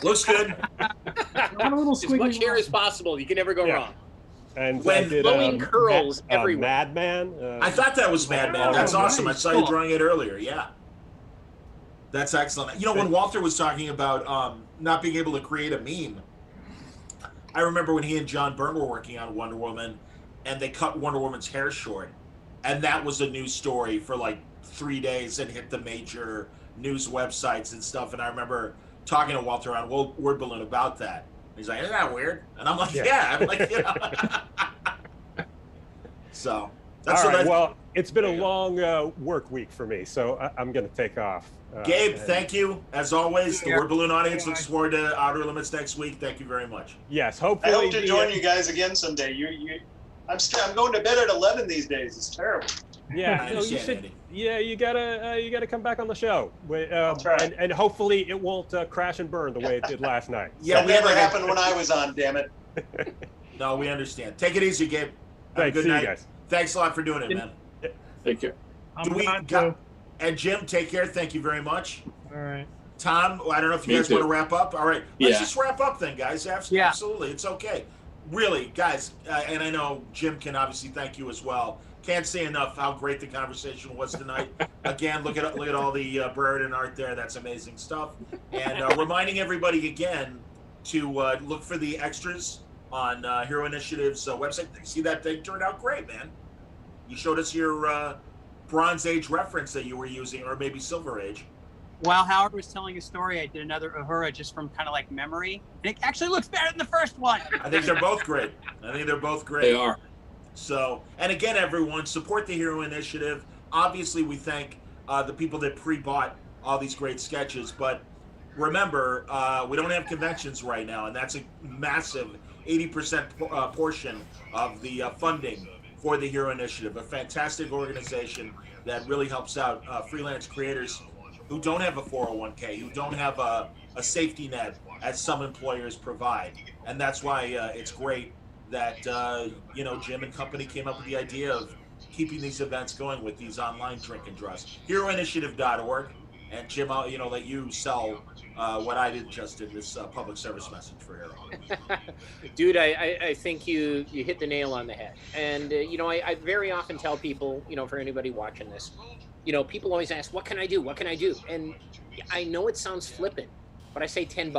Looks good. As much hair as possible. You can never go wrong. And when I did flowing curls everywhere. Madman. I thought that was Madman. That's awesome. I saw you drawing it earlier. Yeah. That's excellent. You know, when Walter was talking about not being able to create a meme, I remember when he and John Byrne were working on Wonder Woman, and they cut Wonder Woman's hair short. And that was a news story for like 3 days and hit the major news websites and stuff. And I remember talking to Walter on Word Balloon about that. He's like, "Isn't that weird?" And I'm like, "Yeah." I'm like, you know. So that's all right. Well, it's been a long work week for me, so I'm going to take off. Gabe, thank you as always. The Word Balloon audience looks forward to Outer Limits next week. Thank you very much. Yes, hopefully. I hope to join you guys again someday. I'm going to bed at 11 these days. It's terrible. Yeah, you should. Yeah, you gotta come back on the show, and hopefully it won't crash and burn the way it did last night. Yeah, that never happened when I was on. Damn it. No, we understand. Take it easy, Gabe. Thanks. Good See night. you guys. Thanks a lot for doing it, man. Take care. And Jim, take care. Thank you very much. All right. Tom, I don't know if you guys want to wrap up. All right, let's just wrap up then, guys. Absolutely, it's okay. Really, guys, and I know Jim can obviously thank you as well. Can't say enough how great the conversation was tonight. Again, look at all the Brereton art there. That's amazing stuff. And reminding everybody again to look for the extras on Hero Initiative's website. See, that thing turned out great, man. You showed us your Bronze Age reference that you were using, or maybe Silver Age. While Howard was telling a story, I did another Uhura just from kind of like memory. And it actually looks better than the first one. I think they're both great. They are. So, and again, everyone, support the Hero Initiative. Obviously, we thank the people that pre-bought all these great sketches. But remember, we don't have conventions right now, and that's a massive 80% portion of the funding for the Hero Initiative. A fantastic organization that really helps out freelance creators who don't have a 401k, who don't have a safety net as some employers provide. And that's why it's great that Jim and company came up with the idea of keeping these events going with these online drink and draws. HeroInitiative.org. And Jim, I'll let you sell what I did just in this public service message for Hero. Dude, I think you hit the nail on the head. And I very often tell people, for anybody watching this, people always ask, what can I do? What can I do? And I know it sounds flippant, but I say $10.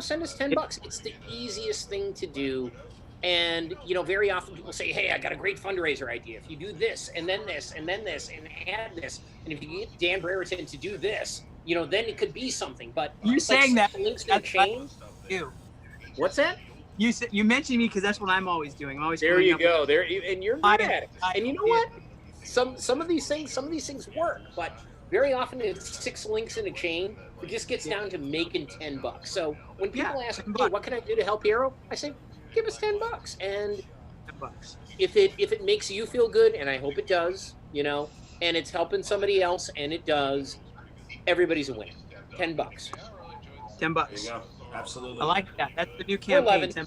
Send us $10. It's the easiest thing to do. And, very often people say, hey, I got a great fundraiser idea. If you do this, and then this, and then this, and add this, and if you get Dan Brereton to do this, then it could be something. But you saying that links to change. What's that? You mentioned me because that's what I'm always doing. I'm always there. You go. There, and you're good at it. And you know what? Some of these things work, but very often it's 6 links in a chain. It just gets down to making $10. So when people ask, hey, what can I do to help Hero? I say, give us $10. And $10. If it makes you feel good, and I hope it does, and it's helping somebody else, and it does, everybody's a winner. $10. $10. There you go. Absolutely. I like that. That's the new campaign.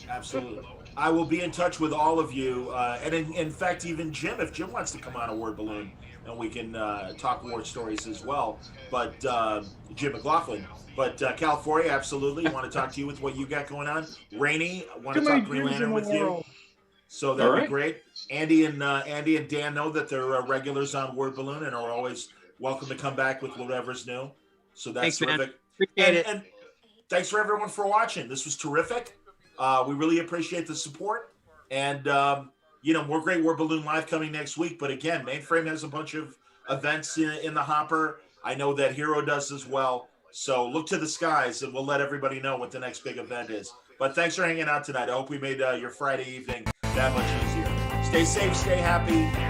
Absolutely. I will be in touch with all of you, and in fact, even Jim, if Jim wants to come on a Word Balloon, and we can talk war stories as well. But Jim McLaughlin. But Califiore, absolutely. Want to talk to you with what you got going on. Raney, want to talk Green Lantern with you. So that'd be great. Andy and Dan know that they're regulars on Word Balloon and are always welcome to come back with whatever's new. So that's terrific. Appreciate it. And thanks for everyone for watching. This was terrific. We really appreciate the support. And, more Great War Balloon Live coming next week. But again, Mainframe has a bunch of events in the hopper. I know that Hero does as well. So look to the skies, and we'll let everybody know what the next big event is. But thanks for hanging out tonight. I hope we made your Friday evening that much easier. Stay safe, stay happy.